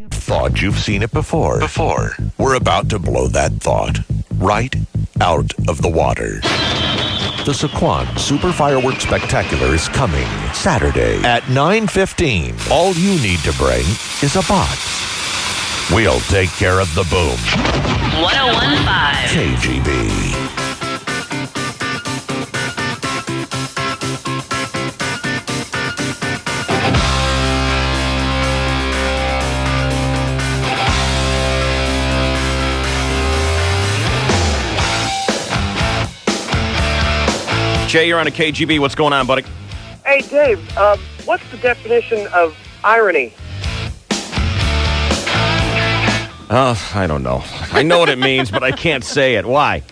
Thought you've seen it before. We're about to blow that thought right out of the water. The Sycuan Super Fireworks Spectacular is coming Saturday at 9:15. All you need to bring is a box. We'll take care of the boom. 1015 KGB. Jay, you're on a KGB. What's going on, buddy? Hey, Dave, what's the definition of irony? I don't know. I know what it means, but I can't say it. Why?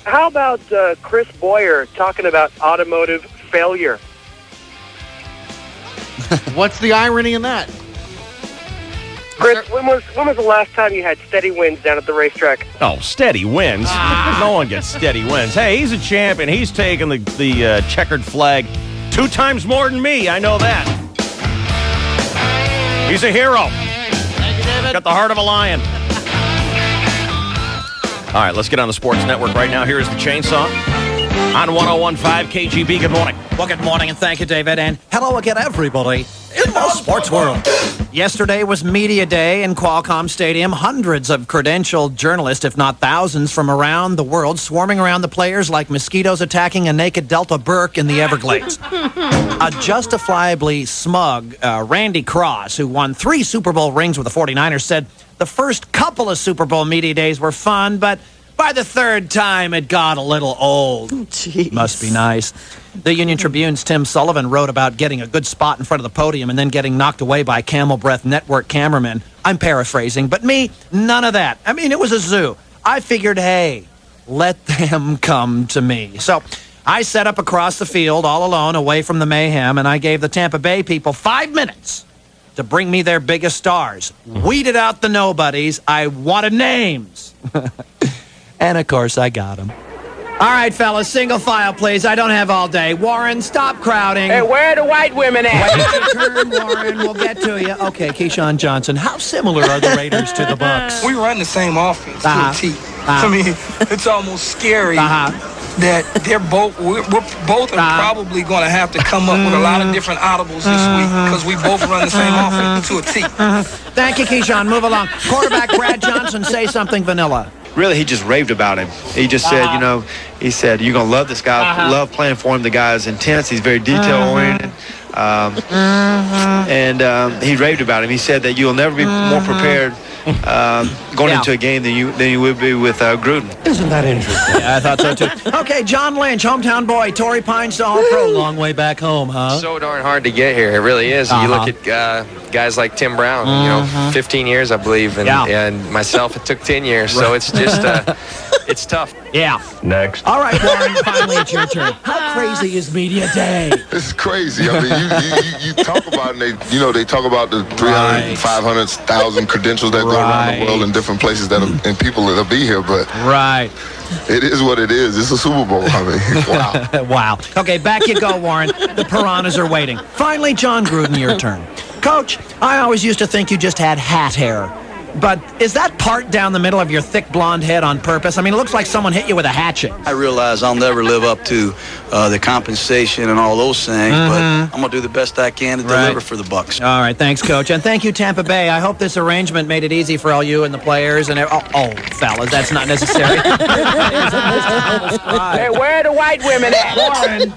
How about Chris Boyer talking about automotive failure? What's the irony in that? Chris, when was the last time you had steady wins down at the racetrack? Oh, steady wins. No one gets steady wins. Hey, he's a champion. He's taken the checkered flag 2 times more than me. I know that. He's a hero. Thank you, David. Got the heart of a lion. All right, let's get on the Sports Network right now. Here's the Chainsaw on 1015 KGB. Good morning. Well, good morning, and thank you, David, and hello again, everybody in the sports world. Yesterday was Media Day in Qualcomm Stadium. Hundreds of credentialed journalists, if not thousands, from around the world swarming around the players like mosquitoes attacking a naked Delta Burke in the Everglades. A justifiably smug Randy Cross, who won 3 Super Bowl rings with the 49ers, said the first couple of Super Bowl Media Days were fun, but by the 3rd time, it got a little old. Jeez. Must be nice. The Union Tribune's Tim Sullivan wrote about getting a good spot in front of the podium and then getting knocked away by Camel Breath Network cameramen. I'm paraphrasing, but me, none of that. I mean, it was a zoo. I figured, hey, let them come to me. So I set up across the field all alone, away from the mayhem, and I gave the Tampa Bay people 5 minutes to bring me their biggest stars. Weeded out the nobodies. I wanted names. And, of course, I got them. All right, fellas, single file, please. I don't have all day. Warren, stop crowding. Hey, where are the white women at? Wait your turn, Warren. We'll get to you. Okay, Keyshawn Johnson, how similar are the Raiders to the Bucks? We run the same offense to a T. I mean, it's almost scary that we're both are probably going to have to come up with a lot of different audibles this week because we both run the same offense to a T. Thank you, Keyshawn. Move along. Quarterback Brad Johnson, say something vanilla. Really, he just raved about him. He just said, he said, you're going to love this guy. Love playing for him. The guy is intense. He's very detail-oriented. And he raved about him. He said that you'll never be more prepared going into a game than you would be with Gruden. Isn't that interesting? Yeah, I thought so, too. Okay, John Lynch, hometown boy. Torrey Pines to All-Pro. Long way back home, huh? So darn hard to get here. It really is. You look at guys like Tim Brown, 15 years, I believe, and myself, it took 10 years. So it's just, it's tough. Yeah. Next. All right, Warren, finally it's your turn. How crazy is Media Day? This is crazy. I mean, you talk about it, and they talk about the 300, 500,000 credentials that go around the world in different places and people that'll be here, but it is what it is. It's a Super Bowl. I mean, wow. Wow. Okay, back you go, Warren. The piranhas are waiting. Finally, John Gruden, your turn. Coach, I always used to think you just had hat hair. But is that part down the middle of your thick blonde head on purpose? I mean, it looks like someone hit you with a hatchet. I realize I'll never live up to the compensation and all those things, but I'm going to do the best I can to deliver for the Bucks. All right, thanks, Coach. And thank you, Tampa Bay. I hope this arrangement made it easy for all you and the players. And fellas, that's not necessary. Hey, where are the white women at? Warren.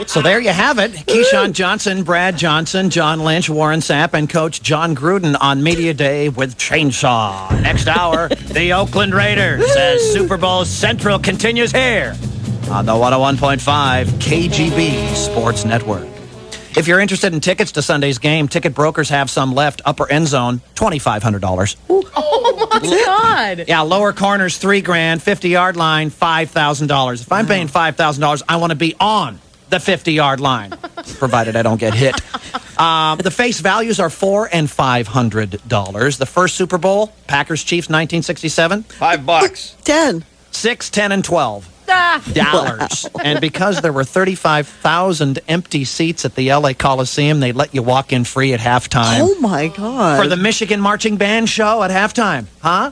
So there you have it. Keyshawn Johnson, Brad Johnson, John Lynch, Warren Sapp, and Coach John Gruden on Media Day with Chainsaw. Next hour, the Oakland Raiders as Super Bowl Central continues here on the 101.5 KGB Sports Network. If you're interested in tickets to Sunday's game, ticket brokers have some left. Upper end zone, $2,500. Oh, my God. Yeah, lower corners, $3,000. 50-yard line, $5,000. If I'm paying $5,000, I want to be on the 50-yard line, provided I don't get hit. The face values are $400 and $500. The first Super Bowl, Packers Chiefs, 1967. $5. 10. 6, 10, and 12. And because there were 35,000 empty seats at the LA Coliseum, they let you walk in free at halftime. Oh, my God. For the Michigan Marching Band show at halftime. Huh?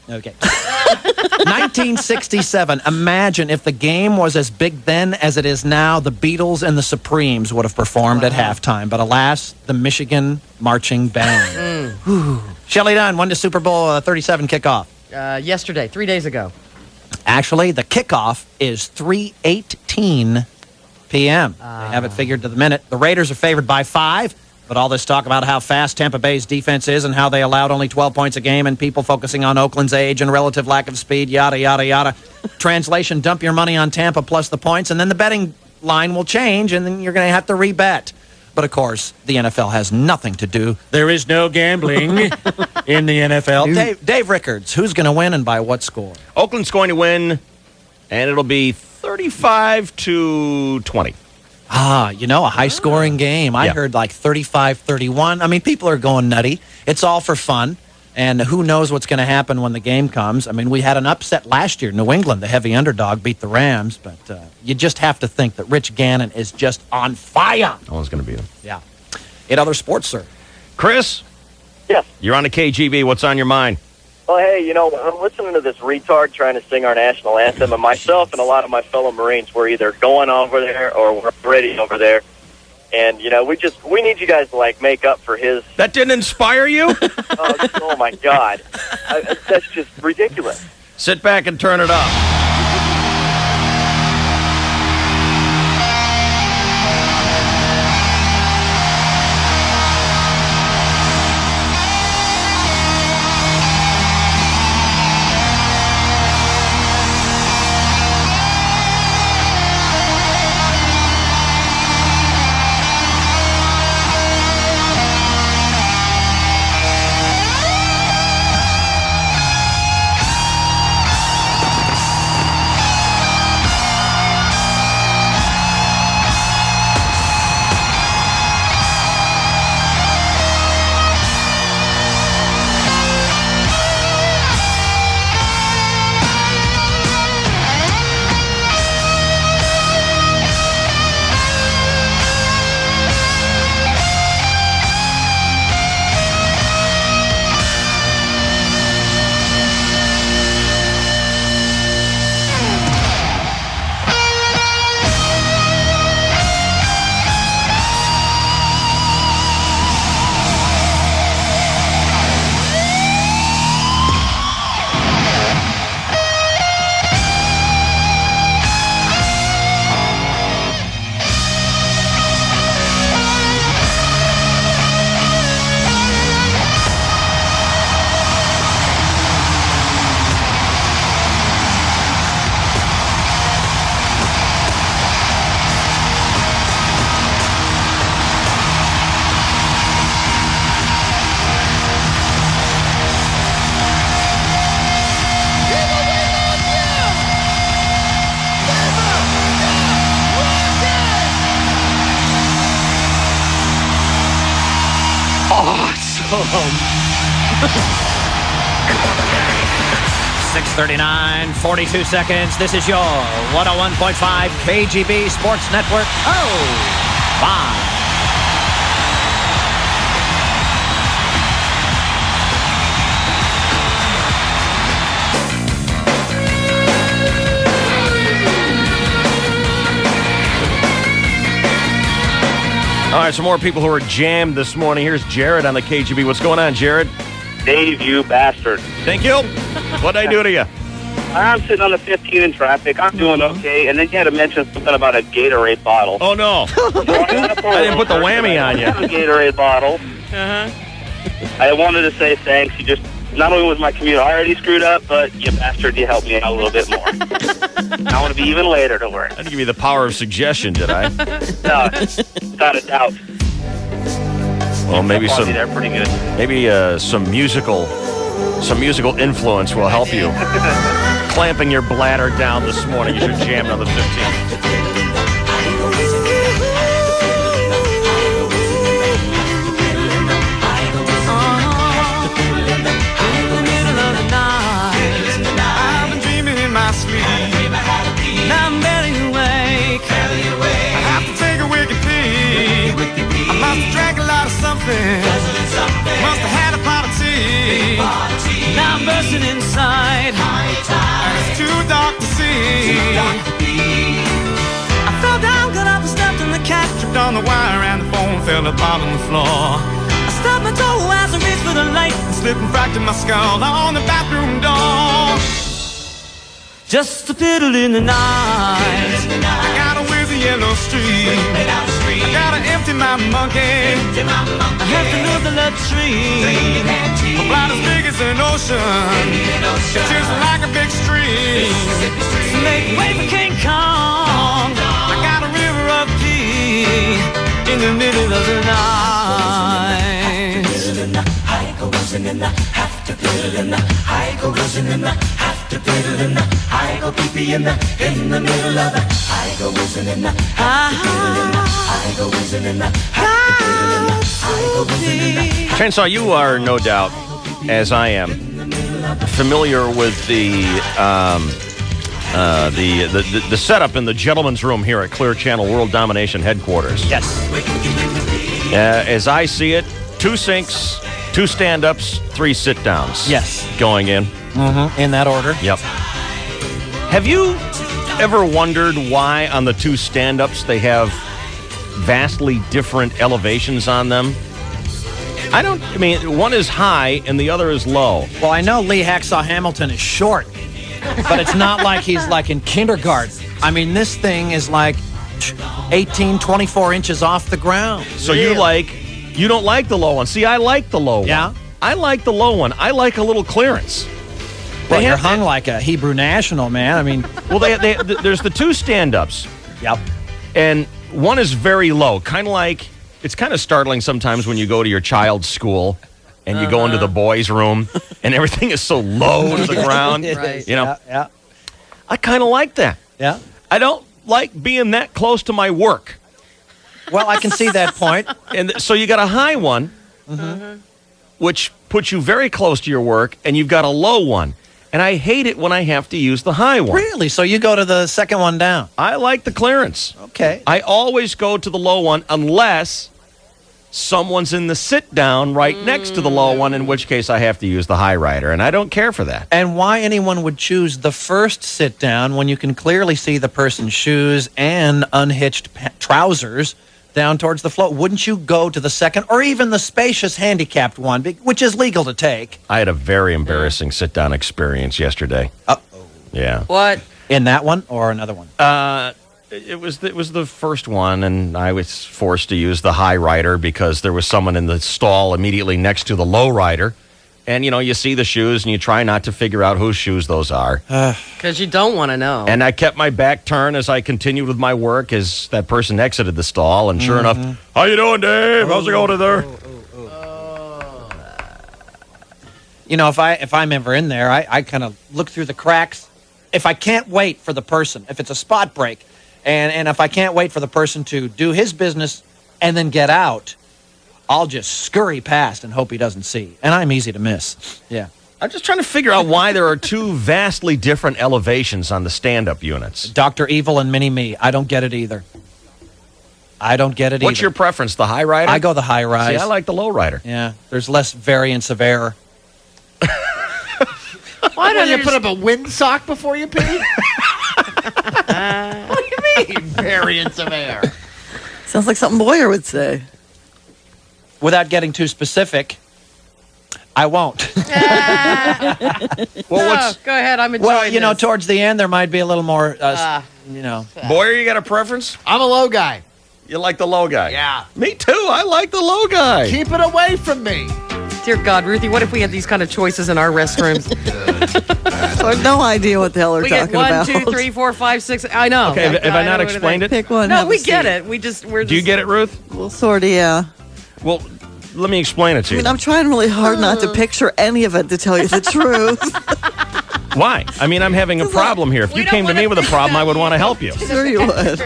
Okay. 1967. Imagine if the game was as big then as it is now, the Beatles and the Supremes would have performed at halftime. But alas, the Michigan Marching Band. Shelley Dunn, when does Super Bowl 37 kick off? Yesterday, 3 days ago. Actually, the kickoff is 3:18 p.m. They have it figured to the minute. The Raiders are favored by 5. But all this talk about how fast Tampa Bay's defense is and how they allowed only 12 points a game and people focusing on Oakland's age and relative lack of speed, yada, yada, yada. Translation, dump your money on Tampa plus the points, and then the betting line will change, and then you're going to have to rebet. But, of course, the NFL has nothing to do. There is no gambling in the NFL. Dave Rickards, who's going to win and by what score? Oakland's going to win, and it'll be 35-20. A high-scoring game. I heard like 35-31. I mean, people are going nutty. It's all for fun. And who knows what's going to happen when the game comes. I mean, we had an upset last year. New England, the heavy underdog, beat the Rams. But you just have to think that Rich Gannon is just on fire. No one's going to beat him. Yeah. 8 other sports, sir. Chris? Yes. You're on the KGB. What's on your mind? Well, hey, I'm listening to this retard trying to sing our national anthem, and myself and a lot of my fellow Marines were either going over there or we're already over there. And, we need you guys to, make up for his... That didn't inspire you? Oh, my God. That's just ridiculous. Sit back and turn it up. Awesome. 6:39, 42 seconds. This is your 101.5 KGB Sports Network. Oh, bye. All right, some more people who are jammed this morning. Here's Jared on the KGB. What's going on, Jared? Dave, you bastard. Thank you. What'd I do to you? I'm sitting on the 15 in traffic. I'm doing okay. And then you had to mention something about a Gatorade bottle. Oh, no. I didn't put the whammy on you. I have a Gatorade bottle. Uh-huh. I wanted to say thanks. You just, not only was my commute already screwed up, but you bastard, you helped me out a little bit more. I want to be even later to work. I didn't give you the power of suggestion, did I? No, without a doubt. Well, maybe I'll be there pretty good. Maybe some musical influence will help you. Clamping your bladder down this morning. You should jam on the 15th. person inside. And it's too dark to see. I fell down, got up and stepped in the cat, tripped on the wire and the phone fell apart on the floor. I stubbed my toe as I reached for the light and slipped and fractured my skull on the bathroom door. Just a fiddle in the night. I gotta wear the yellow streak. I gotta empty my monkey. I have to move the latrine. My blood is big as an ocean. It's just like a big stream. Make way for King Kong. I got a river of pee in the middle of the night. I go whizzing in the, have to fiddle in the. I go whizzing in the, have to fiddle in the. I go pee-pee in the middle of the. I go whizzing in the, have to fiddle in the. I go whizzing in the, have to fiddle in the. I go whizzing in the. Chainsaw, you are no doubt, as I am, familiar with the setup in the gentleman's room here at Clear Channel World Domination Headquarters. Yes. As I see it, 2 sinks, 2 stand-ups, 3 sit-downs. Yes. Going in. Mm-hmm. In that order. Yep. Have you ever wondered why on the 2 stand-ups they have vastly different elevations on them? I mean, one is high and the other is low. Well, I know Lee Hacksaw Hamilton is short, but it's not like he's like in kindergarten. I mean, this thing is like 18, 24 inches off the ground. So you don't like the low one. See, I like the low one. Yeah? I like the low one. I like a little clearance. Well, you're hung like a Hebrew national, man. I mean... Well, there's the 2 stand-ups. Yep. And one is very low. Kind of like... It's kind of startling sometimes when you go to your child's school and you go into the boys' room and everything is so low to the ground. Right. You know? Yeah. I kind of like that. Yeah. I don't like being that close to my work. Well, I can see that point. And so you got a high one, which puts you very close to your work, and you've got a low one. And I hate it when I have to use the high one. Really? So you go to the second one down? I like the clearance. Okay. I always go to the low one unless someone's in the sit-down right next to the low one, in which case I have to use the high rider, and I don't care for that. And why anyone would choose the first sit-down when you can clearly see the person's shoes and unhitched trousers down towards the floor? Wouldn't you go to the second or even the spacious handicapped one, which is legal to take? I had a very embarrassing sit-down experience yesterday. Uh-oh. Yeah. What? In that one or another one? It was the first one, and I was forced to use the high rider because there was someone in the stall immediately next to the low rider. And, you know, you see the shoes, and you try not to figure out whose shoes those are. Because you don't want to know. And I kept my back turned as I continued with my work as that person exited the stall. And sure enough, how you doing, Dave? How's it going in there? You know, if I'm ever in there, I kind of look through the cracks. If I can't wait for the person, if it's a spot break, and if I can't wait for the person to do his business and then get out, I'll just scurry past and hope he doesn't see. And I'm easy to miss. Yeah. I'm just trying to figure out why there are 2 vastly different elevations on the stand-up units. Dr. Evil and Mini-Me. I don't get it either. What's your preference, the high rider? I go the high rise. See, I like the low rider. Yeah. There's less variance of error. Why don't you put up a windsock before you pee? What do you mean, variance of air? Sounds like something Boyer would say. Without getting too specific, I won't. Go ahead. I'm enjoying Well, you know, this. towards the end, there might be a little more, you know. Boyer, you got a preference? I'm a low guy. You like the low guy? Yeah. Me too. I like the low guy. Keep it away from me. Dear God, Ruthie, what if we had these kind of choices in our restrooms? I have no idea what the hell they're We talking get 1, about. 2, 3, 4, 5, 6. I know. Okay, have I not explained it? Pick one. No, have we a get seat. it. We're just. Do you get it, Ruth? Well, sort of, yeah. Well, let me explain it to I you. mean, I'm trying really hard not to picture any of it, to tell you the truth. Why? I mean, I'm having a problem here. If you came to me with a problem, I would want to help you. Sure you would.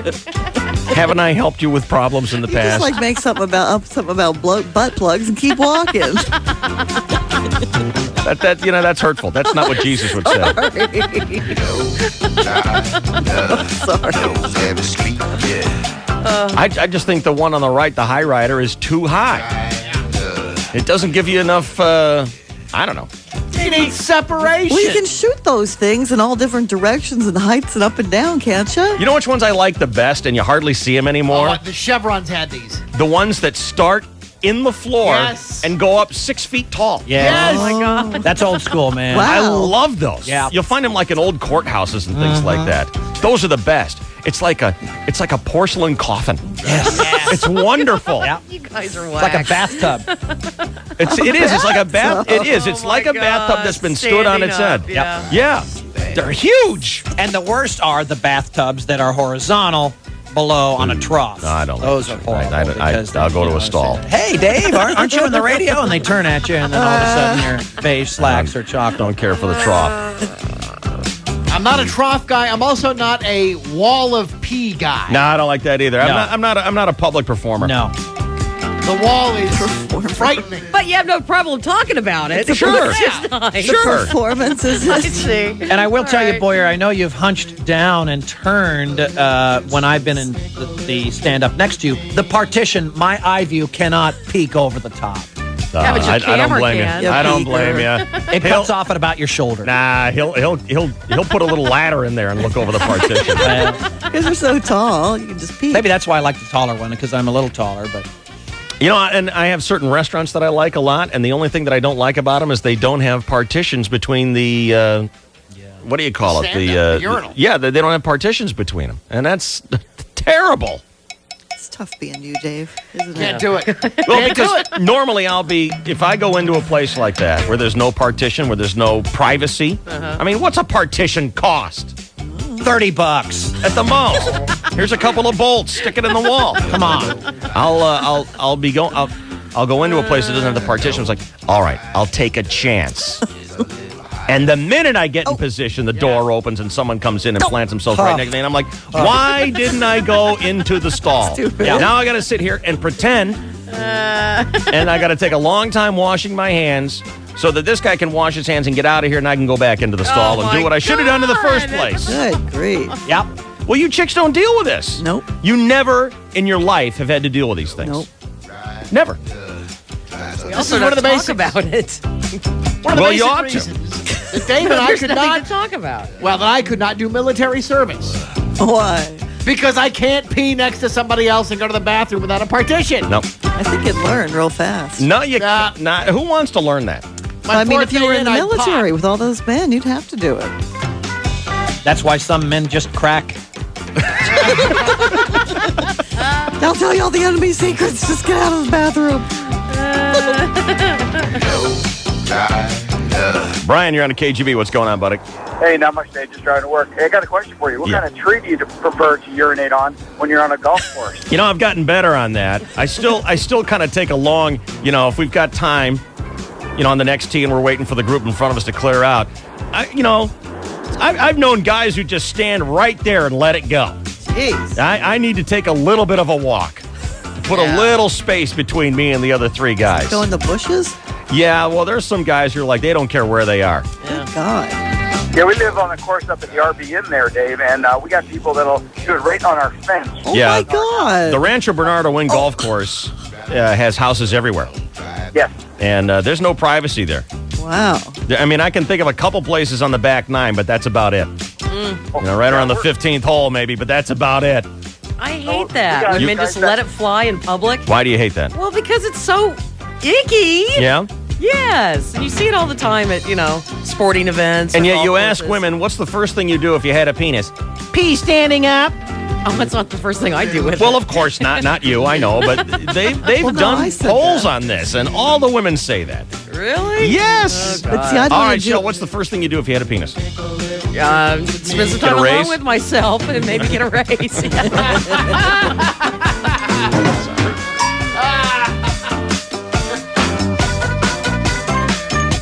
Haven't I helped you with problems in the Just past? like make something about butt plugs and keep walking. That's hurtful. That's not what Jesus would say. I just think the one on the right, the high rider, is too high. It doesn't give you enough, I don't know. You need separation. Well, you can shoot those things in all different directions and heights and up and down, can't you? You know which ones I like the best, and you hardly see them anymore? Oh, the Chevrons had these. The ones that start in the floor and go up 6 feet tall. Yes. Oh my God. That's old school, man. Wow. I love those. Yeah. You'll find them like in old courthouses and things like that. Those are the best. It's like a porcelain coffin. Yes. It's wonderful. Yeah. You guys are It's whack. like a bathtub. It is. It's like a bath. It is. It's Oh like my a bathtub God, that's been stood on its head. standing up, Yeah. They're huge. And the worst are the bathtubs that are horizontal below on a trough. No, I don't like Those that. are horrible. I'll go to a stall. Hey, Dave, aren't you in the radio? And they turn at you, and then all of a sudden your beige slacks are chocolate. Don't care for the trough. I'm not a trough guy. I'm also not a wall of pee guy. No, I don't like that either. No. I'm not a public performer. No. The wall is frightening. But you have no problem talking about it. Sure. It's just nice. Sure. Performances. I see. And I will tell you, All right. Boyer, I know you've hunched down and turned when I've been in the stand-up next to you. The partition, my eye view cannot peek over the top. Yeah, but your I don't camera blame can. you. I don't blame you. It cuts off at about your shoulder. Nah, he'll put a little ladder in there and look over the partition. Because you're so tall, you can just peek. Maybe that's why I like the taller one, because I'm a little taller, but... You know, and I have certain restaurants that I like a lot, and the only thing that I don't like about them is they don't have partitions between the, what do you call it? The urinal. Yeah, they don't have partitions between them, and that's terrible. It's tough being you, Dave, isn't Can't it? do it. Well, Can't do because it. normally if I go into a place like that where there's no partition, where there's no privacy, I mean, what's a partition cost? $30 At the most. Here's a couple of bolts. Stick it in the wall. Come on. I'll go into a place that doesn't have the partition. It's like, all right, I'll take a chance. And the minute I get in position, the door opens and someone comes in and plants themselves right next to me. And I'm like, why didn't I go into the stall? Stupid. Now I got to sit here and pretend. And I got to take a long time washing my hands so that this guy can wash his hands and get out of here and I can go back into the stall and do what I should have done in the first place. Good grief. Yep. Well, you chicks don't deal with this. Nope. You never in your life have had to deal with these things. Nope. Never. We also don't talk about it. One of the Well, you basic ought to. reasons that Dave and I There's could nothing not. to talk about. Well, that I could not do military service Why? because I can't pee next to somebody else and go to the bathroom without a partition. No. I think you'd learn real fast. No, you Nah. can't. Not, who wants to learn that? My I mean, if fourth you were day in the I'd military pop. with all those men, you'd have to do it. that's why some men just crack. They'll tell you all the enemy secrets. Just get out of the bathroom. Brian, you're on a KGB. What's going on, buddy? Hey, not much, Dave. Just driving to work. Hey, I got a question for you. What Yeah. kind of tree do you prefer to urinate on when you're on a golf course? You know, I've gotten better on that. I still kind of take a long, if we've got time, on the next tee and we're waiting for the group in front of us to clear out. I've known guys who just stand right there and let it go. Jeez. I need to take a little bit of a walk. Put a little space between me and the other three guys. Go in the bushes? Yeah, well, there's some guys who are like, they don't care where they are. Good God. Yeah, we live on a course up at the RBN there, Dave, and we got people that'll do it right on our fence. Oh, Yeah. my God. The Rancho Bernardo Wynn Golf Course has houses everywhere. Yes. And there's no privacy there. Wow. I mean, I can think of a couple places on the back nine, but that's about it. Right around the 15th hole, maybe, but that's about it. I hate that. You- Women just let it fly in public. Why do you hate that? Well, because it's so icky. Yeah? Yes. And you see it all the time at, sporting events. And or yet golf you ask courses. women, what's the first thing you do if you had a penis? Pee standing up. Oh, that's not the first thing I do with Well, it. of course not you, I know, but they've Well, no, I done said polls that. on this, and all the women say that. Really? Yes. Oh, But see, I'd All wanna right, do- Shell, what's the first thing you do if you had a penis? Spend some Get time a alone raise? with myself and maybe get a raise.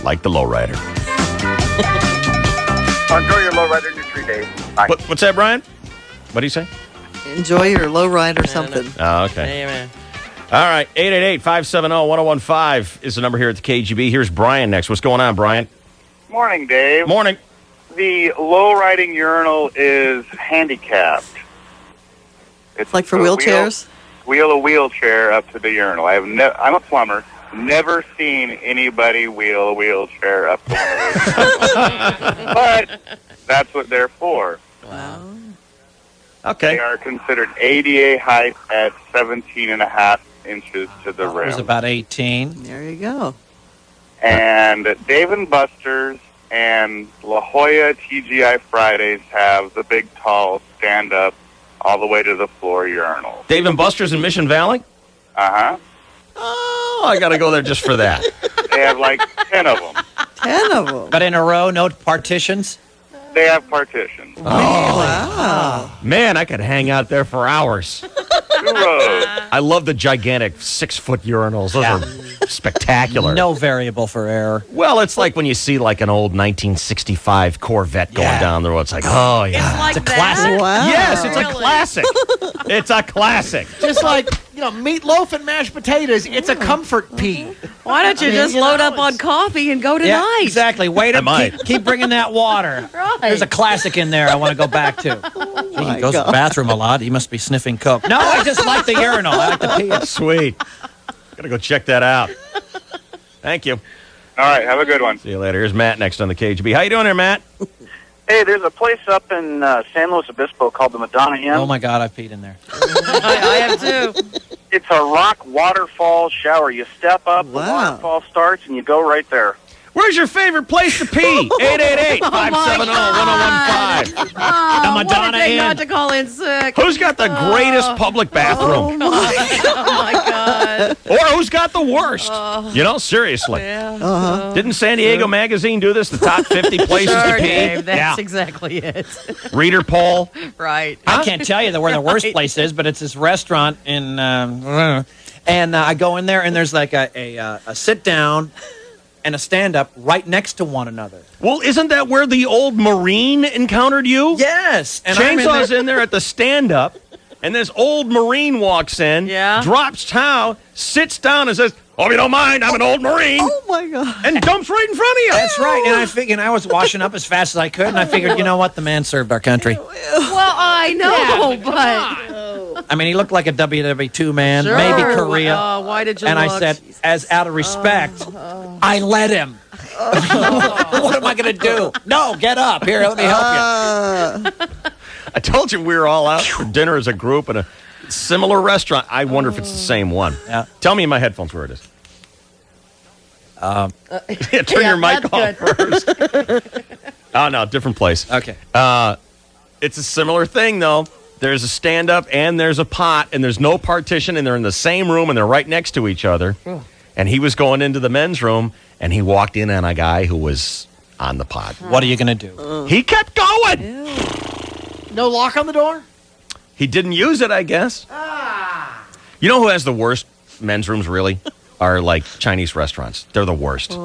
Like the lowrider. Enjoy your lowrider in your tree, Dave. Bye. What's that, Brian? What do you say? Enjoy your low ride or something. Oh, okay. Amen. All right, 888-570-1015 is the number here at the KGB. Here's Brian next. What's going on, Brian? Morning, Dave. Morning. The low-riding urinal is handicapped. It's Like for a wheelchairs? Wheel a wheelchair up to the urinal. I'm a plumber. Never seen anybody wheel a wheelchair up to one of those. But that's what they're for. Wow. Okay. They are considered ADA height at 17.5 inches to the It was rim. about 18. There you go. And Dave & Buster's and La Jolla TGI Fridays have the big, tall, stand-up, all the way to the floor urinals. Dave & Buster's in Mission Valley? Uh-huh. Oh, I got to go there just for that. They have like 10 of them. 10 of them. But in a row, no partitions? They have partitions. Oh, Wow. man, I could hang out there for hours. 2 rows. I love the gigantic 6-foot urinals. Those are spectacular. No variable for error. Well, it's like when you see like an old 1965 Corvette going down the road. It's like, oh, yeah. It's like It's a classic. that? Wow. Yes, it's a Really? classic. It's a classic. Just like, meatloaf and mashed potatoes, it's a comfort pee. Why don't you just load up on coffee and go Yeah, tonight? exactly. Wait I up. might. Keep bringing that water. Right. There's a classic in there I want to go back to. Gee, he goes to the bathroom a lot. He must be sniffing coke. No, I just like the urinal. I like the pee. Sweet. Got to go check that out. Thank you. All right, have a good one. See you later. Here's Matt next on the KGB. How you doing there, Matt? Hey, there's a place up in San Luis Obispo called the Madonna Inn. Oh, my God, I've peed in there. I have too. It's a rock waterfall shower. You step up, the Wow. waterfall starts, and you go right there. Where's your favorite place to pee? 888-570-1015. Oh, The what a Madonna day Inn. not to call in sick. Who's got the greatest public bathroom? Oh, my God. Or who's got the worst? Seriously. Yeah. Didn't San Diego Magazine do this? The top 50 places Sure, to pee? Dave. That's yeah. exactly it. Reader poll. Right. I can't tell you where the worst place is, but it's this restaurant in, and I go in there, and there's like a sit down and a stand up right next to one another. Well, isn't that where the old Marine encountered you? Yes. And I'm Chainsaw's in there at the stand up, and this old Marine walks in, drops towel, sits down, and says, "Hope you don't mind, I'm an old Marine." Oh, my God. And dumps right in front of you. That's right. And I figured I was washing up as fast as I could, and I figured, you know what? The man served our country. Well, I know, but... I mean, he looked like a WW2 man, Sure. maybe Korea. Why did you And look? I said, as out of respect, I let him. What am I going to do? No, get up. Here, let me help you. I told you we were all out for dinner as a group in a similar restaurant. I wonder if it's the same one. Yeah. Tell me in my headphones where it is. Turn Yeah, your mic that's off first. Oh, no, different place. Okay. It's a similar thing, though. There's a stand-up and there's a pot, and there's no partition, and they're in the same room, and they're right next to each other. And he was going into the men's room, and he walked in on a guy who was on the pot. What are you going to do? He kept going. No lock on the door? He didn't use it, I guess. You know who has the worst men's rooms, really? Are like Chinese restaurants. They're the worst.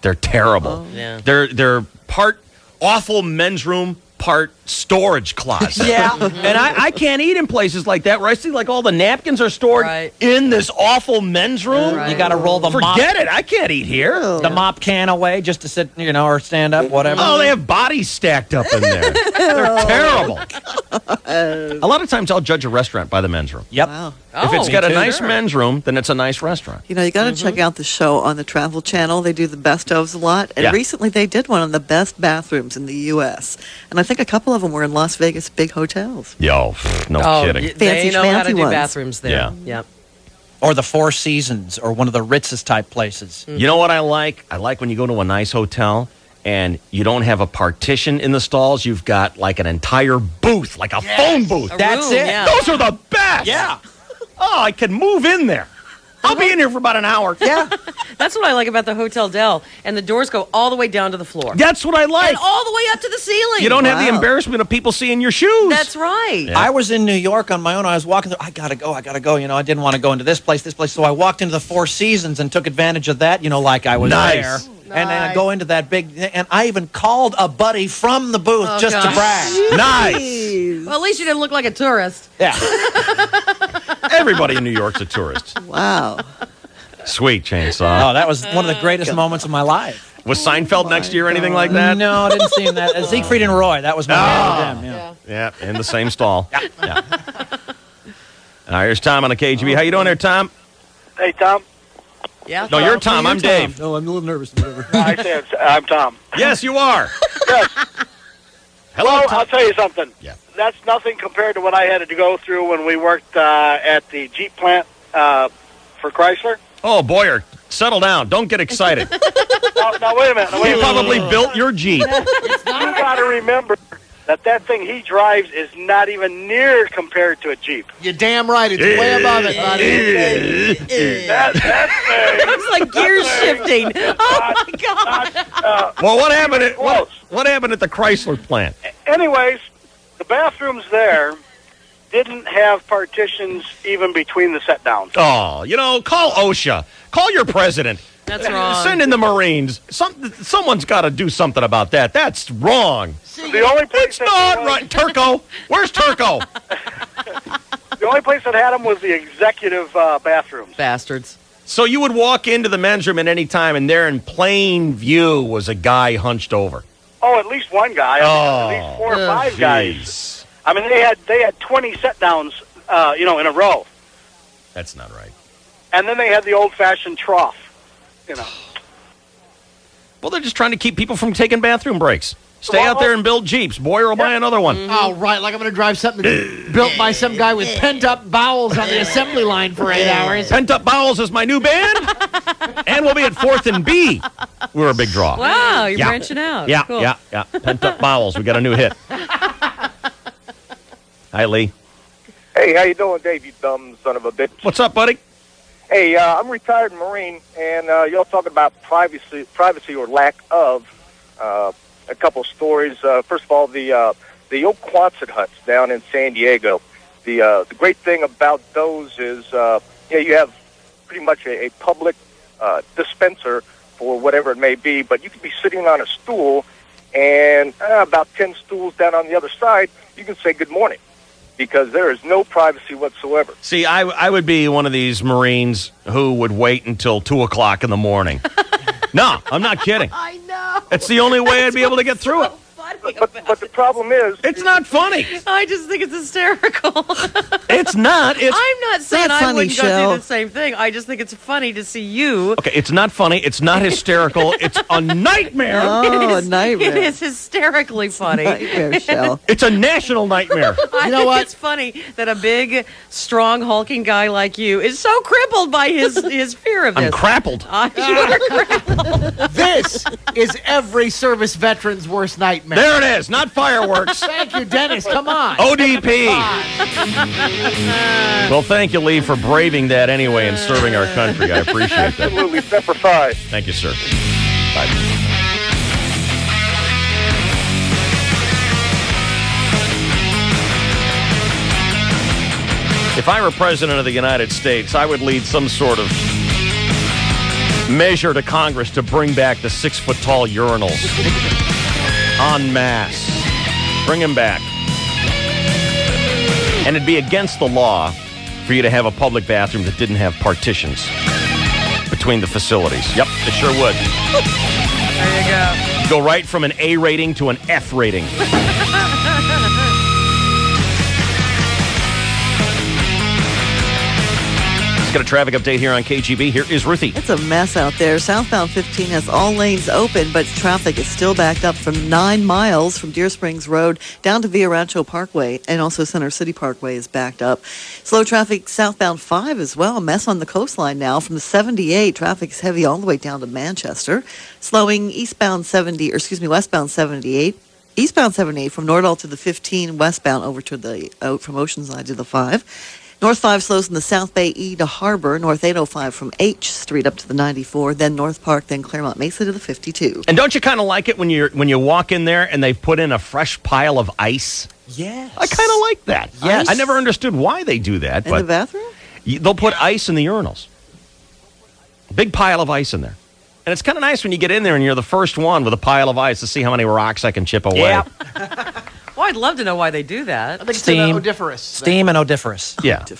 They're terrible. Yeah. They're part awful men's room, part storage closet. Yeah. And I can't eat in places like that where I see like all the napkins are stored Right. in this awful men's room. Right. You got to roll the mop. Forget it. I can't eat here. The mop can away just to sit, or stand up, whatever. Oh, they have bodies stacked up in there. They're terrible. A lot of times I'll judge a restaurant by the men's room. Yep. Wow. If it's Oh, got a me too. nice men's room, then it's a nice restaurant. You got to check out the show on the Travel Channel. They do the best ofs a lot. And Yeah. recently they did one on the best bathrooms in the U.S. And I think a couple of them were in Las Vegas big hotels. Yo, no kidding. They Fancy know how to schmancy do ones. bathrooms there. Yeah. Yep. Or the Four Seasons, or one of the Ritz's type places. You know what I like? I like when you go to a nice hotel and you don't have a partition in the stalls. You've got like an entire booth, like a phone booth. A That's room, it. yeah. Those are the best. Yeah. Oh, I can move in there. I'll be in here for about an hour. Yeah. That's what I like about the Hotel Del. And the doors go all the way down to the floor. That's what I like. And all the way up to the ceiling. You don't have the Wow. embarrassment of people seeing your shoes. That's right. Yeah. I was in New York on my own. I was walking through. I gotta go. I didn't want to go into this place. So I walked into the Four Seasons and took advantage of that. Like I was Nice. there. And then I go into that big. And I even called a buddy from the booth Oh, just gosh. to brag. Nice. Well, at least you didn't look like a tourist. Yeah. Everybody in New York's a tourist. Wow. Sweet, Chainsaw. Oh, that was one of the greatest moments of my life. Was Seinfeld next to you or anything like that? No, I didn't see him that. Siegfried and Roy. That was my man with them. Yeah. Yeah, in the same stall. Yeah. All right, here's Tom on the KGB. How you doing there, Tom? Hey, Tom. Yeah. No, you're Tom. I'm Dave. No, I'm a little nervous. Whatever. I said I'm Tom. Yes, you are. Good. Hello, Well, Tom. I'll tell you something. Yeah. That's nothing compared to what I had to go through when we worked at the Jeep plant for Chrysler. Oh, Boyer, settle down. Don't get excited. Now, wait a minute. He probably built your Jeep. You got to remember that thing he drives is not even near compared to a Jeep. You're damn right. It's way above it, buddy. It's like gear shifting. Oh, my God. Well, what happened at the Chrysler plant? Anyways, the bathrooms there didn't have partitions even between the set downs. Oh, call OSHA. Call your president. That's wrong. Send in the Marines. Someone's got to do something about that. That's wrong. The only place Not right. Turco. Where's Turco? The only place that had them was the executive bathrooms. Bastards. So you would walk into the men's room at any time, and there in plain view was a guy hunched over. Oh, at least one guy. At least 4 or 5 guys. I mean, they had 20 set downs, in a row. That's not right. And then they had the old-fashioned trough. Well, they're just trying to keep people from taking bathroom breaks. Stay out there and build Jeeps. Boyer will buy another one. Oh, right. Like I'm going to drive something built by some guy with pent-up bowels on the assembly line for 8 hours. Pent Up Bowels is my new band. And we'll be at 4th and B. We're a big draw. Wow, you're branching out. Yeah, Cool. yeah. Pent Up Bowels. We got a new hit. Hi, Lee. Hey, how you doing, Dave, you dumb son of a bitch? What's up, buddy? Hey, I'm a retired Marine, and y'all talking about privacy or lack of. A couple stories. First of all, the old Quonset huts down in San Diego. The great thing about those is, you have pretty much a public dispenser for whatever it may be, but you could be sitting on a stool, and about 10 stools down on the other side, you can say good morning, because there is no privacy whatsoever. See, I would be one of these Marines who would wait until 2 o'clock in the morning. No, I'm not kidding. I know. It's the only way I'd be able to get through it. But the problem is... It's not funny. I just think it's hysterical. It's not. I'm not saying not I funny, wouldn't go Shell. do the same thing. I just think it's funny to see you. Okay, it's not funny. It's not hysterical. It's a nightmare. Oh, a nightmare. It is hysterically funny. Nightmare, Shell. It's a national nightmare. I think it's funny that a big, strong, hulking guy like you is so crippled by his fear of this. I'm crappled. You are crippled. This is every service veteran's worst nightmare. There it is. Not fireworks. Thank you, Dennis. Come on. ODP. Well, thank you, Lee, for braving that anyway and serving our country. I appreciate that. Absolutely, Semper Fi. Thank you, sir. Bye. If I were president of the United States, I would lead some sort of measure to Congress to bring back the 6-foot-tall urinals en masse. Bring them back. And it'd be against the law for you to have a public bathroom that didn't have partitions between the facilities. Yep, it sure would. There you go. Go right from an A rating to an F rating. Got a traffic update here on KGB. Here is Ruthie. It's a mess out there. Southbound 15 has all lanes open, but traffic is still backed up from 9 miles from Deer Springs Road down to Via Rancho Parkway, and also Center City Parkway is backed up. Slow traffic southbound 5 as well. A mess on the coastline now from the 78. Traffic is heavy all the way down to Manchester. Slowing westbound 78. Eastbound 78 from Nordal to the 15, westbound over to the from Oceanside to the 5. North 5 slows in the South Bay E to Harbor, North 805 from H Street up to the 94, then North Park, then Claremont Mesa to the 52. And don't you kind of like it when you walk in there and they've put in a fresh pile of ice? Yes. I kind of like that. Yes. I never understood why they do that. In the bathroom? They'll put ice in the urinals. A big pile of ice in there. And it's kind of nice when you get in there and you're the first one with a pile of ice to see how many rocks I can chip away. Yep. Well, I'd love to know why they do that. I think it's an odoriferous. Steam and odoriferous. Yeah. It's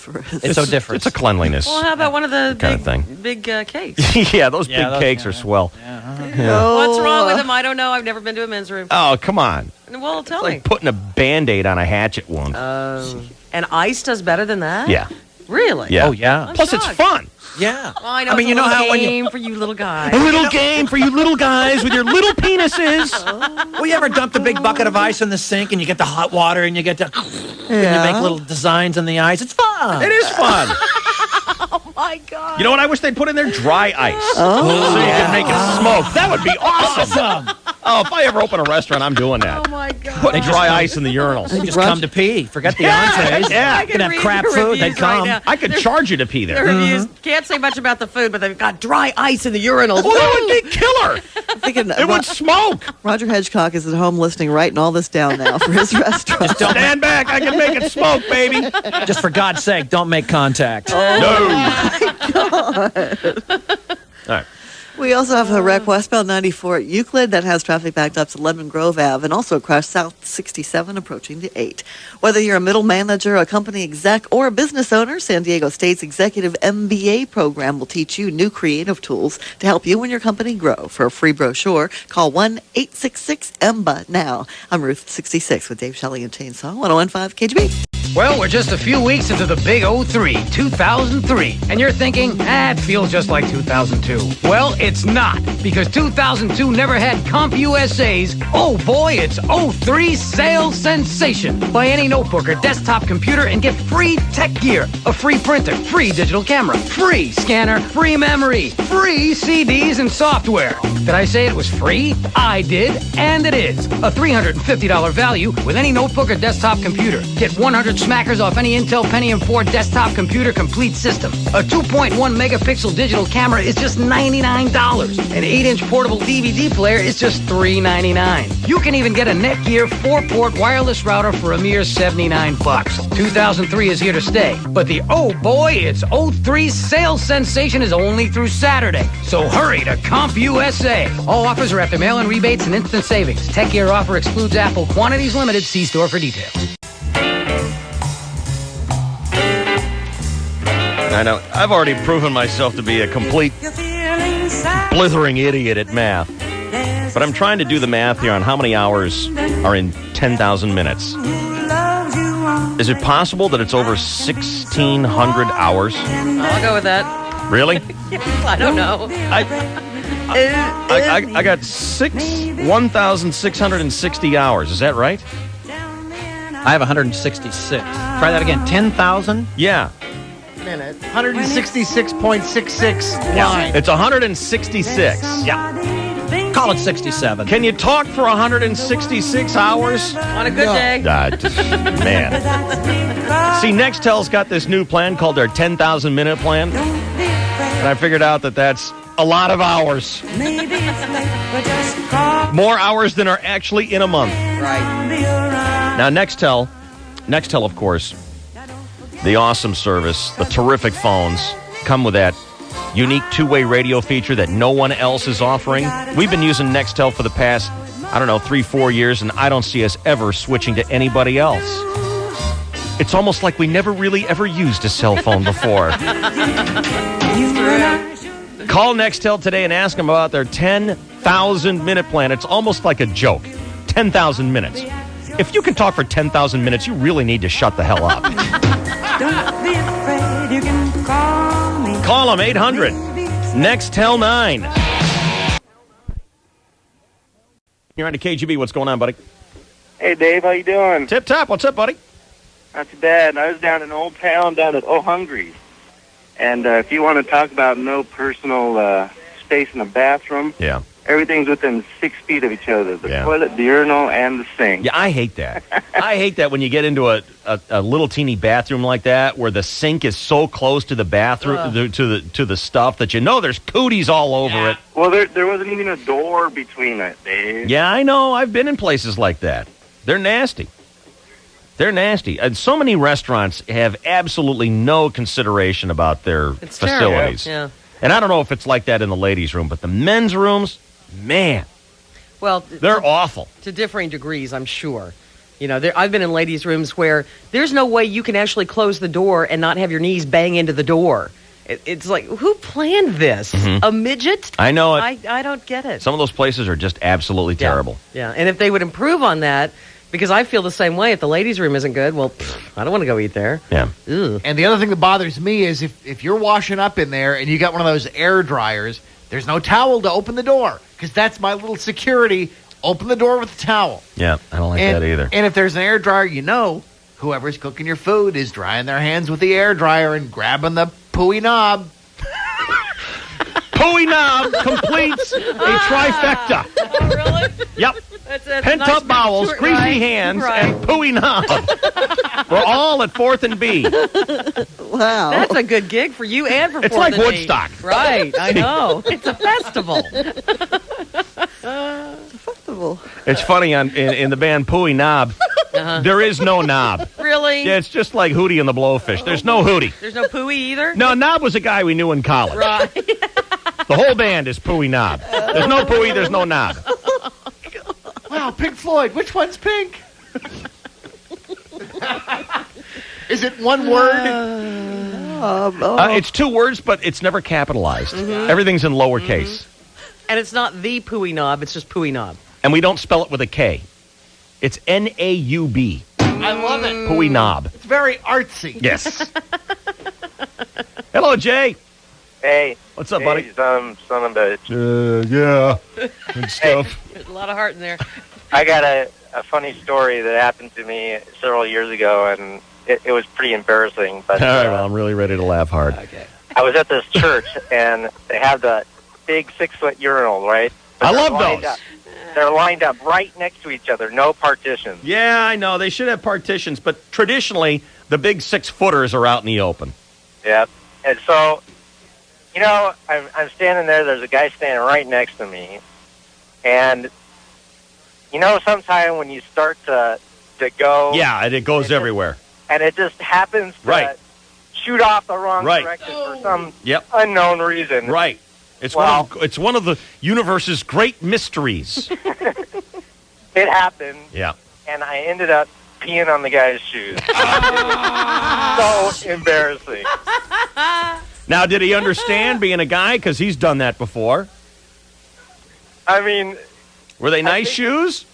odoriferous. It's a cleanliness Well, how about one of the kind of thing. big cakes? Yeah, those big cakes are swell. What's wrong with them? I don't know. I've never been to a men's room. Oh, come on. Well, tell It's me. like putting a Band-Aid on a hatchet wound. And ice does better than that? Yeah. Really? Yeah. Oh, yeah. I'm Plus, shocked. it's fun. Yeah. Well, I know. I mean, it's you know a how little when you game for you little guys. A little game for you little guys with your little penises. Well, you ever dumped a big bucket of ice in the sink and you get the hot water and you get to and you make little designs on the ice? It's fun. It is fun. Oh my God. You know what I wish they'd put in there? Dry ice. Oh, so you can make it smoke. That would be awesome. Oh, if I ever open a restaurant, I'm doing that. Oh my God. Put dry ice in the urinals. They just come to pee. Forget the entrees. Yeah. I You can have read crap the food. They reviews right come. now. I could charge you to pee The there. reviews can't say much about the food, but they've got dry ice in the urinals. Oh, that would be killer. I'm thinking It would smoke. Roger Hedgecock is at home listening, writing all this down now for his restaurant. Stand back. I can make it smoke, baby. Just for God's sake, don't make contact. No. All right. We also have a wreck westbound 94 at Euclid that has traffic backed up to Lemon Grove Ave, and also a crash south 67 approaching the 8. Whether you're a middle manager, a company exec, or a business owner, San Diego State's Executive MBA program will teach you new creative tools to help you and your company grow. For a free brochure, call 1-866-EMBA now. I'm Ruth 66 with Dave Shelley and Chainsaw 101.5 KGB. Well, we're just a few weeks into the big 03, 2003. And you're thinking, it feels just like 2002. Well, it's not, because 2002 never had CompUSA's, oh boy, it's 03 sales sensation. Buy any notebook or desktop computer and get free tech gear, a free printer, free digital camera, free scanner, free memory, free CDs and software. Did I say it was free? I did, and it is. A $350 value with any notebook or desktop computer. Get 100 smackers off any Intel Pentium 4 desktop computer complete system. A 2.1 megapixel digital camera is just $99. An 8-inch portable DVD player is just $3.99. You can even get a Netgear 4-port wireless router for a mere $79. 2003 is here to stay, but the oh boy, it's 03 sales sensation is only through Saturday. So hurry to CompUSA. All offers are after mail-in rebates and instant savings. Tech Gear offer excludes Apple. Quantities limited. See store for details. I know. I've already proven myself to be a complete blithering idiot at math. But I'm trying to do the math here on how many hours are in 10,000 minutes. Is it possible that it's over 1,600 hours? I'll go with that. Really? I don't know. I got 1,660 hours. Is that right? I have 166. Try that again. 10,000? Yeah. Minute. 166.66 line. It's 166. Yeah. Call it 67. Can you talk for 166 hours? On a good day. Man. See, Nextel's got this new plan called their 10,000 minute plan. And I figured out that that's a lot of hours. More hours than are actually in a month. Right. Now, Nextel, of course, the awesome service, the terrific phones, come with that unique two-way radio feature that no one else is offering. We've been using Nextel for the past, 3-4 years, and I don't see us ever switching to anybody else. It's almost like we never really ever used a cell phone before. Call Nextel today and ask them about their 10,000 minute plan. It's almost like a joke. 10,000 minutes. If you can talk for 10,000 minutes, you really need to shut the hell up. Don't be afraid, you can call me. Call them 800 Nextel 9. You're on to KGB. What's going on, buddy? Hey, Dave, how you doing? Tip top. What's up, buddy? Not too bad. I was down in Old Town, down at O'Hungry's. And if you want to talk about no personal space in the bathroom, yeah, everything's within 6 feet of each other. The toilet, the urinal, and the sink. Yeah, I hate that. I hate that when you get into a little teeny bathroom like that, where the sink is so close to the bathroom to the stuff that there's cooties all over it. Well, there wasn't even a door between it, Dave. Yeah, I know. I've been in places like that. They're nasty. They're nasty. And so many restaurants have absolutely no consideration about their facilities. Yeah. And I don't know if it's like that in the ladies' room, but the men's rooms, man, well, they're awful. To differing degrees, I'm sure. I've been in ladies' rooms where there's no way you can actually close the door and not have your knees bang into the door. It's like, who planned this? Mm-hmm. A midget? I know it. I don't get it. Some of those places are just absolutely terrible. Yeah, and if they would improve on that, Because I feel the same way. If the ladies' room isn't good, well, I don't want to go eat there. Yeah. Ugh. And the other thing that bothers me is if you're washing up in there and you got one of those air dryers, there's no towel to open the door because that's my little security. Open the door with the towel. Yeah, I don't like that either. And if there's an air dryer, whoever's cooking your food is drying their hands with the air dryer and grabbing the pooey knob. Pooey knob completes a trifecta. Oh, really? Yep. That's Pent-up bowels, greasy hands, and pooey knob. We're all at 4th and B. Wow. That's a good gig for you and for It's 4th like and B. Woodstock. Right, I know. It's a festival. It's funny in the band Pooey Knob. There is no knob. Really? Yeah, it's just like Hootie and the Blowfish. There's no Hootie. There's no Pooey either? No, Knob was a guy we knew in college. Right. The whole band is Pooey Knob. There's no Pooey, there's no Knob. Wow, Pink Floyd. Which one's pink? Is it one word? It's 2 words, but it's never capitalized. Everything's in lowercase. And it's not the Pooey Knob, it's just Pooey Knob. And we don't spell it with a K. It's N-A-U-B. I love it. Pooey Knob. It's very artsy. Yes. Hello, Jay. Hey. What's up, buddy? Son of a bitch. Yeah. Good stuff. There's a lot of heart in there. I got a funny story that happened to me several years ago, and it was pretty embarrassing. But All right, well, I'm really ready to laugh hard. Okay. I was at this church, and they have the big 6-foot urinal, right? But I they're love lined those. up- They're lined up right next to each other, no partitions. Yeah, I know. They should have partitions, but traditionally, the big 6-footers are out in the open. Yep. And so, I'm standing there. There's a guy standing right next to me. And, sometime when you start to go... Yeah, and it goes everywhere. And it just happens to shoot off the wrong Right. direction for some Yep. unknown reason. Right. It's it's one of the universe's great mysteries. It happened. Yeah. And I ended up peeing on the guy's shoes. So embarrassing. Now, did he understand being a guy? Because he's done that before. I mean... Were they nice shoes?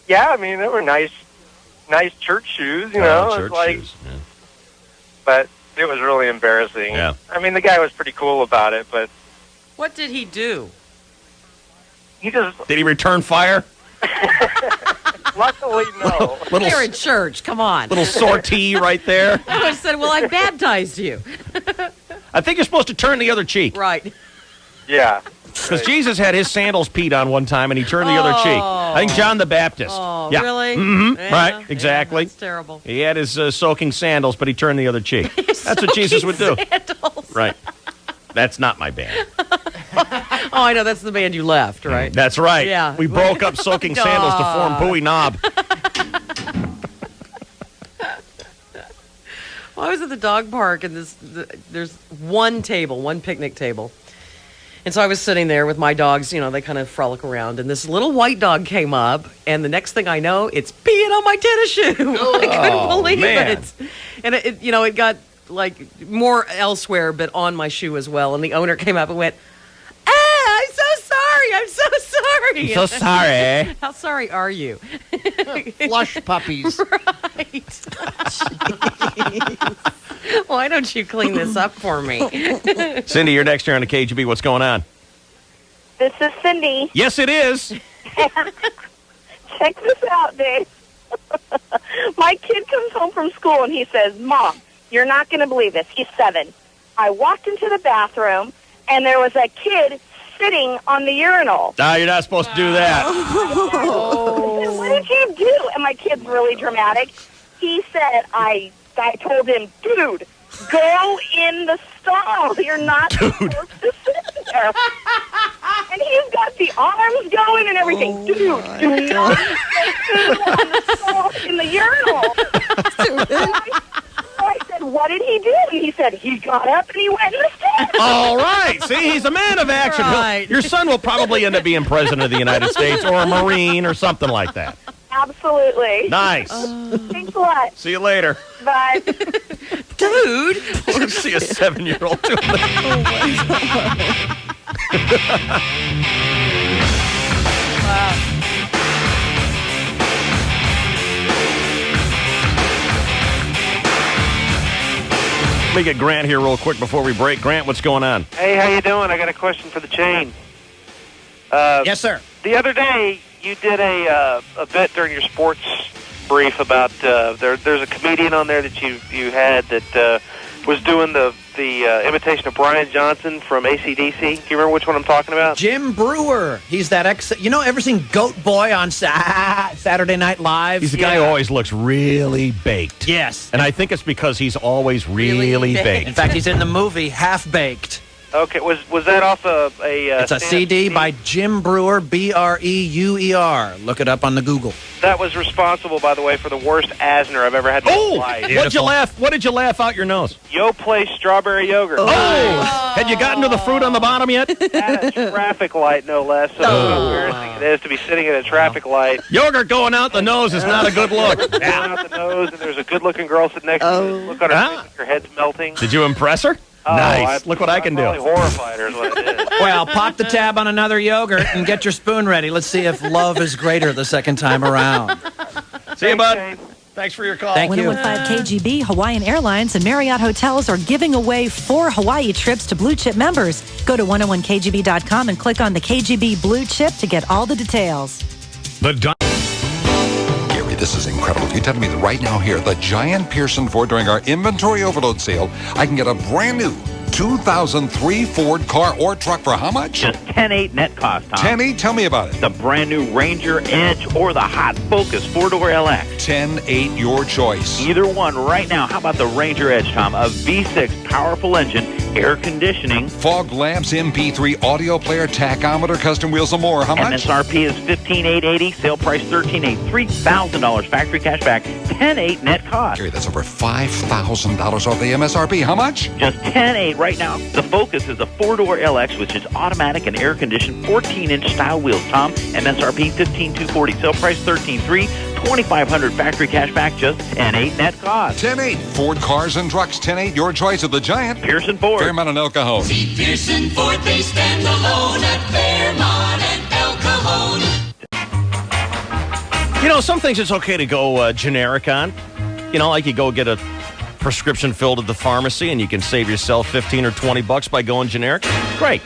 Yeah, I mean, they were nice church shoes, church It's like, shoes. Yeah. But it was really embarrassing. Yeah. I mean, the guy was pretty cool about it, but What did he do? he just... Did he return fire? Luckily, no. Little- They're in church. Come on. Little sortie right there. I would have said, well, I baptized you. I think you're supposed to turn the other cheek. Right. Yeah. Because Jesus had his sandals peed on one time, and he turned the other cheek. I think John the Baptist. Oh, yeah. really? Mm-hmm. Yeah, Right, exactly. That's terrible. He had his soaking sandals, but he turned the other cheek. That's what Jesus would do. Sandals. Right. That's not my band. Oh, I know. That's the band you left, right? That's right. Yeah. We broke up soaking sandals to form Pooey Knob. Well, I was at the dog park, and there's one picnic table. And so I was sitting there with my dogs, they kind of frolic around, and this little white dog came up, and the next thing I know, it's peeing on my tennis shoe. I couldn't believe man. it. And it got like more elsewhere, but on my shoe as well. And the owner came up and went, I'm so sorry. I'm so sorry. I'm so sorry. How sorry are you? Flush puppies. Right. Why don't you clean this up for me? Cindy, you're next here on the KGB. What's going on? This is Cindy. Yes, it is. Check this out, Dave. My kid comes home from school and he says, Mom, you're not going to believe this. He's 7. I walked into the bathroom and there was a kid sitting on the urinal. No, you're not supposed to do that. I said, what did you do? And my kid's really dramatic. He said, I told him, dude, go in the stall. You're not supposed to sit there. And he's got the arms going and everything. Dude, do not put on the stall in the urinal. So I said, what did he do? And he said, he got up and he went in the stall. All right. See, he's a man of action. Right. Your son will probably end up being president of the United States or a Marine or something like that. Absolutely. Nice. Thanks a lot. See you later. Bye. Dude. Let's see a 7-year-old doing that. Wow. me get Grant here real quick before we break. Grant, what's going on? Hey, how you doing? I got a question for the chain. Yes, sir. The other day, you did a bit during your sports brief about there's a comedian on there that you had that was doing the imitation of Brian Johnson from AC/DC. Do you remember which one I'm talking about? Jim Brewer. He's that ever seen Goat Boy on Saturday Night Live? He's the guy who always looks really baked. Yes. And I think it's because he's always really baked. In fact, he's in the movie Half Baked. Okay, was that off a It's a CD by Jim Brewer, Breuer. Look it up on the Google. That was responsible, by the way, for the worst Asner I've ever had in my life. What did you laugh out your nose? Yo Place strawberry yogurt. Oh! Had you gotten to the fruit on the bottom yet? At a traffic light, no less. So how embarrassing it is to be sitting at a traffic light. Yogurt going out the nose is not a good look. Going out the nose, and there's a good-looking girl sitting next to you. Look on her face, like her head's melting. Did you impress her? Nice. Look what I can do. I'm probably horrified her is what it is. Well, pop the tab on another yogurt and get your spoon ready. Let's see if love is greater the second time around. See you, bud. Thanks for your call. Thank you. 1015 KGB, Hawaiian Airlines, and Marriott Hotels are giving away 4 Hawaii trips to Blue Chip members. Go to 101kgb.com and click on the KGB Blue Chip to get all the details. Gary, this is incredible. You telling me that right now here, the Giant Pearson Ford during our inventory overload sale, I can get a brand new 2003 Ford car or truck for how much? Just $10,800 net cost, Tom. $10,800? Tell me about it. The brand new Ranger, Edge, or the Hot Focus 4-door LX. $10,800, your choice. Either one right now. How about the Ranger Edge, Tom? A V6 powerful engine, air conditioning. Fog lamps, MP3, audio player, tachometer, custom wheels, and more. How much? MSRP is $15,880. Sale price $13,800. $3,000 factory cash back. $10,800 net cost. Gary, that's over $5,000 off the MSRP. How much? Just $10,800 right now. The Focus is a 4-door LX, which is automatic and air-conditioned, 14-inch style wheels, Tom. MSRP $15,240. Sale price $13,300. $2,500 factory cash back. Just $10,800 net cost. $10,800. Ford cars and trucks. $10,800. Your choice of the Giant. Pearson Ford. Fairmont and El Cajon. See Pearson Ford, they stand alone at Fairmont and El Cajon. You know, some things it's okay to go generic on. You know, like you go get a prescription filled at the pharmacy and you can save yourself $15 or $20 by going generic. Great.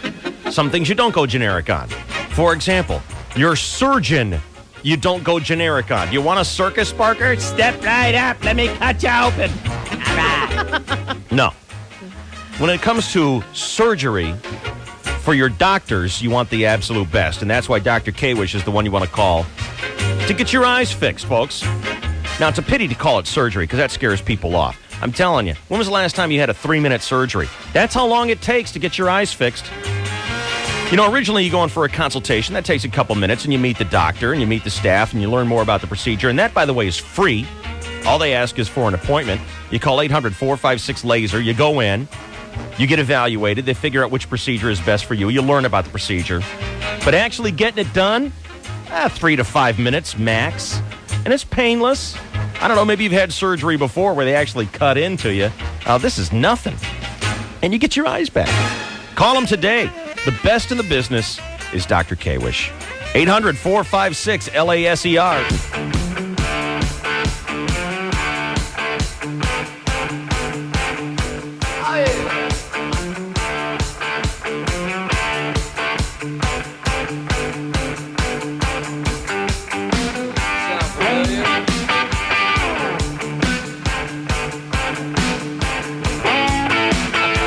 Some things you don't go generic on. For example, your surgeon, you don't go generic on. You want a circus, Parker? Step right up. Let me cut you open. All right. No. When it comes to surgery, for your doctors, you want the absolute best. And that's why Dr. K-Wish is the one you want to call to get your eyes fixed, folks. Now, it's a pity to call it surgery because that scares people off. I'm telling you, when was the last time you had a 3-minute surgery? That's how long it takes to get your eyes fixed. You know, originally you go in for a consultation. That takes a couple minutes, and you meet the doctor, and you meet the staff, and you learn more about the procedure. And that, by the way, is free. All they ask is for an appointment. You call 800-456-LASER. You go in. You get evaluated. They figure out which procedure is best for you. You learn about the procedure. But actually getting it done, 3 to 5 minutes max. And it's painless. I don't know, maybe you've had surgery before where they actually cut into you. This is nothing. And you get your eyes back. Call them today. The best in the business is Dr. K-Wish. 800-456-LASER.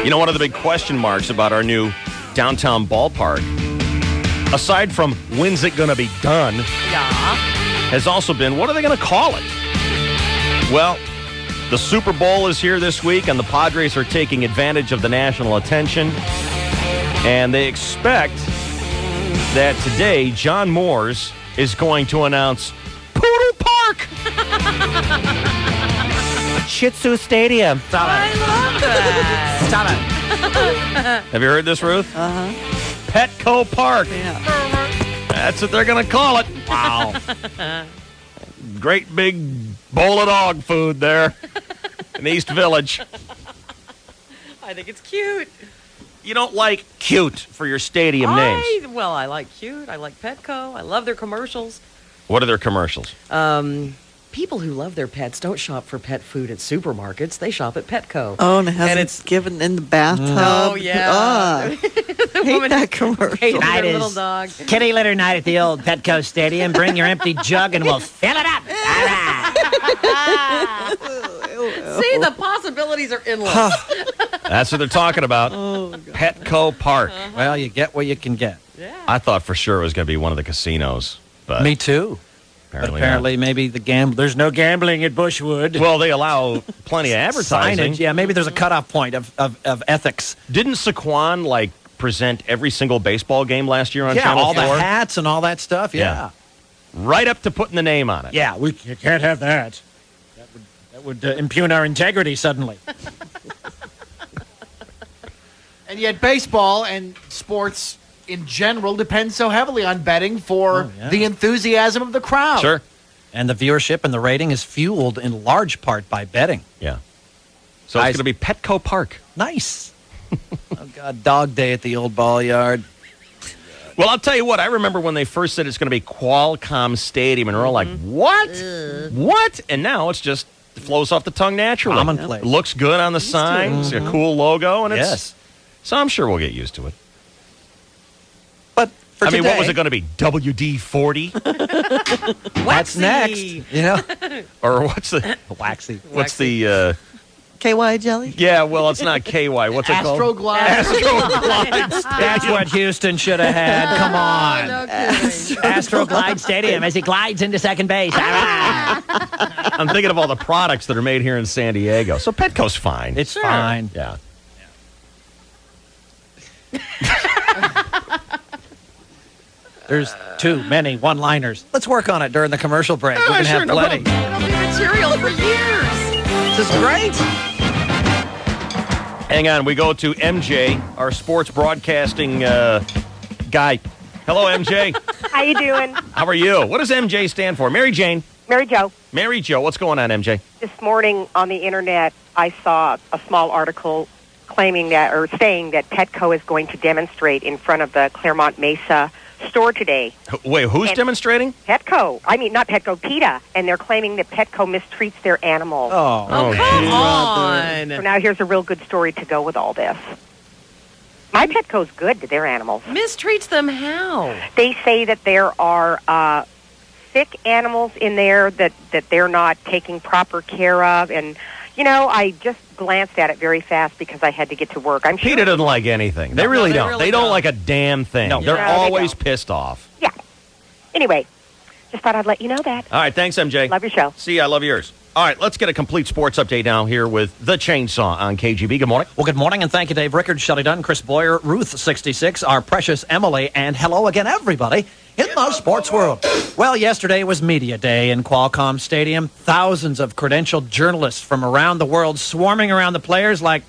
You know, one of the big question marks about our new downtown ballpark, aside from when's it going to be done, has also been, what are they going to call it? Well, the Super Bowl is here this week, and the Padres are taking advantage of the national attention. And they expect that today, John Moores is going to announce Poodle Park! Shih Tzu Stadium. Stop it. I love that. Stop it. Have you heard this, Ruth? Uh-huh. Petco Park. Yeah. That's what they're going to call it. Wow. Great big bowl of dog food there in East Village. I think it's cute. You don't like cute for your stadium names. Well, I like cute. I like Petco. I love their commercials. What are their commercials? people who love their pets don't shop for pet food at supermarkets. They shop at Petco. Oh, and it hasn't it's given in the bathtub. Oh, yeah. Ah, hate that commercial. Hated Night their is little dog. kitty litter night at the old Petco Stadium. Bring your empty jug and we'll fill it up. All right. See, the possibilities are endless. That's what they're talking about. Petco Park. Well, you get what you can get. I thought for sure it was going to be one of the casinos. But Me too. Apparently, But apparently maybe there's no gambling at Bushwood. Well, they allow plenty of advertising. Signage. Yeah, maybe there's a cutoff point of ethics. Didn't Saquon, present every single baseball game last year on Yeah, Channel all 4? the hats and all that stuff. Yeah. Right up to putting the name on it. Yeah, you can't have that. That would impugn our integrity suddenly. And yet baseball and sports in general depend so heavily on betting for the enthusiasm of the crowd. Sure. And the viewership and the rating is fueled in large part by betting. Yeah. So it's going to be Petco Park. Nice. Oh, God, dog day at the old ball yard. Well, I'll tell you what. I remember when they first said it's going to be Qualcomm Stadium, and we're all like, what? What? And now it's just it flows off the tongue naturally. Commonplace. It looks good on the sign. It's a cool logo, and it's... Yes. So I'm sure we'll get used to it. But for what was today- it going to be? WD-40? That's next. You know? Or what's the... Waxy. What's the... KY jelly? Yeah, well, it's not KY. What's it called? Astroglide. Astroglide. That's what Houston should have had. Come on. No kidding. Astroglide Stadium as he glides into second base. All right. I'm thinking of all the products that are made here in San Diego. So Petco's fine. It's fine. Yeah. There's too many one-liners. Let's work on it during the commercial break. We can have plenty. It'll be material for years. This is great. Hang on. We go to MJ, our sports broadcasting guy. Hello, MJ. How you doing? How are you? What does MJ stand for? Mary Jane. Mary Jo. Mary Jo. What's going on, MJ? This morning on the internet, I saw a small article claiming that or saying that Petco is going to demonstrate in front of the Claremont Mesa store today. Wait, who's demonstrating? Petco. I mean, not Petco, PETA. And they're claiming that Petco mistreats their animals. Oh, come on. So now here's a real good story to go with all this. My Petco's good to their animals. Mistreats them how? They say that there are sick animals in there that they're not taking proper care of. And, I just glanced at it very fast because I had to get to work. I'm sure. PETA doesn't like anything. They really don't. They don't like a damn thing. No. They're No, they always don't. pissed off. Yeah. Anyway, just thought I'd let you know that. All right. Thanks, MJ. Love your show. See you. I love yours. All right. Let's get a complete sports update now here with The Chainsaw on KGB. Good morning. Well, good morning, and thank you, Dave Rickard, Shelley Dunn, Chris Boyer, Ruth 66, our precious Emily, and hello again, everybody in the sports world. Well, yesterday was Media Day in Qualcomm Stadium. Thousands of credentialed journalists from around the world swarming around the players like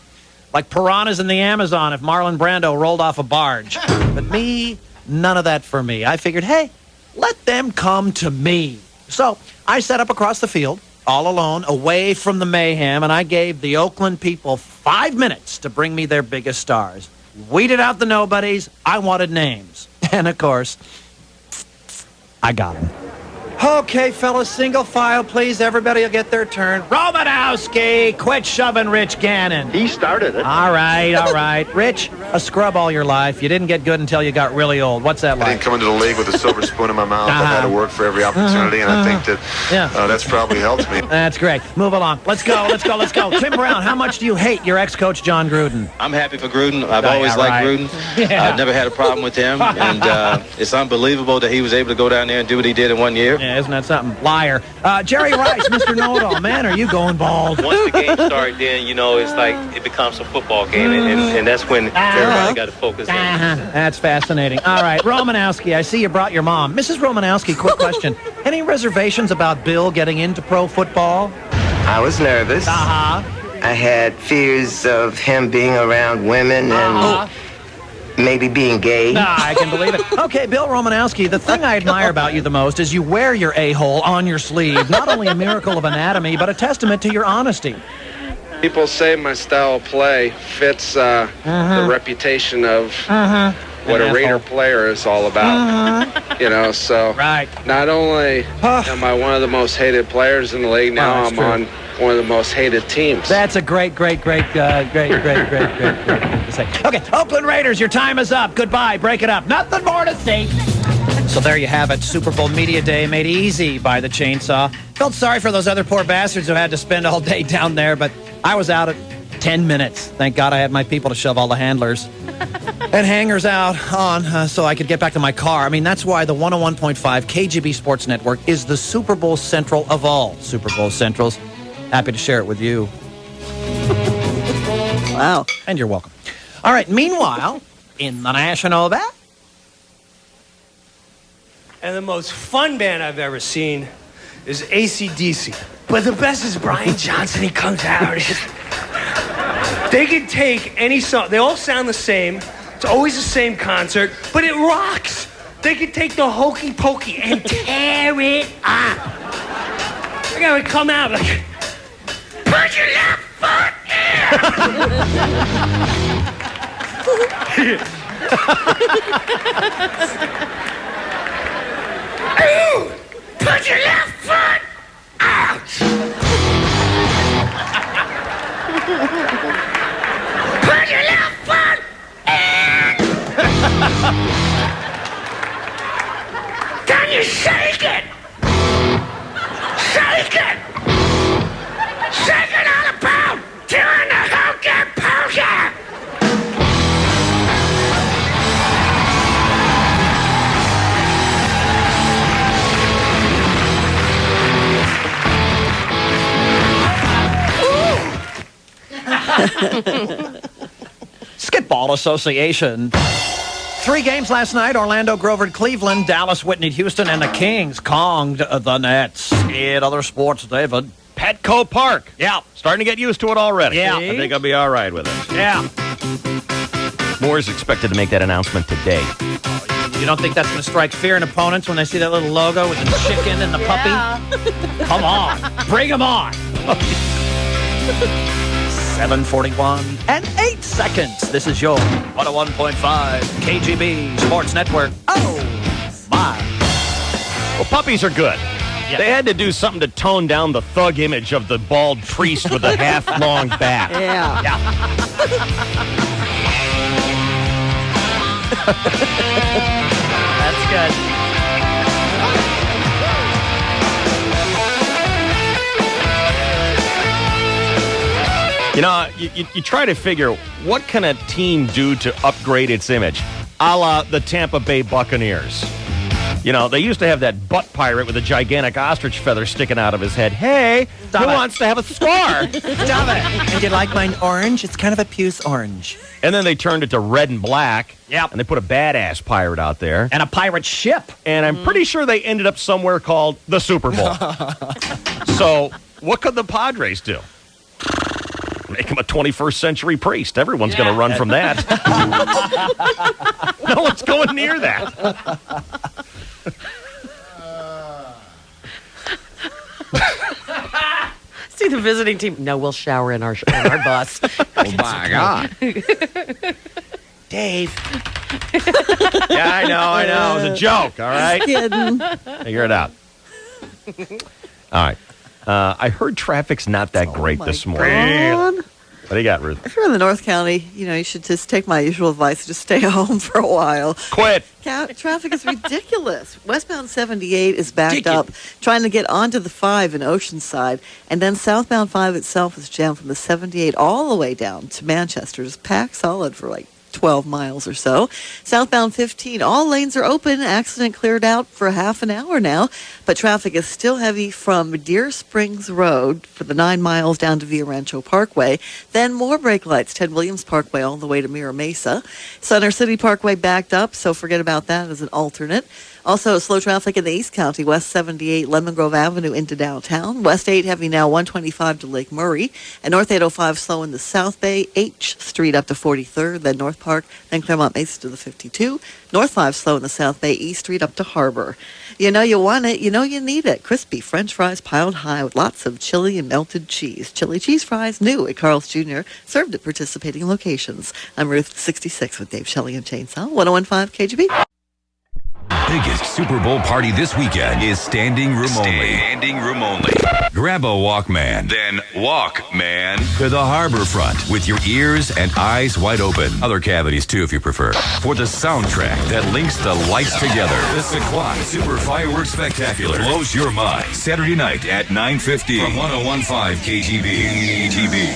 piranhas in the Amazon if Marlon Brando rolled off a barge. But me, none of that for me. I figured, hey, let them come to me. So I set up across the field, all alone, away from the mayhem, and I gave the Oakland people 5 minutes to bring me their biggest stars. Weeded out the nobodies. I wanted names. And, of course, I got them. Okay, fellas, single file, please. Everybody will get their turn. Romanowski, quit shoving Rich Gannon. He started it. All right. Rich, a scrub all your life. You didn't get good until you got really old. What's that I like? didn't come into the league with a silver spoon in my mouth. I've had to work for every opportunity, and I think that that's probably helped me. That's great. Move along. Let's go. Tim Brown, how much do you hate your ex-coach, John Gruden? I'm happy for Gruden. I've always liked Gruden. Yeah. I've never had a problem with him. And it's unbelievable that he was able to go down there and do what he did in 1 year. Yeah, isn't that something? Liar. Jerry Rice, Mr. Know-It-All. Man, are you going bald? Once the game starts, then, it's like it becomes a football game, and that's when everybody got to focus in. That's fascinating. All right, Romanowski, I see you brought your mom. Mrs. Romanowski, quick question. Any reservations about Bill getting into pro football? I was nervous. I had fears of him being around women and maybe being gay. I can believe it. Okay, Bill Romanowski, the thing I admire about you the most is you wear your a-hole on your sleeve. Not only a miracle of anatomy, but a testament to your honesty. People say my style of play fits the reputation of what a Raider player is all about. You know, so not only am I one of the most hated players in the league, now I'm on one of the most hated teams. That's a great to say. Okay, Oakland Raiders, your time is up. Goodbye. Break it up. Nothing more to say. So there you have it. Super Bowl Media Day made easy by the chainsaw. Felt sorry for those other poor bastards who had to spend all day down there, but I was out at 10 minutes. Thank God I had my people to shove all the handlers and hangers out on so I could get back to my car. I mean, that's why the 101.5 KGB Sports Network is the Super Bowl Central of all Super Bowl Centrals. Happy to share it with you. Wow. And you're welcome. All right, meanwhile, in the National Bat. And the most fun band I've ever seen is AC/DC. But the best is Brian Johnson. He comes out. They can take any song. They all sound the same. It's always the same concert, but it rocks. They can take the Hokey Pokey and tear it up. They're going to come out like, put your left foot in. Ooh, put your left foot out. Put your left foot in. Can you shake it? Shake it. Shake it all about. Doing the hokey pokey. Skitball Association. 3 games last night. Orlando, Grover, Cleveland, Dallas, Whitney, Houston, and the Kings conged the Nets. In other sports, David. Petco Park. Yeah. Starting to get used to it already. Yeah. I think I'll be all right with it. Yeah. Moore's expected to make that announcement today. You don't think that's going to strike fear in opponents when they see that little logo with the chicken and the puppy? Come on. Bring them on. 7:41 and 8 seconds. This is your 101.5 KGB Sports Network. Oh, my. Well, puppies are good. Yeah. They had to do something to tone down the thug image of the bald priest with a half-long back. Yeah. That's good. You know, you try to figure what can a team do to upgrade its image, a la the Tampa Bay Buccaneers. You know, they used to have that butt pirate with a gigantic ostrich feather sticking out of his head. Hey, who wants to have a scar? Stop it. And you like mine orange? It's kind of a puce orange. And then they turned it to red and black. Yep. And they put a badass pirate out there. And a pirate ship. And I'm pretty sure they ended up somewhere called the Super Bowl. So what could the Padres do? Make him a 21st century priest. Everyone's going to run from that. No one's going near that. See the visiting team. No, we'll shower in our bus. Oh, my God. Dave. Yeah, I know. It was a joke, all right? Just kidding. Figure it out. All right. I heard traffic's not that great this morning. God. What do you got, Ruth? If you're in the North County, you should just take my usual advice, just stay home for a while. Quit. Traffic is ridiculous. Westbound 78 is backed up, trying to get onto the 5 in Oceanside, and then southbound 5 itself is jammed from the 78 all the way down to Manchester. Just packed solid for like 12 miles or so. Southbound 15, all lanes are open. Accident cleared out for half an hour now, but traffic is still heavy from Deer Springs Road for the 9 miles down to Via Rancho Parkway. Then more brake lights, Ted Williams Parkway all the way to Mira Mesa. Center City Parkway backed up, so forget about that as an alternate. Also, slow traffic in the East County, West 78, Lemon Grove Avenue into downtown. West 8 heavy now 125 to Lake Murray. And North 805 slow in the South Bay, H Street up to 43rd, then North Park, then Claremont Mesa to the 52. North 5 slow in the South Bay, East Street up to Harbor. You know you want it, you know you need it. Crispy French fries piled high with lots of chili and melted cheese. Chili cheese fries new at Carl's Jr., served at participating locations. I'm Ruth 66 with Dave Shelley and Chainsaw, 101.5 KGB. Biggest Super Bowl party this weekend is standing room only. Standing room only. Grab a Walkman, then walk, man, to the harbor front with your ears and eyes wide open. Other cavities too, if you prefer. For the soundtrack that links the lights together. The Sequoia Super Fireworks Spectacular blows your mind. Saturday night at 9:50 from 101.5 KGB.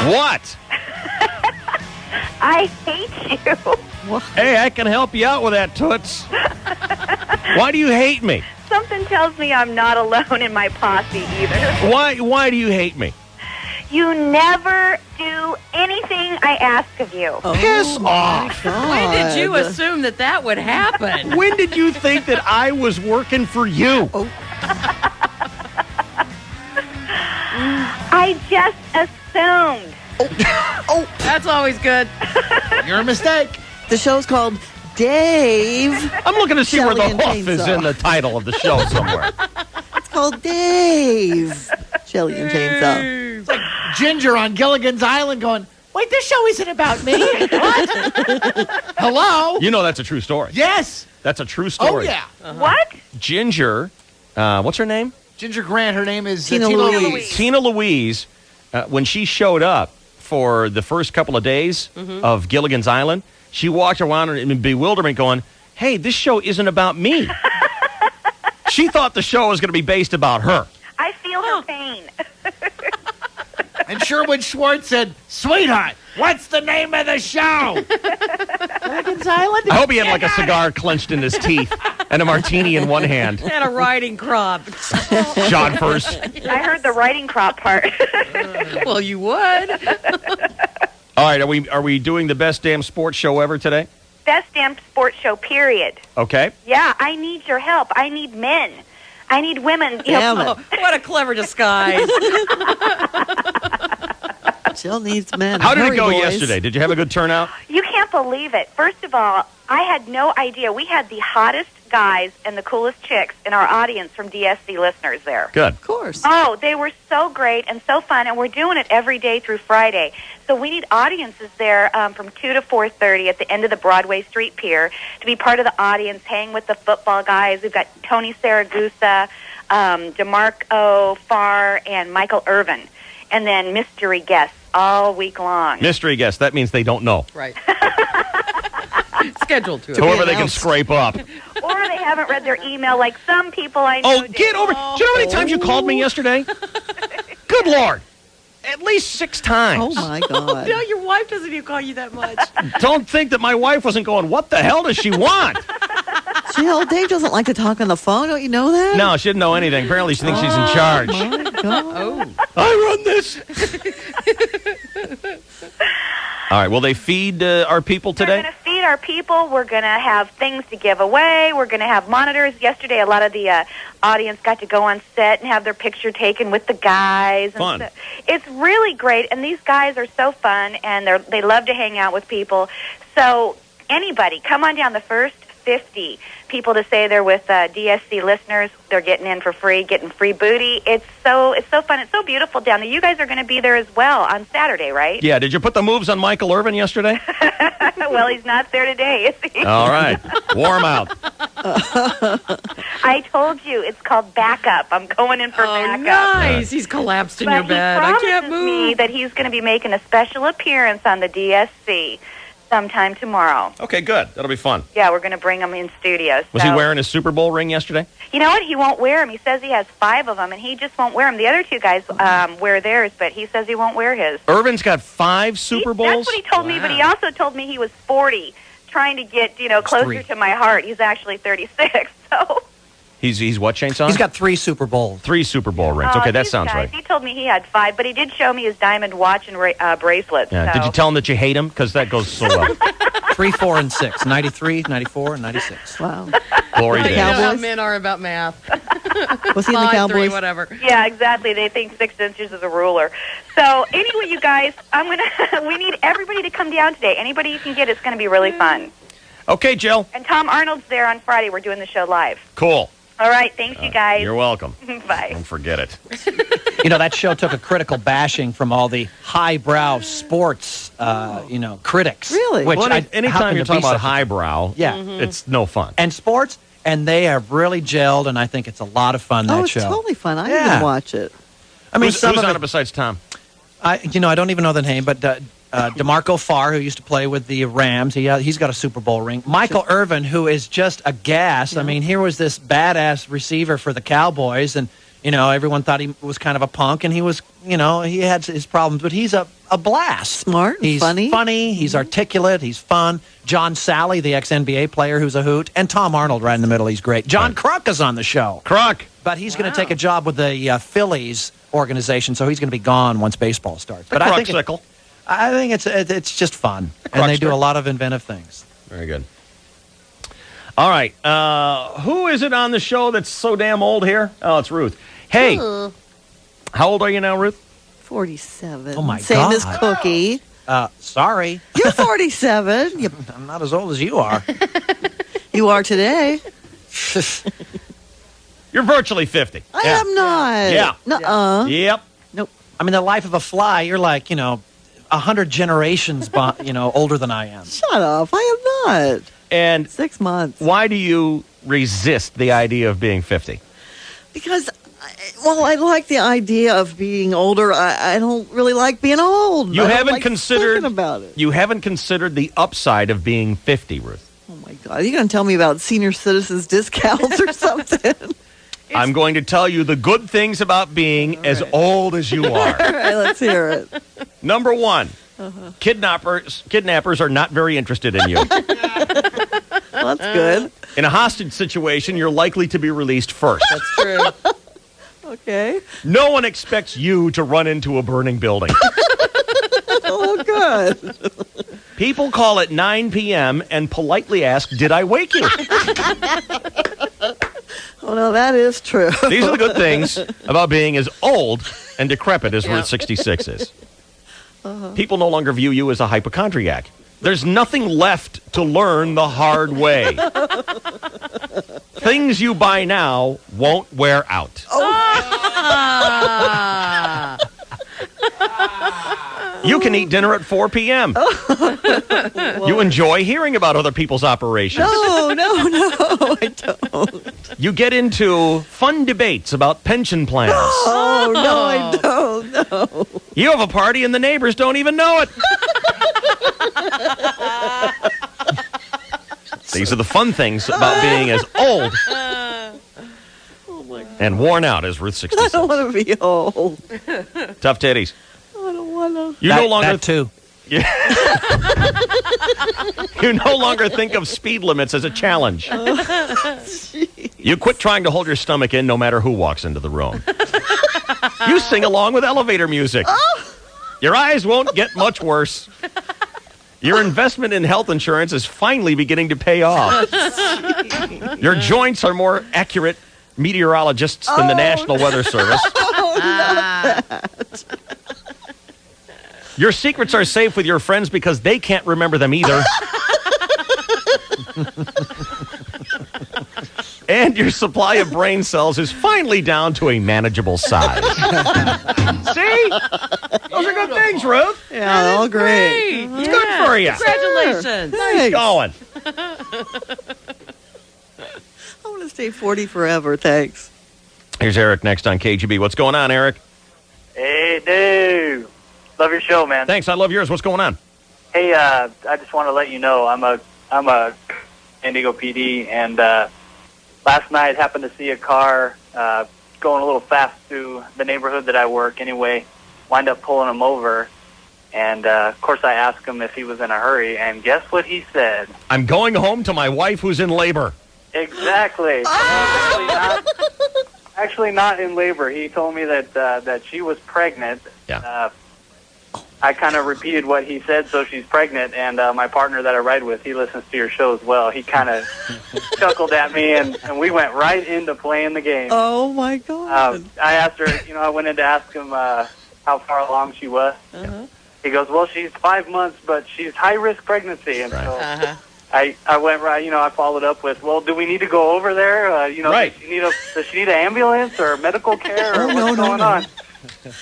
What? I hate you. Hey, I can help you out with that, Toots. Why do you hate me? Something tells me I'm not alone in my posse either. Why do you hate me? You never do anything I ask of you. Piss off. When did you assume that would happen? When did you think that I was working for you? I just assumed. Oh, that's always good. You're a mistake. The show's called Dave. I'm looking to see where the Shelley and hoof is Chainsaw. in the title of the show somewhere. It's called Dave. Shelley and Chainsaw. It's like Ginger on Gilligan's Island going, wait, this show isn't about me. What? Hello? You know that's a true story. Yes. That's a true story. Oh, yeah. What? Ginger, what's her name? Ginger Grant. Her name is Tina Louise. Tina Louise, when she showed up for the first couple of days of Gilligan's Island, she walked around in bewilderment going, hey, this show isn't about me. She thought the show was going to be based about her. I feel her pain. And Sherwood Schwartz said, sweetheart, what's the name of the show? Gilligan's Island? I hope he had like a cigar clenched in his teeth and a martini in one hand. And a riding crop. Shot first. I heard the writing crop part. Well, you would. All right, are we doing the best damn sports show ever today? Best damn sports show, period. Okay. Yeah, I need your help. I need men. I need women. You know, what a clever disguise. Jill needs men. How did Hurry, it go boys. yesterday? Did you have a good turnout? You can't believe it. First of all, I had no idea. We had the hottest guys and the coolest chicks in our audience from DSC listeners there. Good. Of course. Oh, they were so great and so fun, and we're doing it every day through Friday. So we need audiences there from 2 to 4:30 at the end of the Broadway Street Pier to be part of the audience, hang with the football guys. We've got Tony Saragusa, DeMarco Farr, and Michael Irvin, and then mystery guests all week long. Mystery guest. That means they don't know. Right. Scheduled to. Whoever they can scrape up. Or they haven't read their email like some people I know. Oh, get over. Do you know how many times you called me yesterday? Good Lord. At least 6 times. Oh, my God. No, your wife doesn't even call you that much. Don't think that my wife wasn't going, what the hell does she want? Jill, Dave doesn't like to talk on the phone. Don't you know that? No, she didn't know anything. Apparently she thinks she's in charge. My God. Oh. I run this. All right, will they feed our people We're today? going to feed our people. We're going to have things to give away. We're going to have monitors. Yesterday, a lot of the audience got to go on set and have their picture taken with the guys. And Fun. It's really great, and these guys are so fun, and they love to hang out with people. So anybody, come on down. The first 50 people to say they're with DSC listeners, they're getting in for free, getting free booty. It's so fun. It's so beautiful down there. You guys are going to be there as well on Saturday, right? Yeah, did you put the moves on Michael Irvin yesterday? Well, he's not there today, is he? All right. Warm out. I told you, it's called backup. I'm going in for backup. Nice. He's collapsed in But your bed. I can't he promises move. me that he's going to be making a special appearance on the DSC sometime tomorrow. Okay, good. That'll be fun. Yeah, we're going to bring him in studio. Was he so- wearing his Super Bowl ring yesterday? You know what? He won't wear them. He says he has 5 of them, and he just won't wear them. The other 2 guys wear theirs, but he says he won't wear his. Irvin's got 5 Super Bowls? That's what he told me, but he also told me he was 40, trying to get, closer 3. to my heart. He's actually 36, so... He's what, Chainsaw? He's got 3 Super Bowls. 3 Super Bowl rings. Okay, that these sounds guys, right. He told me he had 5, but he did show me his diamond watch and bracelets. Yeah. So. Did you tell him that you hate him? Because that goes so well. 3, 4, and 6. 93, 94, and 96. Wow. Glory You days. know how Cowboys? men are about math. Was he in the 5, 3, Cowboys? whatever. Yeah, exactly. They think 6 inches is a ruler. So anyway, you guys, we need everybody to come down today. Anybody you can get, it's going to be really fun. Okay, Jill. And Tom Arnold's there on Friday. We're doing the show live. Cool. All right. Thanks, you guys. You're welcome. Bye. Don't forget it. You know, that show took a critical bashing from all the highbrow sports, critics. Really? Which Well, I anytime happen you're to be talking about such a- highbrow, Yeah. it's no fun. and sports, and they have really gelled, and I think it's a lot of fun, that Oh, it's show. totally fun. I Yeah. even watch it. I mean, who's some of on it, it besides Tom? I don't even know the name, but DeMarco Farr, who used to play with the Rams, he's got a Super Bowl ring. Michael Irvin, who is just a gas. I mean, here was this badass receiver for the Cowboys, and everyone thought he was kind of a punk, and he was, he had his problems, but he's a blast. Smart and He's funny. He's articulate. He's fun. John Sally, the ex-NBA player, who's a hoot, and Tom Arnold right in the middle. He's great. John Kruk is on the show. Kruk. But he's going to take a job with the Phillies organization, so he's going to be gone once baseball starts. The But I think Kruk-sicle. I think it's just fun, and they do a lot of inventive things. Very good. All right. Who is it on the show that's so damn old here? Oh, it's Ruth. Hey, how old are you now, Ruth? 47. Oh, my Same God. as Cookie. Sorry. You're 47. I'm not as old as you are. You are today. You're virtually 50. I am not. Yeah. Nuh-uh. Yep. Nope. I mean, the life of a fly, you're like, 100 generations, older than I am. Shut up. I am not. And 6 months. why do you resist the idea of being 50? Because, I like the idea of being older. I don't really like being old. You I don't haven't like considered thinking about it. You haven't considered the upside of being 50, Ruth. Oh, my God. Are you going to tell me about senior citizens discounts or something? I'm going to tell you the good things about being as old as you are. All right, let's hear it. Number one, kidnappers are not very interested in you. Well, that's good. In a hostage situation, you're likely to be released first. That's true. Okay. No one expects you to run into a burning building. Oh, good. People call at 9 p.m. and politely ask, "Did I wake you?" Oh, no, that is true. These are the good things about being as old and decrepit as Route 66 is. People no longer view you as a hypochondriac. There's nothing left to learn the hard way. Things you buy now won't wear out. You can eat dinner at 4 p.m. You enjoy hearing about other people's operations. No, I don't. You get into fun debates about pension plans. Oh, no, I don't. No. You have a party and the neighbors don't even know it. These are the fun things about being as old and worn out as Ruth 66. I don't want to be old. Tough titties. I don't want to. You no longer That too. You no longer think of speed limits as a challenge. You quit trying to hold your stomach in no matter who walks into the room. You sing along with elevator music. Your eyes won't get much worse. Your investment in health insurance is finally beginning to pay off. Your joints are more accurate meteorologists than the National Weather Service. Your secrets are safe with your friends because they can't remember them either. And your supply of brain cells is finally down to a manageable size. See? Those are good things, Ruth. Yeah, all great. It's good for you. Congratulations. Nice going. I want to stay 40 forever, thanks. Here's Eric next on KGB. What's going on, Eric? Hey, dude. Love your show, man. Thanks. I love yours. What's going on? Hey, I just want to let you know I'm a San Diego PD, and last night happened to see a car going a little fast through the neighborhood that I work. Anyway, wind up pulling him over, and of course I asked him if he was in a hurry, and guess what he said? I'm going home to my wife who's in labor. Exactly. Actually not in labor. He told me that she was pregnant. Yeah. I kind of repeated what he said, so she's pregnant, and my partner that I ride with, he listens to your show as well. He kind of chuckled at me, and we went right into playing the game. Oh, my God. I asked her, I went in to ask him how far along she was. He goes, well, she's 5 months, but she's high-risk pregnancy. And so I went right, I followed up with, well, do we need to go over there? Does she need an ambulance or medical care or what's going on?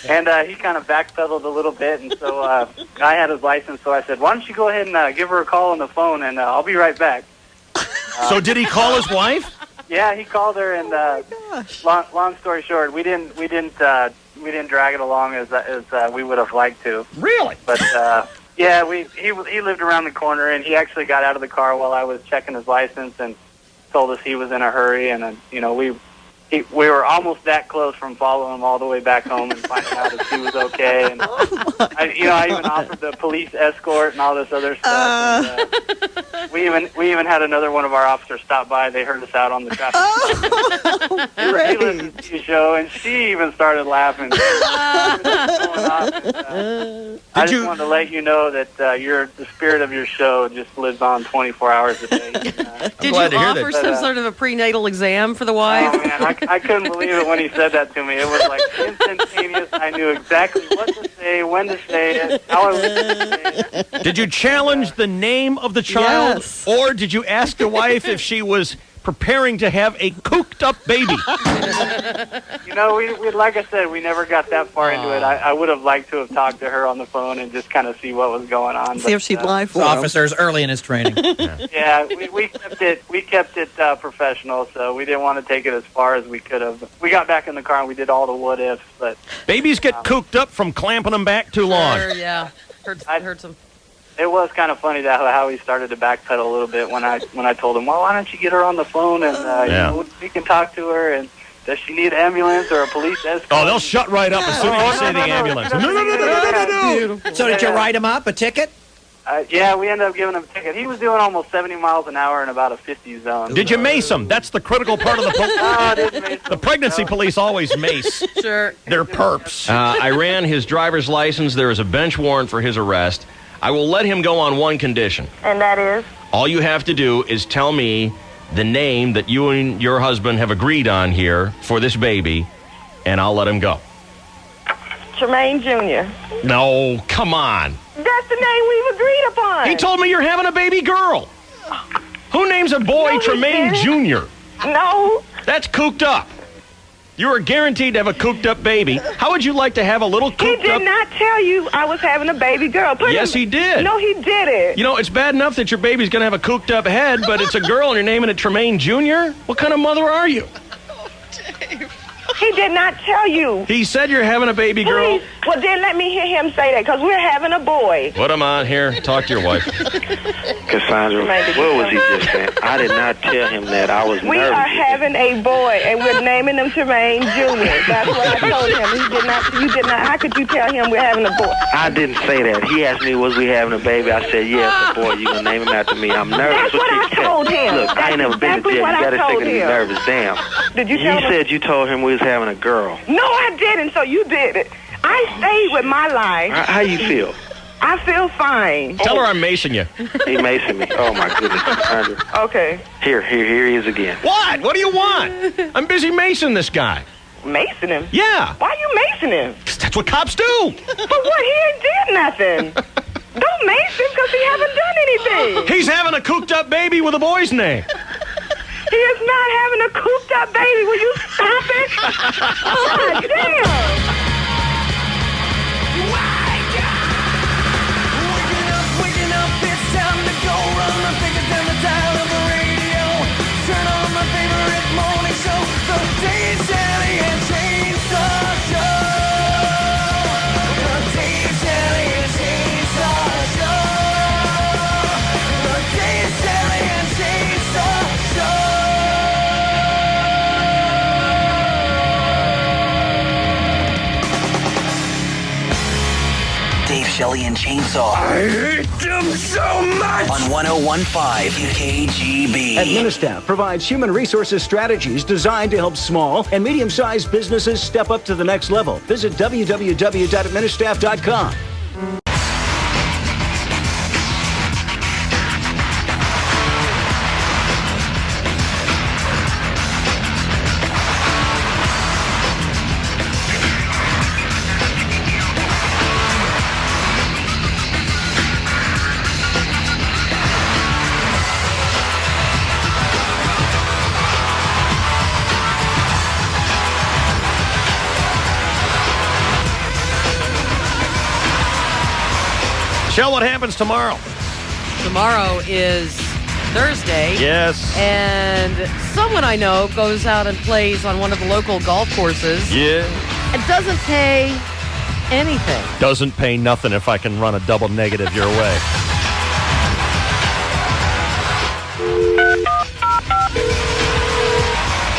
And he kind of backpedaled a little bit, and so I had his license, so I said, why don't you go ahead and give her a call on the phone, and I'll be right back. So did he call his wife? Yeah, he called her, and long story short, we didn't drag it along as we would have liked to. Really? But yeah, he lived around the corner, and he actually got out of the car while I was checking his license and told us he was in a hurry, and then we were almost that close from following him all the way back home and finding out if he was okay. And I even offered the police escort and all this other stuff. And, we even had another one of our officers stop by. They heard us out on the traffic. He listened to the show, and she even started laughing. I just wanted to let you know that the spirit of your show just lives on 24 hours a day. Did you offer some sort of a prenatal exam for the wife? Oh, man, I couldn't believe it when he said that to me. It was like instantaneous. I knew exactly what to say, when to say it, how I was going to say it. Did you challenge the name of the child? Yes. Or did you ask your wife if she was preparing to have a cooked-up baby? We like I said, we never got that far into it. I would have liked to have talked to her on the phone and just kind of see what was going on. See if she'd lie for him. Officers early in his training. Yeah, we kept it professional, so we didn't want to take it as far as we could have. We got back in the car and we did all the what ifs, but babies get cooked up from clamping them back too long. Sure, yeah, hurts them. It was kind of funny how he started to backpedal a little bit when I told him, well, why don't you get her on the phone and we can talk to her, and does she need an ambulance or a police escort? Oh, they'll shut right up as soon as you say the ambulance. No. So did you write him up a ticket? Yeah, we ended up giving him a ticket. He was doing almost 70 miles an hour in about a 50 zone. Did you mace him? That's the critical part of the police. No, I didn't mace him. The pregnancy police always mace. Sure. They're perps. I ran his driver's license. There is a bench warrant for his arrest. I will let him go on one condition. And that is? All you have to do is tell me the name that you and your husband have agreed on here for this baby, and I'll let him go. Tremaine Jr. No, come on. That's the name we've agreed upon. He told me you're having a baby girl. Who names a boy Tremaine Jr.? No. That's cooked up. You are guaranteed to have a cooked-up baby. How would you like to have a little cooked-up... He did not tell you I was having a baby girl. He did. No, he didn't. It's bad enough that your baby's going to have a cooked-up head, but it's a girl and you're naming it Tremaine Jr.? What kind of mother are you? He did not tell you. He said you're having a baby girl. Please. Well, then let me hear him say that, because we're having a boy. Put him on here. Talk to your wife. Cassandra, what was he just saying? I did not tell him that. I was We nervous. are having a boy, and we're naming him Tremaine Jr. That's what I told him. You did not. How could you tell him we're having a boy? I didn't say that. He asked me, was we having a baby? I said, yes, a boy. You going to name him after me. I'm nervous. That's what I told him. Look, I ain't never been to jail. You got to think of me nervous. Damn. Did you tell him? You said you told him we was having a girl. No, I didn't, so you did it. I stayed with my life. How you feel? I feel fine. Tell her I'm macing you. He macing me. Oh, my goodness. Cassandra. Okay. Here he is again. What? What do you want? I'm busy macing this guy. Macing him? Yeah. Why are you macing him? That's what cops do. But what? He ain't did nothing. Don't mace him because he haven't done anything. He's having a cooked-up baby with a boy's name. He is not having a cooped-up baby. Will you stop it? God damn. Waking up, it's time to go. Run my fingers down the dial of the radio. Turn on my favorite morning show, the Dave Sally and Chainsaw Show. The Dave Sally and Chainsaw Show. The Dave Sally and Chainsaw Show. Shelly and Chainsaw. I hate them so much! On 101.5 KGB. Administraff provides human resources strategies designed to help small and medium-sized businesses step up to the next level. Visit www.administraff.com. Shell, what happens tomorrow? Tomorrow is Thursday. Yes. And someone I know goes out and plays on one of the local golf courses. Yeah. It doesn't pay anything. Doesn't pay nothing if I can run a double negative your way.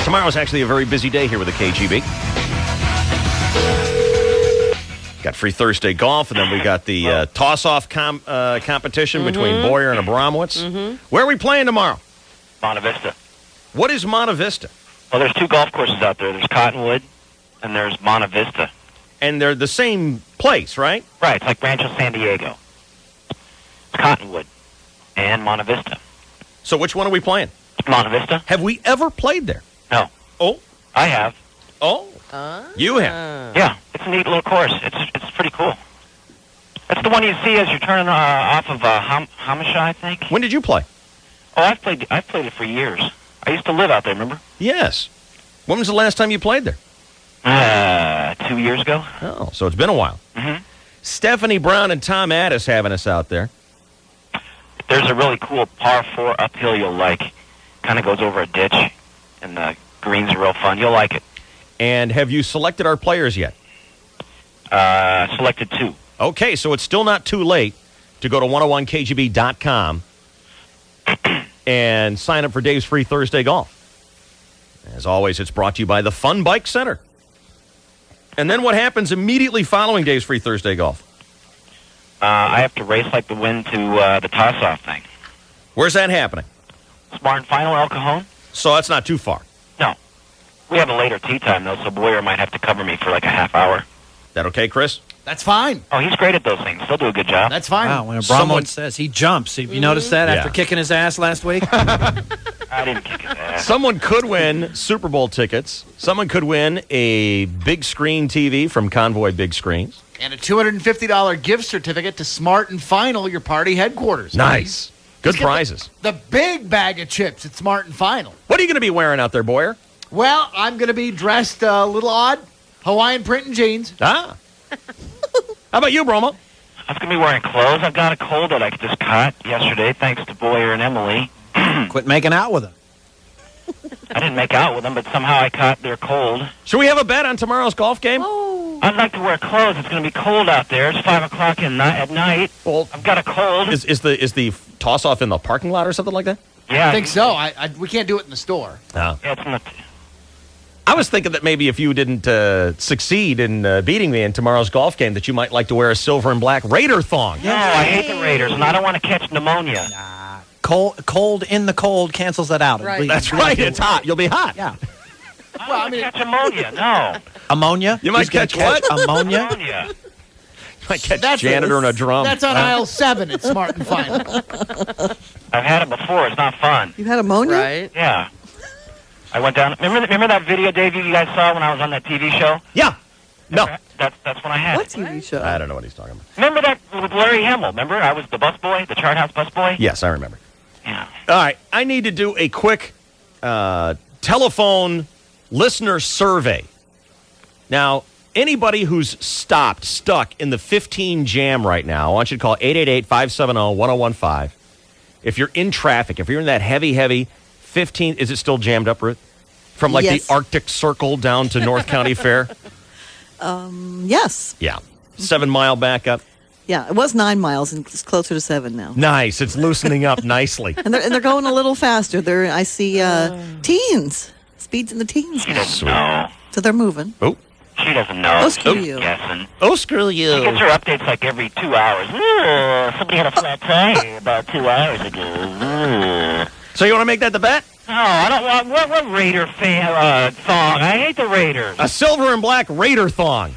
Tomorrow is actually a very busy day here with the KGB. Got free Thursday golf, and then we got the toss-off competition between Boyer and Abramowitz. Where are we playing tomorrow? Monte Vista. What is Monte Vista? Well, there's two golf courses out there. There's Cottonwood, and there's Monte Vista. And they're the same place, right? Right. It's like Rancho San Diego. It's Cottonwood and Monte Vista. So which one are we playing? Monte Vista. Have we ever played there? No. Oh? I have. Oh? You have? Yeah. It's a neat little course. It's pretty cool. That's the one you see as you're turning off of Hamisha, I think. When did you play? Oh, I've played it for years. I used to live out there, remember? Yes. When was the last time you played there? 2 years ago. Oh, so it's been a while. Mm-hmm. Stephanie Brown and Tom Addis having us out there. There's a really cool par 4 uphill you'll like. Kind of goes over a ditch, and the greens are real fun. You'll like it. And have you selected our players yet? Selected 2. Okay, so it's still not too late to go to 101kgb.com and sign up for Dave's free Thursday golf. As always, it's brought to you by the Fun Bike Center. And then what happens immediately following Dave's free Thursday golf? I have to race like the wind to the toss-off thing. Where's that happening? Smart Final, El Cajon. So that's not too far. No. We have a later tee time, though, so Boyer might have to cover me for like a half hour. That okay, Chris? That's fine. Oh, he's great at those things. He'll do a good job. That's fine. Wow, when Abramowitz says he jumps. Have you noticed that after kicking his ass last week? I didn't kick his ass. Someone could win Super Bowl tickets. Someone could win a big screen TV from Convoy Big Screens. And a $250 gift certificate to Smart and Final, your party headquarters. Nice. Good prizes. The big bag of chips at Smart and Final. What are you going to be wearing out there, Boyer? Well, I'm going to be dressed a little odd. Hawaiian print and jeans. Ah. How about you, Bromo? I was going to be wearing clothes. I've got a cold that I just caught yesterday, thanks to Boyer and Emily. Quit making out with them. I didn't make out with them, but somehow I caught their cold. Should we have a bet on tomorrow's golf game? Oh. I'd like to wear clothes. It's going to be cold out there. It's 5 o'clock at night. Well, I've got a cold. Is the toss-off in the parking lot or something like that? Yeah. I think so. We can't do it in the store. No. Yeah, it's in the... I was thinking that maybe if you didn't succeed in beating me in tomorrow's golf game, that you might like to wear a silver and black Raider thong. No, I hate the Raiders, and I don't want to catch pneumonia. Nah. Cold in the cold cancels that out. Right. That's right. It's hot. You'll be hot. Yeah. I mean, catch ammonia. No. Ammonia? You might catch what? Ammonia? Ammonia. You might catch janitor and a drum. That's on aisle 7 at Smart and Final. I've had it before. It's not fun. You had ammonia? Right. Yeah. I went down. Remember that video, Dave, you guys saw when I was on that TV show? Yeah. No. That's when I had What it. TV show? I don't know what he's talking about. Remember that with Larry Hamill? Remember? I was the busboy, the Chart House busboy? Yes, I remember. Yeah. All right. I need to do a quick telephone listener survey. Now, anybody who's stuck in the 15 jam right now, I want you to call 888-570-1015. If you're in traffic, if you're in that heavy 15, is it still jammed up, Ruth? From like Yes. the Arctic Circle down to North County Fair? Yes. Yeah. 7 mile backup. Yeah, it was 9 miles, and it's closer to 7 now. Nice. It's loosening up nicely. And they're going a little faster. I see teens. Speeds in the teens now. Sweet. So they're moving. Oh, She doesn't know. Oh, screw you. Guessing. Oh, screw you. She gets her updates like every 2 hours. Somebody had a flat tire about 2 hours ago. So you want to make that the bet? No, I don't want... What Raider song? I hate the Raiders. A silver and black Raider thong.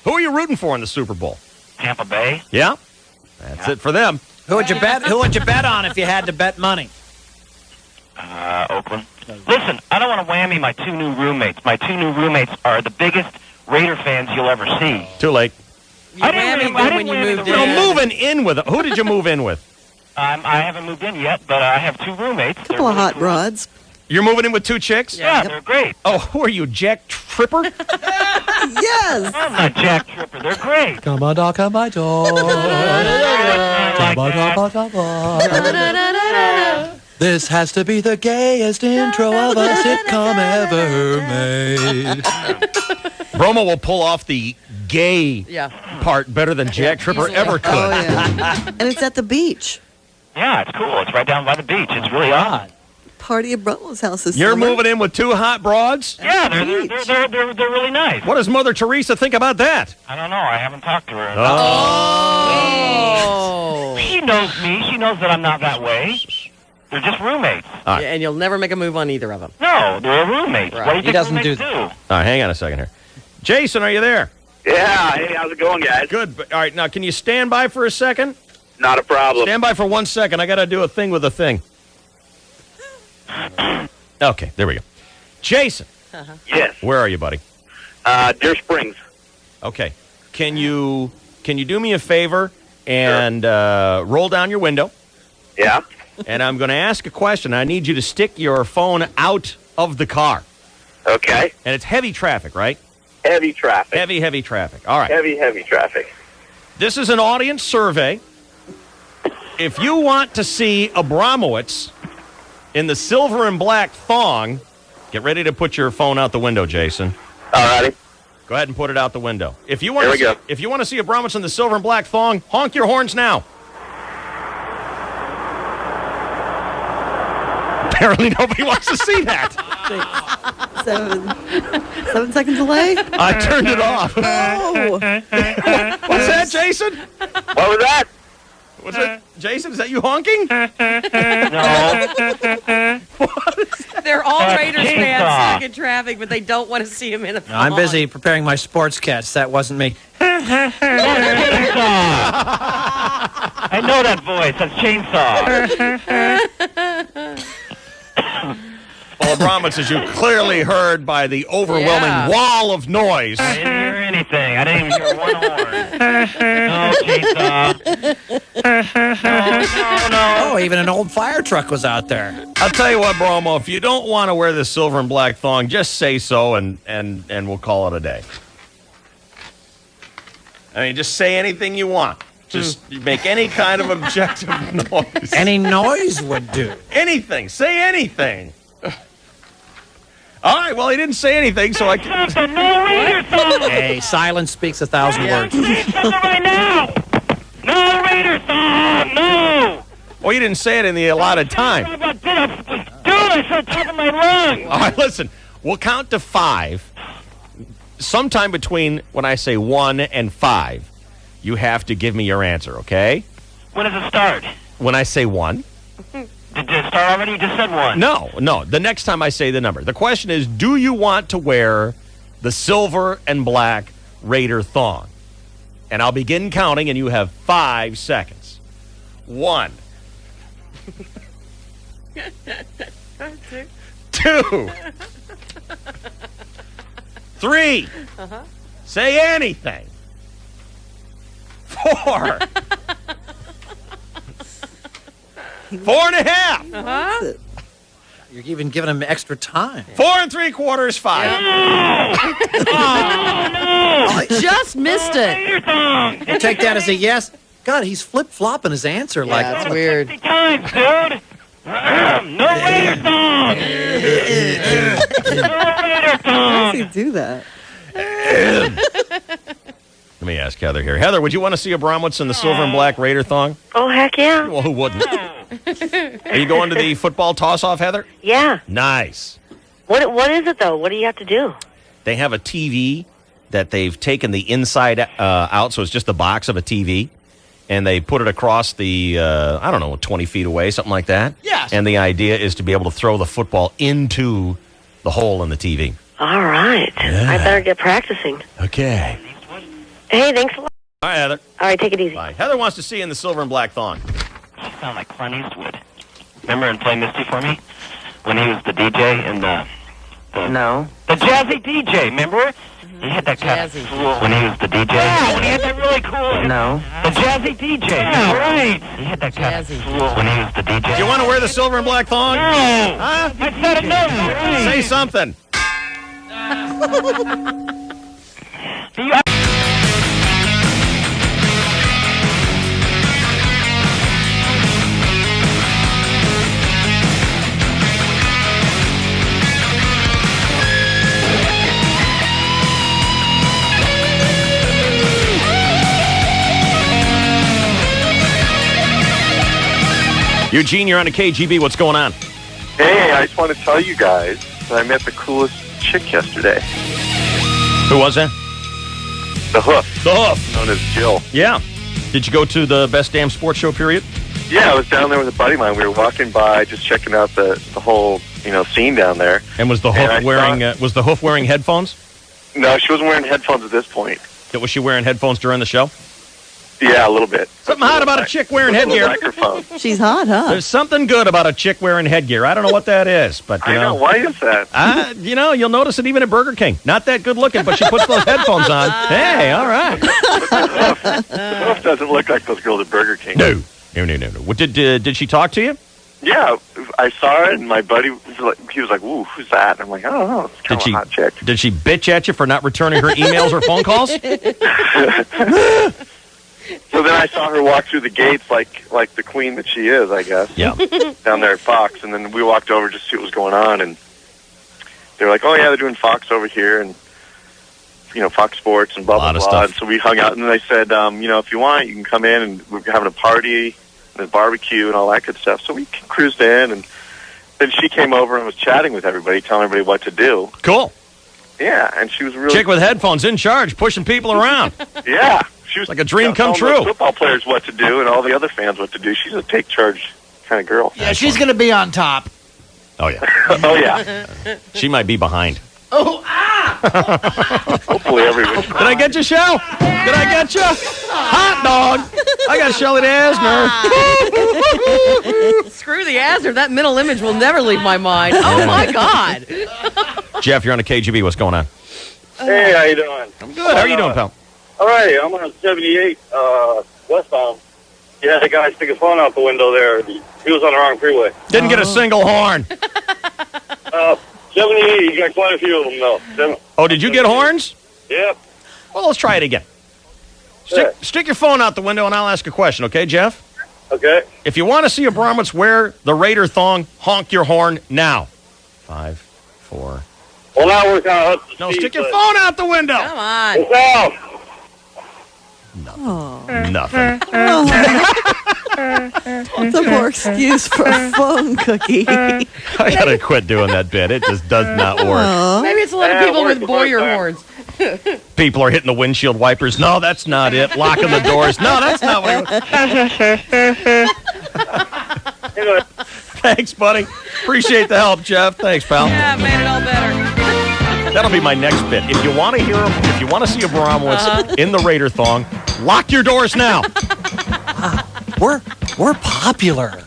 Who are you rooting for in the Super Bowl? Tampa Bay. Yeah? That's it for them. Who would you bet? Who would you bet on if you had to bet money? Oakland. Listen, I don't want to whammy my 2 new roommates. My 2 new roommates are the biggest Raider fans you'll ever see. Too late. You whammied them when you moved in. No, moving in with them. Who did you move in with? I haven't moved in yet, but I have 2 roommates. Couple of hot broads. You're moving in with 2 chicks? Yeah, they're great. Oh, who are you, Jack Tripper? Yes. I'm not Jack Tripper. They're great. Come on, dog, come on, dog. This has to be the gayest intro of a sitcom ever made. Bromo will pull off the gay part better than Jack Tripper ever could. Oh, yeah. And it's at the beach. Yeah, it's cool. It's right down by the beach. It's really odd. Party at Bromo's house this You're summer. moving in with 2 hot broads? Yeah, they're really nice. What does Mother Teresa think about that? I don't know. I haven't talked to her. Oh. She knows me. She knows that I'm not that way. They're just roommates. Right. Yeah, and you'll never make a move on either of them. No, they're roommates. Right. What do you He think doesn't roommates do do? All right, hang on a second here. Jason, are you there? Yeah, hey, how's it going, guys? Good. All right, now, can you stand by for a second? Not a problem. Stand by for 1 second. I got to do a thing with a thing. Okay, there we go. Jason. Yes. Where are you, buddy? Deer Springs. Okay. Can you do me a favor and roll down your window? Yeah. And I'm going to ask a question. I need you to stick your phone out of the car. Okay. And it's heavy traffic, right? Heavy traffic. Heavy traffic. All right. Heavy traffic. This is an audience survey. If you want to see Abramowitz in the silver and black thong, get ready to put your phone out the window, Jason. All righty. Go ahead and put it out the window. If you want Here to we go. if you want to see Abramowitz in the silver and black thong, honk your horns now. Apparently nobody wants to see that. 7 seconds delay? I turned it off. Oh. What's that, Jason? What was that? What's that? Jason, is that you honking? No. They're all Raiders chainsaw. fans stuck in traffic, but they don't want to see him in a No, I'm busy preparing my sports catch. That wasn't me. I know that voice. That's Chainsaw. Well, Abramowitz, as you clearly heard by the overwhelming wall of noise. I didn't hear anything. I didn't even hear one horn. No, Chainsaw. No. Oh, even an old fire truck was out there. I'll tell you what, Bromo, if you don't want to wear this silver and black thong, just say so and we'll call it a day. I mean, just say anything you want. Just make any kind of objective noise. Any noise would do. Anything. Say anything. All right, well, he didn't say anything, so I can... No Raider song! Hey, silence speaks 1,000 words. Say something right now! No Raider song! No! Well, you didn't say it in the allotted time. Dude, I feel top of my lungs! All right, listen. We'll count to 5. Sometime between when I say 1 and 5, you have to give me your answer, okay? When does it start? When I say 1. Did it start already? You just said 1. No. The next time I say the number. The question is, do you want to wear the silver and black Raider thong? And I'll begin counting, and you have 5 seconds. 1. 2. 3. Say anything. 4. 4.5. You're even giving him extra time. 4 3/4, 5. Oh, just missed it. You take that as a yes. God, he's flip-flopping his answer like That's weird. Times, dude! No Raider song! No Raider How song! does he do that? Let me ask Heather here. Heather, would you want to see Abramowitz in the silver and black Raider thong? Oh, heck yeah. Well, who wouldn't? Are you going to the football toss-off, Heather? Yeah. Nice. What is it, though? What do you have to do? They have a TV that they've taken the inside out, so it's just the box of a TV, and they put it across the, 20 feet away, something like that. Yes. And the idea is to be able to throw the football into the hole in the TV. All right. Yeah. I better get practicing. Okay. Hey, thanks a lot. All right, Heather. All right, take it easy. Bye. Heather wants to see you in the silver and black thong. She sound like Clint Eastwood. Remember in Play Misty for Me? When he was the DJ in the jazzy DJ, remember? He had that kind of cool... When he was the DJ. Yeah, when he had that really cool... No. The jazzy DJ. Yeah, right. He had that kind of cool... When he was the DJ. Do you want to wear the silver and black thong? No. Huh? I said no. Right. Say something. Do you... Eugene, you're on a KGB. What's going on? Hey, I just want to tell you guys that I met the coolest chick yesterday. Who was that? The Hoof. The Hoof. Known as Jill. Yeah. Did you go to the Best Damn Sports Show period? Yeah, I was down there with a buddy of mine. We were walking by, just checking out the whole, scene down there. And was the Hoof wearing headphones? No, she wasn't wearing headphones at this point. Was she wearing headphones during the show? Yeah, a little bit. Something hot about a chick wearing headgear. Microphone. She's hot, huh? There's something good about a chick wearing headgear. I don't know what that is, but I know. Why is that? You'll notice it even at Burger King. Not that good looking, but she puts those headphones on. Hey, all right. The Hoof doesn't look like those girls at Burger King. No. What, did she talk to you? Yeah, I saw it, and my buddy was like, "Ooh, who's that?" I'm like, "I don't know. It's kind of a hot chick." Did she bitch at you for not returning her emails or phone calls? So then I saw her walk through the gates like the queen that she is, I guess. Yeah. Down there at Fox, and then we walked over just to see what was going on, and they were like, "Oh yeah, they're doing Fox over here, and Fox Sports and blah blah blah." And so we hung out, and then they said, "If you want, you can come in, and we're having a party and a barbecue and all that good stuff." So we cruised in, and then she came over and was chatting with everybody, telling everybody what to do. Cool. Yeah, and she was really chick with headphones in charge, pushing people around. Yeah. She was like a dream come telling true. The football players what to do and all the other fans what to do. She's a take charge kind of girl. Yeah, she's going to be on top. Oh, yeah. Oh, yeah. She might be behind. Oh, Hopefully every week. Did I get you, Shell? Did I get you? Hot dog. I got Shelly Asner. Screw the Asner. That mental image will never leave my mind. Oh, my God. Jeff, you're on a KGB. What's going on? Hey, how you doing? I'm good. How are you doing, pal? All right, I'm on 78 westbound. Yeah, the guy stick his phone out the window there. He was on the wrong freeway. Didn't get a single horn. 78, you got quite a few of them, though. Oh, did you get horns? Yep. Well, let's try it again. Stick your phone out the window, and I'll ask a question, okay, Jeff? Okay. If you want to see Abramowitz wear the Raider thong, honk your horn now. 5, 4. Well, now we're kind of up to No, speed, stick your but- phone out the window. Come on. It's out. Nothing. The more excuse for a phone cookie. I gotta quit doing that bit. It just does not work. Maybe it's a lot of people with Boyer horns. People are hitting the windshield wipers. No, that's not it. Locking the doors. No, that's not what Thanks, buddy. Appreciate the help, Jeff. Thanks, pal. Yeah, made it all better. That'll be my next bit. If you want to hear him, if you want to see Abramowitz in the Raider thong, lock your doors now. We're popular.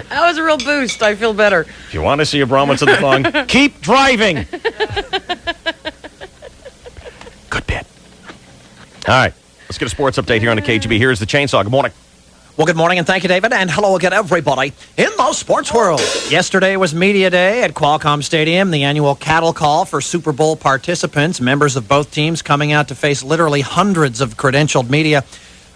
That was a real boost. I feel better. If you want to see Abramowitz in the thong, keep driving. Good bit. All right. Let's get a sports update here on the KGB. Here's the Chainsaw. Good morning. Well, good morning, and thank you, David, and hello again, everybody in the sports world. Yesterday was Media Day at Qualcomm Stadium, the annual cattle call for Super Bowl participants, members of both teams coming out to face literally hundreds of credentialed media.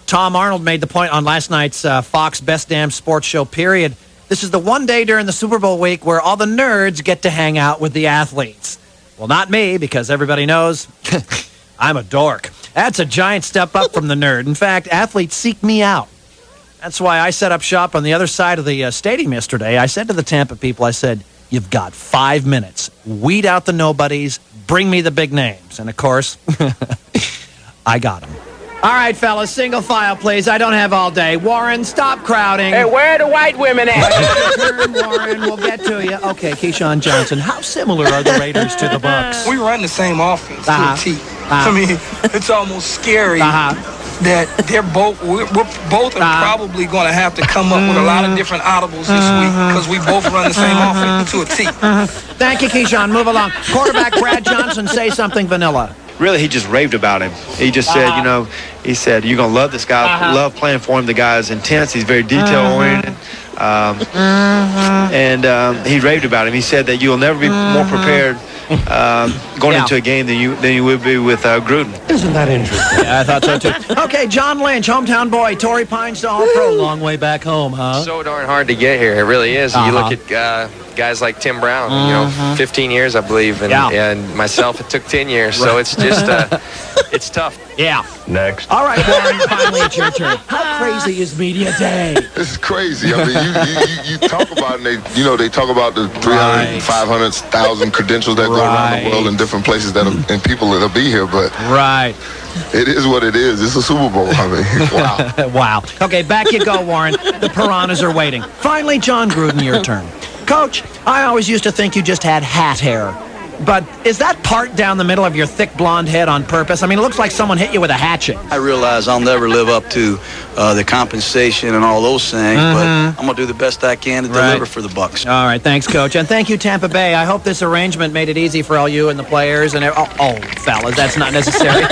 Tom Arnold made the point on last night's Fox Best Damn Sports Show, period. This is the one day during the Super Bowl week where all the nerds get to hang out with the athletes. Well, not me, because everybody knows I'm a dork. That's a giant step up from the nerd. In fact, athletes seek me out. That's why I set up shop on the other side of the stadium yesterday. I said to the Tampa people, I said, You've got 5 minutes. Weed out the nobodies. Bring me the big names. And, of course, I got them. All right, fellas, single file, please. I don't have all day. Warren, stop crowding. Hey, where are the white women at? Turn, Warren, we'll get to you. Okay, Keyshawn Johnson, how similar are the Raiders to the Bucs? We run the same offense to a T. I mean, it's almost scary that we're both are probably going to have to come up with a lot of different audibles this week because we both run the same offense to a T. Thank you, Keyshawn. Move along. Quarterback Brad Johnson, say something vanilla. Really, he just raved about him. He just said, he said, you're going to love this guy. Love playing for him. The guy is intense. He's very detail-oriented. And he raved about him. He said that you'll never be more prepared going into a game than you would be with Gruden. Isn't that interesting? Yeah, I thought so, too. Okay, John Lynch, hometown boy. Torrey Pines to All-Pro. Long way back home, huh? So darn hard to get here. It really is. You look at guys like Tim Brown, 15 years, I believe, and myself, it took 10 years. So it's just, it's tough. Yeah. Next. All right, Warren, finally it's your turn. How crazy is media day? This is crazy. I mean, you talk about it, and they talk about the 300, 500,000 credentials that go around the world in different places and people that'll be here, but it is what it is. It's a Super Bowl. I mean, wow. Wow. Okay, back you go, Warren. The Piranhas are waiting. Finally, John Gruden, your turn. Coach, I always used to think you just had hat hair. But is that part down the middle of your thick blonde head on purpose? I mean, it looks like someone hit you with a hatchet. I realize I'll never live up to the compensation and all those things, but I'm going to do the best I can to deliver for the Bucs. All right, thanks, Coach. And thank you, Tampa Bay. I hope this arrangement made it easy for all you and the players. And fellas, that's not necessary.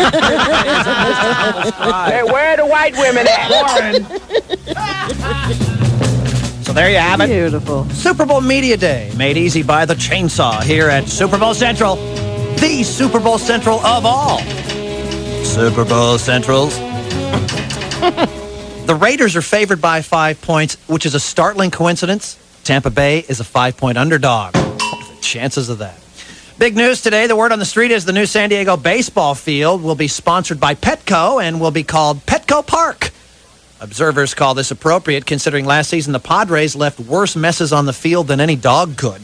Hey, where are the white women at? Warren. So there you have it. Beautiful. Super Bowl Media Day, made easy by the Chainsaw here at Super Bowl Central, the Super Bowl Central of all. Super Bowl Centrals. The Raiders are favored by 5 points, which is a startling coincidence. Tampa Bay is a 5-point underdog. What are the chances of that? Big news today. The word on the street is the new San Diego baseball field will be sponsored by Petco and will be called Petco Park. Observers call this appropriate, considering last season the Padres left worse messes on the field than any dog could.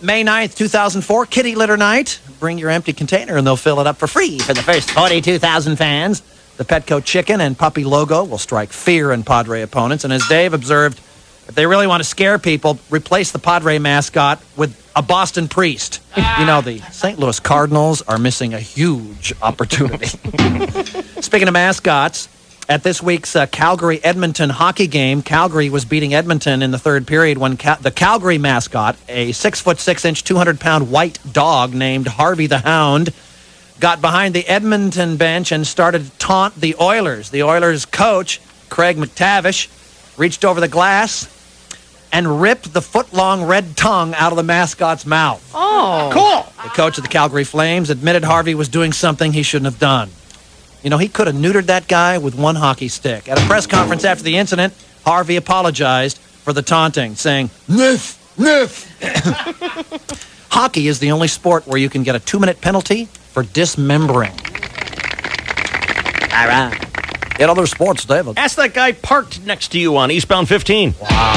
May 9th, 2004, Kitty Litter Night. Bring your empty container and they'll fill it up for free for the first 42,000 fans. The Petco chicken and puppy logo will strike fear in Padre opponents. And as Dave observed, if they really want to scare people, replace the Padre mascot with a Boston priest. The St. Louis Cardinals are missing a huge opportunity. Speaking of mascots, at this week's Calgary-Edmonton hockey game, Calgary was beating Edmonton in the third period when the Calgary mascot, a 6'6", 200-pound white dog named Harvey the Hound, got behind the Edmonton bench and started to taunt the Oilers. The Oilers coach, Craig McTavish, reached over the glass and ripped the foot-long red tongue out of the mascot's mouth. Oh. Cool. The coach of the Calgary Flames admitted Harvey was doing something he shouldn't have done. He could have neutered that guy with one hockey stick. At a press conference after the incident, Harvey apologized for the taunting, saying, "Niff, niff." Hockey is the only sport where you can get a 2-minute penalty for dismembering. All right. In other sports, David. Ask that guy parked next to you on eastbound 15. Wow.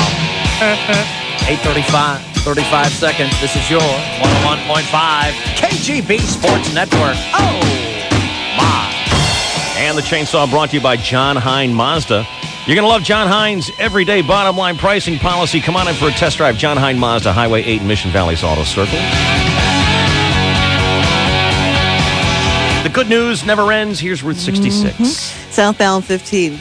8:35, 35 seconds. This is your 101.5 KGB Sports Network. Oh, my. And the Chainsaw brought to you by John Hine Mazda. You're going to love John Hine's everyday bottom line pricing policy. Come on in for a test drive. John Hine Mazda, Highway 8 in Mission Valley's Auto Circle. The good news never ends. Here's Route 66. Southbound 15.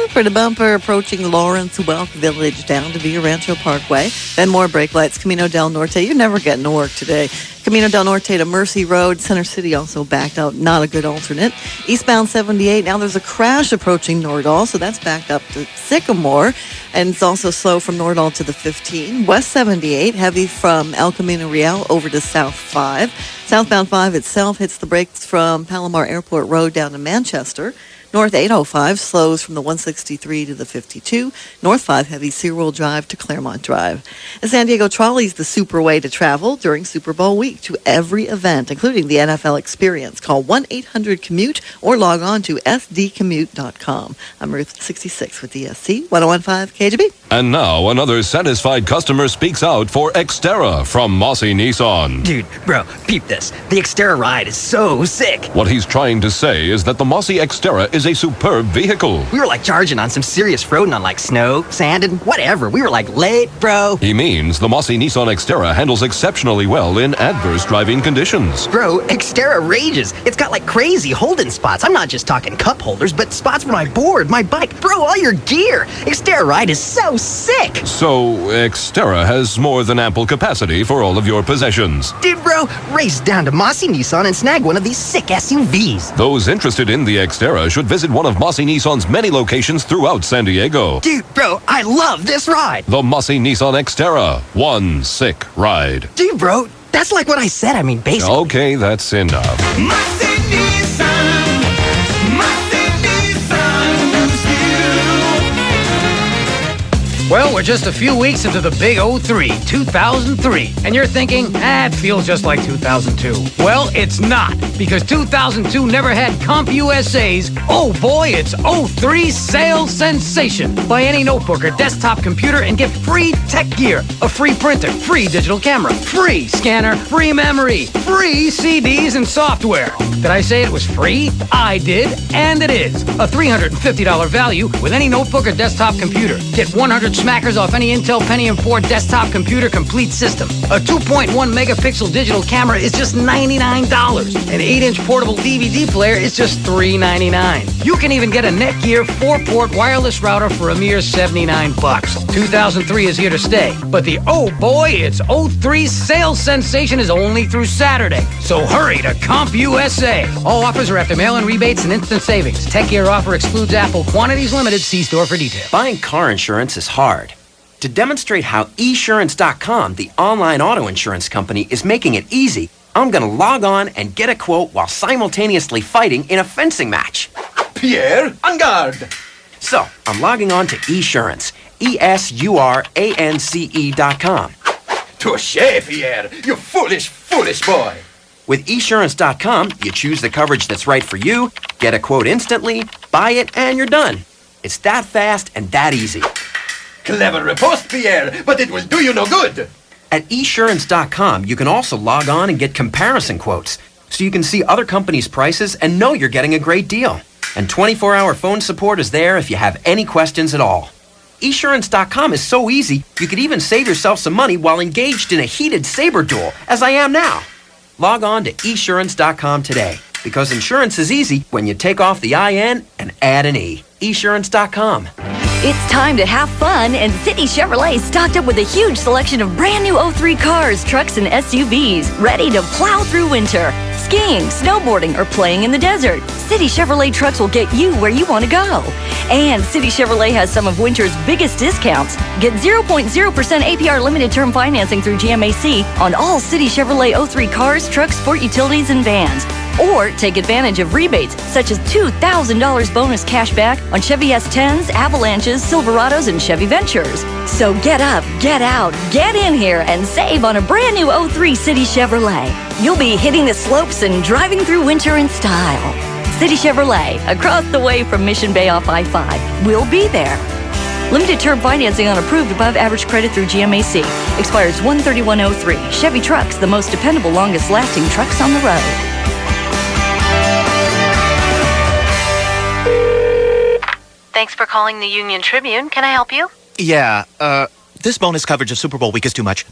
For the bumper approaching Lawrence Welk Village down to Villa Rancho Parkway. Then more brake lights. Camino del Norte. You're never getting to work today. Camino del Norte to Mercy Road. Center City also backed out. Not a good alternate. Eastbound 78. Now there's a crash approaching Nordahl, so that's backed up to Sycamore. And it's also slow from Nordahl to the 15. West 78. Heavy from El Camino Real over to South 5. Southbound 5 itself hits the brakes from Palomar Airport Road down to Manchester. North 805 slows from the 163 to the 52. North 5 heavy Seawell Drive to Claremont Drive. And San Diego Trolley's the super way to travel during Super Bowl week to every event, including the NFL Experience. Call 1-800-COMMUTE or log on to sdcommute.com. I'm Ruth 66 with DSC 1015 KGB. And now another satisfied customer speaks out for Xterra from Mossy Nissan. Dude, bro, peep this. The Xterra ride is so sick. What he's trying to say is that the Mossy Xterra is a superb vehicle. We were like charging on some serious roading on like snow, sand, and whatever. We were like late, bro. He means the Mossy Nissan Xterra handles exceptionally well in adverse driving conditions. Bro, Xterra rages. It's got like crazy holding spots. I'm not just talking cup holders, but spots for my board, my bike, bro, all your gear. Xterra ride is so sick. So, Xterra has more than ample capacity for all of your possessions. Dude, bro, race down to Mossy Nissan and snag one of these sick SUVs. Those interested in the Xterra should visit one of Mossy Nissan's many locations throughout San Diego. Dude, bro, I love this ride. The Mossy Nissan Xterra. One sick ride. Dude, bro, that's like what I said. I mean, basically. Okay, that's enough. Well, we're just a few weeks into the big 03, 2003, and you're thinking, it feels just like 2002. Well, it's not, because 2002 never had CompUSA's, oh boy, it's 03 sales sensation. Buy any notebook or desktop computer and get free tech gear, a free printer, free digital camera, free scanner, free memory, free CDs and software. Did I say it was free? I did, and it is. A $350 value with any notebook or desktop computer. Get 100 smackers off any Intel Pentium 4 desktop computer complete system. A 2.1 megapixel digital camera is just $99. An 8-inch portable DVD player is just $3.99. You can even get a Netgear 4-port wireless router for a mere $79. 2003 is here to stay, but the oh boy, it's 03 sales sensation is only through Saturday. So hurry to CompUSA. All offers are after mail-in rebates and instant savings. Tech Gear offer excludes Apple. Quantities limited. See store for details. Buying car insurance is hard. To demonstrate how esurance.com, the online auto insurance company, is making it easy, I'm going to log on and get a quote while simultaneously fighting in a fencing match. Pierre, en garde! So, I'm logging on to esurance, esurance.com. Touché, Pierre, you foolish, foolish boy. With esurance.com, you choose the coverage that's right for you, get a quote instantly, buy it, and you're done. It's that fast and that easy. Clever riposte, Pierre, but it will do you no good. At esurance.com, you can also log on and get comparison quotes, so you can see other companies' prices and know you're getting a great deal. And 24-hour phone support is there if you have any questions at all. Esurance.com is so easy, you could even save yourself some money while engaged in a heated saber duel, as I am now. Log on to esurance.com today, because insurance is easy when you take off the IN and add an E. Esurance.com. It's time to have fun, and City Chevrolet is stocked up with a huge selection of brand new 03 cars, trucks, and SUVs, ready to plow through winter. Skiing, snowboarding, or playing in the desert, City Chevrolet trucks will get you where you want to go. And City Chevrolet has some of winter's biggest discounts. Get 0.0% APR limited term financing through GMAC on all City Chevrolet 03 cars, trucks, sport utilities, and vans. Or take advantage of rebates such as $2,000 bonus cash back on Chevy S10s, Avalanches, Silverados, and Chevy Ventures. So get up, get out, get in here, and save on a brand new 03 City Chevrolet. You'll be hitting the slopes and driving through winter in style. City Chevrolet, across the way from Mission Bay off I-5. We'll be there. Limited term financing on approved above average credit through GMAC. Expires 1/31/03. Chevy Trucks, the most dependable, longest lasting trucks on the road. Thanks for calling the Union Tribune. Can I help you? Yeah, this bonus coverage of Super Bowl week is too much.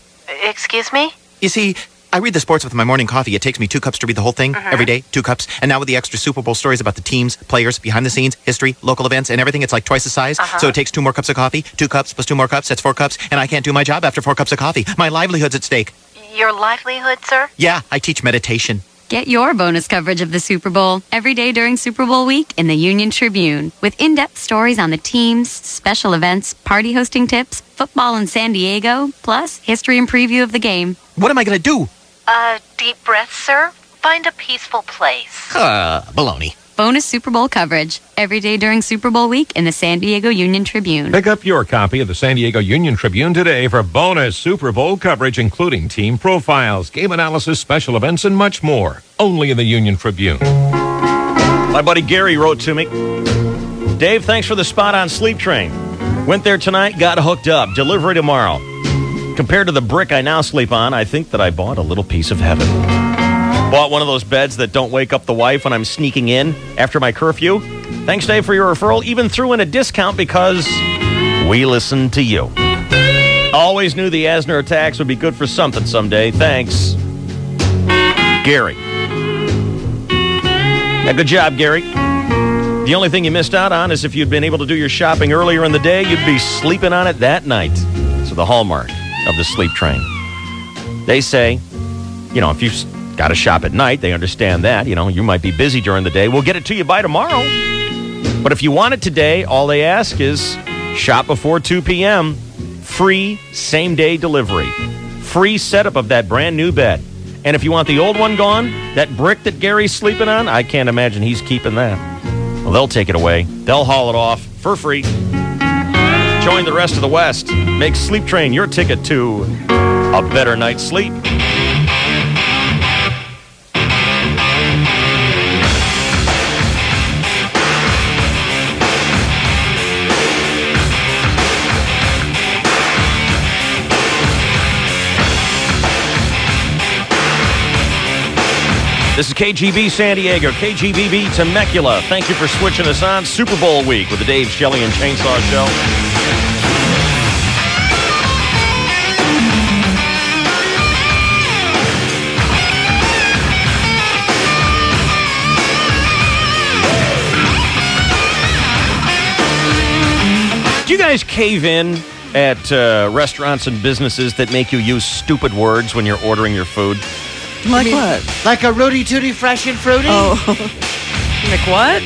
Excuse me? You see, I read the sports with my morning coffee. It takes me 2 cups to read the whole thing every day, 2 cups. And now with the extra Super Bowl stories about the teams, players, behind the scenes, history, local events, and everything, it's like twice the size. So it takes 2 more cups of coffee, 2 cups plus 2 more cups, that's 4 cups. And I can't do my job after 4 cups of coffee. My livelihood's at stake. Your livelihood, sir? Yeah, I teach meditation. Get your bonus coverage of the Super Bowl every day during Super Bowl week in the Union Tribune, with in-depth stories on the teams, special events, party hosting tips, football in San Diego, plus history and preview of the game. What am I going to do? Deep breath, sir. Find a peaceful place. Baloney. Bonus Super Bowl coverage every day during Super Bowl week in the San Diego Union Tribune. Pick up your copy of the San Diego Union Tribune today for bonus Super Bowl coverage, including team profiles, game analysis, special events, and much more. Only in the Union Tribune. My buddy Gary wrote to me, Dave, thanks for the spot on Sleep Train. Went there tonight, got hooked up. Delivery tomorrow. Compared to the brick I now sleep on, I think that I bought a little piece of heaven. Bought one of those beds that don't wake up the wife when I'm sneaking in after my curfew. Thanks, Dave, for your referral. Even threw in a discount because we listen to you. Always knew the Asner attacks would be good for something someday. Thanks, Gary. Yeah, good job, Gary. The only thing you missed out on is if you'd been able to do your shopping earlier in the day, you'd be sleeping on it that night. So the hallmark of the Sleep Train. They say, if you've got to shop at night, they understand that. You might be busy during the day. We'll get it to you by tomorrow. But if you want it today, all they ask is shop before 2 p.m. Free same-day delivery. Free setup of that brand new bed. And if you want the old one gone, that brick that Gary's sleeping on, I can't imagine he's keeping that. Well, they'll take it away. They'll haul it off for free. Join the rest of the West. Make Sleep Train your ticket to a better night's sleep. This is KGB San Diego, KGBB Temecula. Thank you for switching us on. Super Bowl week with the Dave, Shelley, and Chainsaw Show. Do you guys cave in at restaurants and businesses that make you use stupid words when you're ordering your food? Like what? Like a Rooty Tooty Fresh and Fruity? Oh. Like what?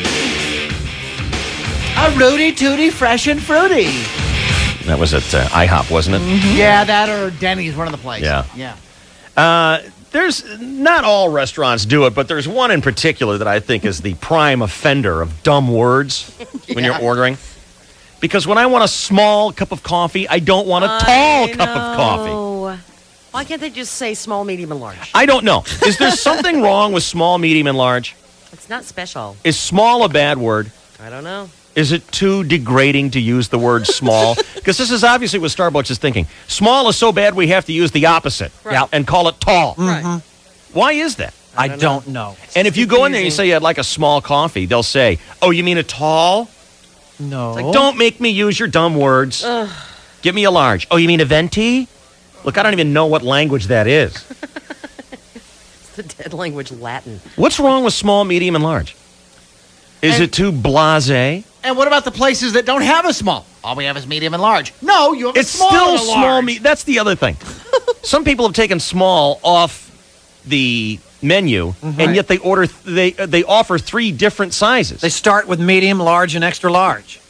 A Rooty Tooty Fresh and Fruity. That was at IHOP, wasn't it? Mm-hmm. Yeah, that or Denny's, one of the places. Yeah. There's not all restaurants do it, but there's one in particular that I think is the prime offender of dumb words when you're ordering. Because when I want a small cup of coffee, I don't want a tall cup of coffee. Why can't they just say small, medium, and large? I don't know. Is there something wrong with small, medium, and large? It's not special. Is small a bad word? I don't know. Is it too degrading to use the word small? Because this is obviously what Starbucks is thinking. Small is so bad we have to use the opposite and call it tall. Right. Why is that? I don't know. And if you go in there and you say you'd like a small coffee, they'll say, oh, you mean a tall? No. It's like, don't make me use your dumb words. Ugh. Give me a large. Oh, you mean a venti? Look, I don't even know what language that is. It's the dead language, Latin. What's wrong with small, medium, and large? Is it too blasé? And what about the places that don't have a small? All we have is medium and large. No, you have It's a small still and a small. large. That's the other thing. Some people have taken small off the menu, and yet they order. They offer 3 different sizes. They start with medium, large, and extra large.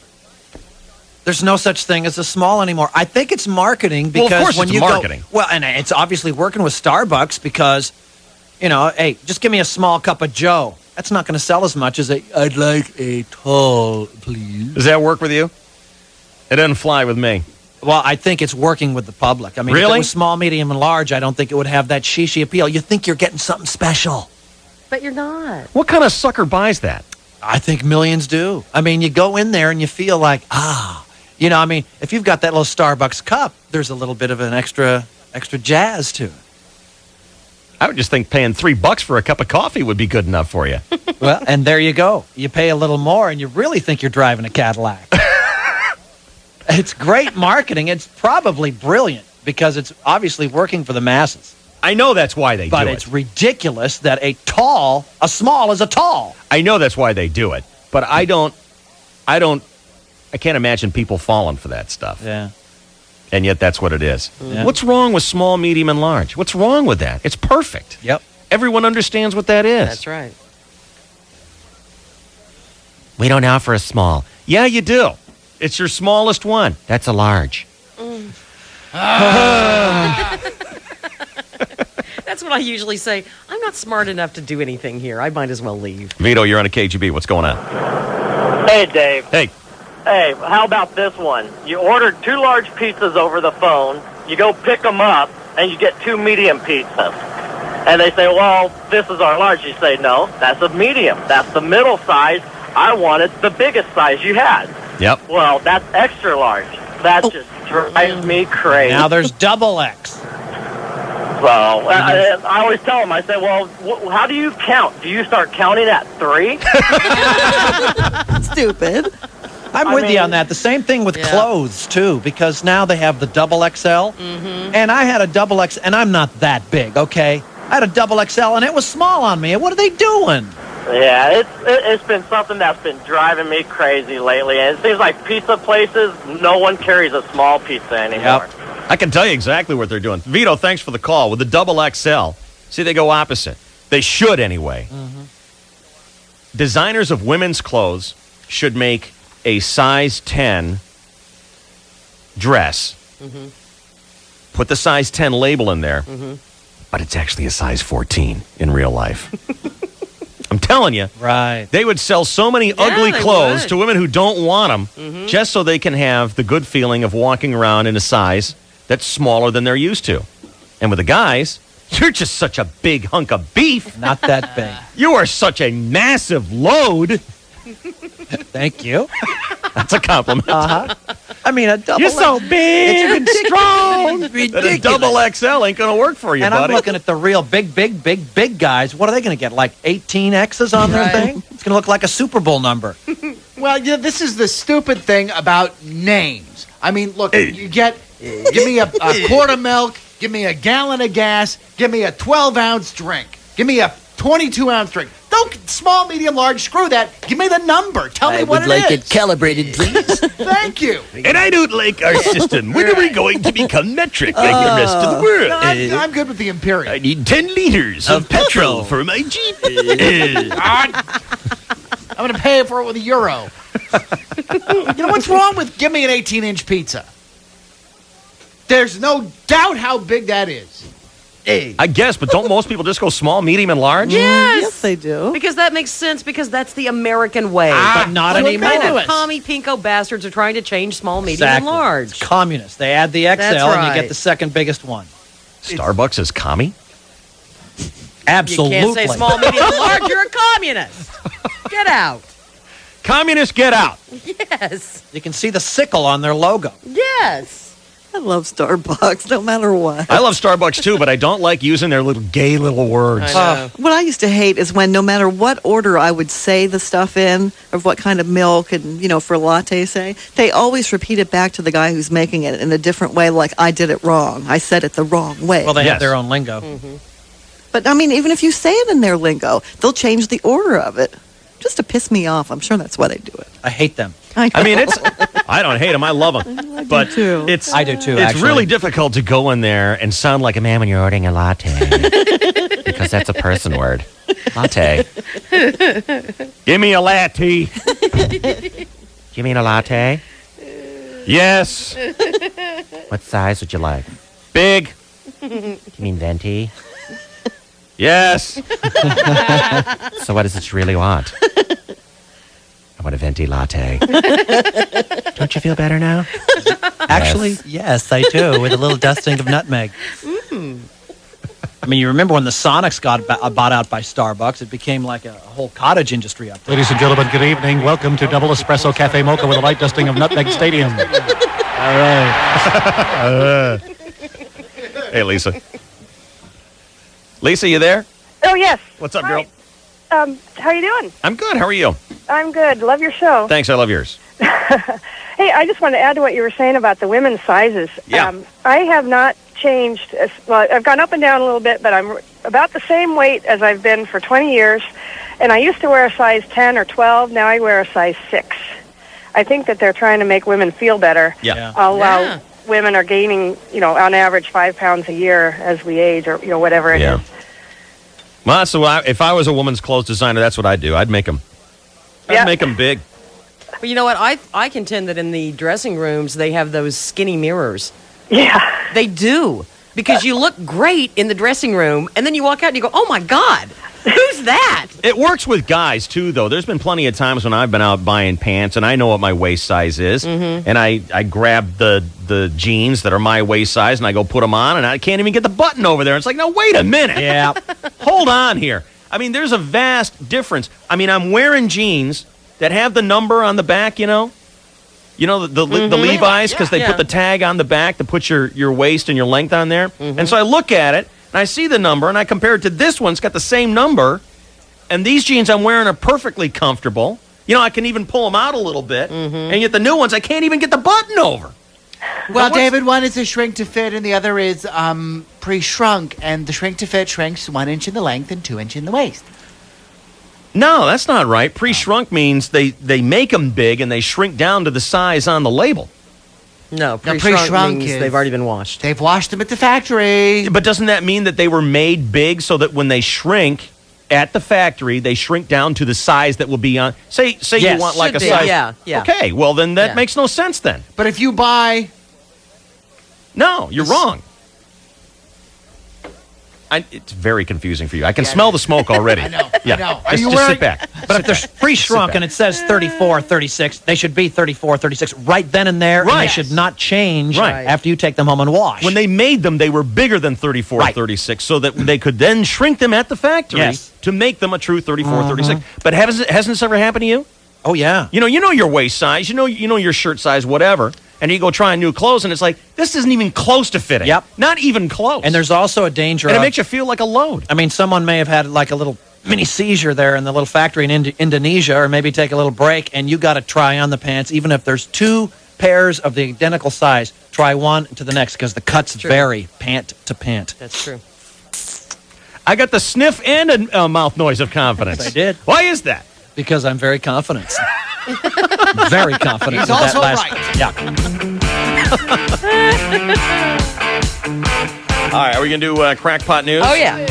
There's no such thing as a small anymore. I think it's marketing because of course when it's you marketing. go, and it's obviously working with Starbucks because, hey, just give me a small cup of Joe. That's not going to sell as much as I'd like a tall, please. Does that work with you? It doesn't fly with me. Well, I think it's working with the public. I mean, if Really? it was small, medium, and large, I don't think it would have that shishi appeal. You think you're getting something special. But you're not. What kind of sucker buys that? I think millions do. I mean, you go in there and you feel like, if you've got that little Starbucks cup, there's a little bit of an extra jazz to it. I would just think paying $3 for a cup of coffee would be good enough for you. Well, and there you go. You pay a little more and you really think you're driving a Cadillac. It's great marketing. It's probably brilliant because it's obviously working for the masses. I know that's why they do it. But it's ridiculous that a small is a tall. I know that's why they do it, but I can't imagine people falling for that stuff. Yeah. And yet that's what it is. Yeah. What's wrong with small, medium, and large? What's wrong with that? It's perfect. Yep. Everyone understands what that is. That's right. We don't offer a small. Yeah, you do. It's your smallest one. That's a large. That's what I usually say. I'm not smart enough to do anything here. I might as well leave. Vito, you're on a KGB. What's going on? Hey, Dave. Hey. Hey, how about this one? You ordered 2 large pizzas over the phone. You go pick them up, and you get 2 medium pizzas. And they say, well, this is our large. You say, no, that's a medium. That's the middle size. I wanted the biggest size you had. Yep. Well, that's extra large. That just drives me crazy. Now there's double X. So I always tell them, I say, well, how do you count? Do you start counting at 3? Stupid. I'm with you on that. The same thing with clothes, too, because now they have the double XL. And I had a double XL, and I'm not that big, okay? I had a double XL, and it was small on me. And what are they doing? Yeah, it's been something that's been driving me crazy lately. And it seems like pizza places, no one carries a small pizza anymore. Yep. I can tell you exactly what they're doing. Vito, thanks for the call. With the double XL, see, they go opposite. They should anyway. Designers of women's clothes should make a size 10 dress. Put the size 10 label in there, but it's actually a size 14 in real life. I'm telling you, right? They would sell so many ugly they clothes would. to women who don't want them just so they can have the good feeling of walking around in a size that's smaller than they're used to. And with the guys, you're just such a big hunk of beef. Not that big. You are such a massive load. Thank you. That's a compliment. I mean, a double You're so big and strong It's that a ridiculous. double XL ain't going to work for you, And buddy. I'm looking at the real big guys. What are they going to get, like 18 X's on their thing? It's going to look like a Super Bowl number. Well, yeah, this is the stupid thing about names. I mean, look, you get, give me a quart of milk, give me a gallon of gas, give me a 12-ounce drink, give me a 22-ounce drink. Don't small, medium, large, screw that. Give me the number. Tell me what it is. I would like it calibrated, please. Thank you. And I don't like our system. When are we going to become metric like the rest of the world? No, I'm good with the Imperial. I need 10 liters of petrol for my Jeep. I'm going to pay for it with a euro. You know, what's wrong with give me an 18-inch pizza? There's no doubt how big that is. I guess, but don't most people just go small, medium, and large? Yes. they do. Because that makes sense, because that's the American way. But not What anymore. kind of commie pinko bastards are trying to change small, medium, Exactly. and large? It's communist. They add the XL That's and you right. get the second biggest one. Starbucks is commie? Absolutely. You can't say small, medium, and large. You're a communist. Get out. Communists, get out. Yes. You can see the sickle on their logo. Yes. I love Starbucks, no matter what. I love Starbucks too, but I don't like using their little gay little words. What I used to hate is when no matter what order I would say the stuff in, of what kind of milk and, you know, for a latte, say, they always repeat it back to the guy who's making it in a different way, like I did it wrong. I said it the wrong way. Well, they have their own lingo. But, I mean, even if you say it in their lingo, they'll change the order of it. Just to piss me off. I'm sure that's why they do it. I hate them. I mean, I don't hate them. I love them. But it's I do too, It's actually. really difficult to go in there and sound like a man when you're ordering a latte. Because that's a person word. Latte. Give me a latte. You mean a latte? Yes. What size would you like? Big. You mean venti? Yes. So what does it really want? I want a venti latte. Don't you feel better now? Actually, yes, I do, with a little dusting of nutmeg. I mean, you remember when the Sonics got bought out by Starbucks, it became like a whole cottage industry up there. Ladies and gentlemen, good evening. Welcome to Double Espresso Cafe Mocha with a light dusting of Nutmeg Stadium. All right. Hey, Lisa. Lisa, you there? Oh, yes. What's up, girl? How you doing? I'm good. How are you? I'm good. Love your show. Thanks. I love yours. Hey, I just wanted to add to what you were saying about the women's sizes. Yeah. I have not changed. Well, I've gone up and down a little bit, but I'm about the same weight as I've been for 20 years. And I used to wear a size 10 or 12. Now I wear a size 6. I think that they're trying to make women feel better. Yeah. While women are gaining, you know, on average 5 pounds a year as we age, or, you know, whatever it is. Well, so if I was a woman's clothes designer, that's what I'd do. I'd make them. I'd make them big. Well, you know what? I contend that in the dressing rooms, they have those skinny mirrors. Yeah. They do. because you look great in the dressing room, and then you walk out and you go, "Oh my God, who's that?" It works with guys too, though. There's been plenty of times when I've been out buying pants, and I know what my waist size is, and I grab the jeans that are my waist size, and I go put them on, and I can't even get the button over there. It's like, no, wait a minute. Yeah. Hold on here. I mean, there's a vast difference. I mean, I'm wearing jeans that have the number on the back, you know the Levi's, because they put the tag on the back to put your waist and your length on there. And so I look at it, and I see the number, and I compare it to this one. It's got the same number, and these jeans I'm wearing are perfectly comfortable. I can even pull them out a little bit, and yet the new ones, I can't even get the button over. Well, David, one is a shrink to fit, and the other is pre-shrunk, and the shrink to fit shrinks 1 inch in the length and 2 inch in the waist. No, that's not right. Pre-shrunk means they make them big and they shrink down to the size on the label. No, pre-shrunk means they've already been washed. They've washed them at the factory. But doesn't that mean that they were made big so that when they shrink at the factory, they shrink down to the size that will be on? Say Yes, you want like a should be. size. Yeah. Okay, well then that makes no sense then. But if you buy... No, you're wrong. It's very confusing for you. I can smell the smoke already. I know. Yeah. I know. Just sit back. But if they're pre-shrunk and it says 34, 36, they should be 34, 36 right then and there, and they should not change after you take them home and wash. When they made them, they were bigger than 34 or 36, so that they could then shrink them at the factory to make them a true 34 36. But hasn't this ever happened to you? Oh, yeah. You know your waist size, you know your shirt size, whatever, and you go try on new clothes, and it's like, this isn't even close to fitting. Yep. Not even close. And there's also a danger And it makes you feel like a load. I mean, someone may have had like a little mini seizure there in the little factory in Indonesia, or maybe take a little break, and you got to try on the pants, even if there's two pairs of the identical size. Try one to the next, because the cuts vary pant to pant. That's true. I got the sniff and a mouth noise of confidence. I did. Why is that? Because I'm very confident. Very confident. He's with also that last, right. Yeah. All right, are we going to do crackpot news? Oh, yeah.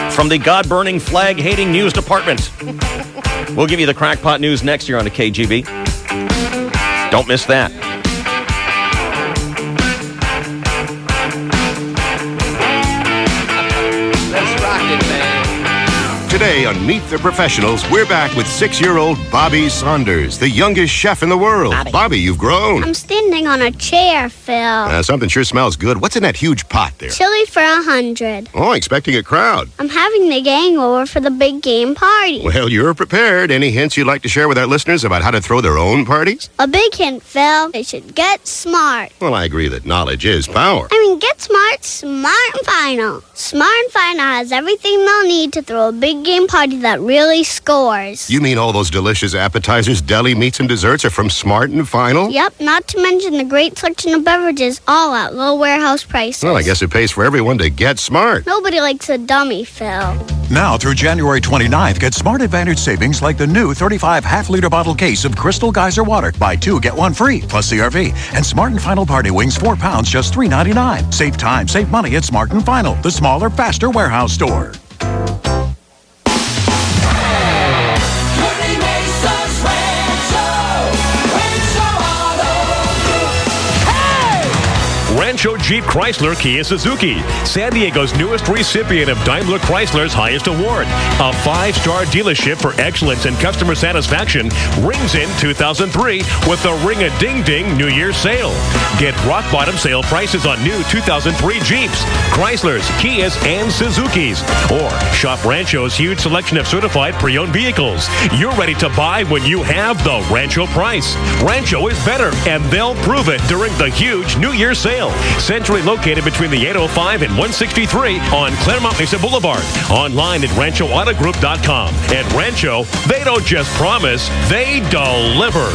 From the God-burning, flag-hating news department. We'll give you the crackpot news next year on the KGB. Don't miss that. Let's rock it, man. Today on Meet the Professionals, we're back with 6-year-old Bobby Saunders, the youngest chef in the world. Bobby, you've grown. I'm standing on a chair, Phil. Something sure smells good. What's in that huge pot there? Chili for 100. Oh, expecting a crowd. I'm having the gang over for the big game party. Well, you're prepared. Any hints you'd like to share with our listeners about how to throw their own parties? A big hint, Phil. They should get smart. Well, I agree that knowledge is power. I mean, get smart, smart and final. Smart and final has everything they'll need to throw a big game party that really scores. You mean all those delicious appetizers, deli meats, and desserts are from Smart and Final? Yep, not to mention the great selection of beverages, all at low warehouse prices. Well, I guess it pays for everyone to get smart. Nobody likes a dummy, Phil. Now through January 29th, get Smart Advantage savings like the new 35 half-liter bottle case of Crystal Geyser water. Buy two, get one free, plus CRV. And Smart and Final Party Wings, 4 pounds, just $3.99. Save time, save money at Smart and Final, the smaller, faster warehouse store. Rancho Jeep Chrysler Kia Suzuki, San Diego's newest recipient of Daimler Chrysler's highest award. A 5-star dealership for excellence and customer satisfaction rings in 2003 with the Ring-a-Ding-Ding New Year's sale. Get rock-bottom sale prices on new 2003 Jeeps, Chryslers, Kias, and Suzukis. Or shop Rancho's huge selection of certified pre-owned vehicles. You're ready to buy when you have the Rancho price. Rancho is better, and they'll prove it during the huge New Year's sale. Centrally located between the 805 and 163 on Claremont Mesa Boulevard. Online at RanchoAutoGroup.com. At Rancho, they don't just promise, they deliver.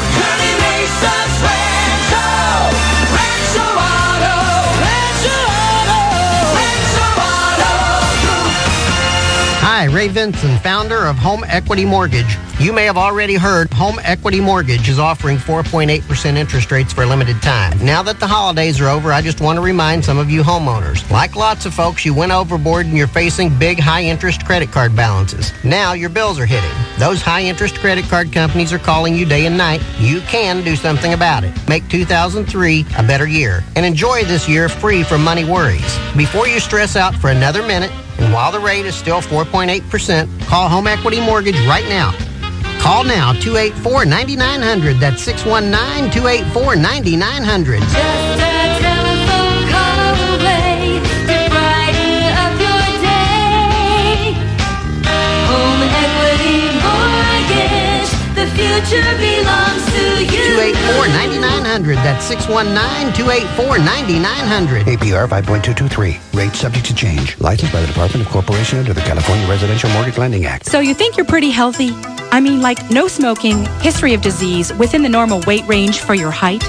Hi, Ray Vinson, founder of Home Equity Mortgage. You may have already heard Home Equity Mortgage is offering 4.8% interest rates for a limited time. Now that the holidays are over, I just want to remind some of you homeowners. Like lots of folks, you went overboard and you're facing big high-interest credit card balances. Now your bills are hitting. Those high-interest credit card companies are calling you day and night. You can do something about it. Make 2003 a better year and enjoy this year free from money worries. Before you stress out for another minute, and while the rate is still 4.8%, call Home Equity Mortgage right now. Call now, 284-9900. That's 619-284-9900. Just a telephone call away to brighten up your day. Home Equity Mortgage, the future belongs to you. 284-9900. That's 619-284-9900. APR 5.223. Rate subject to change. Licensed by the Department of Corporation under the California Residential Mortgage Lending Act. So you think you're pretty healthy? I mean, like no smoking, history of disease, within the normal weight range for your height?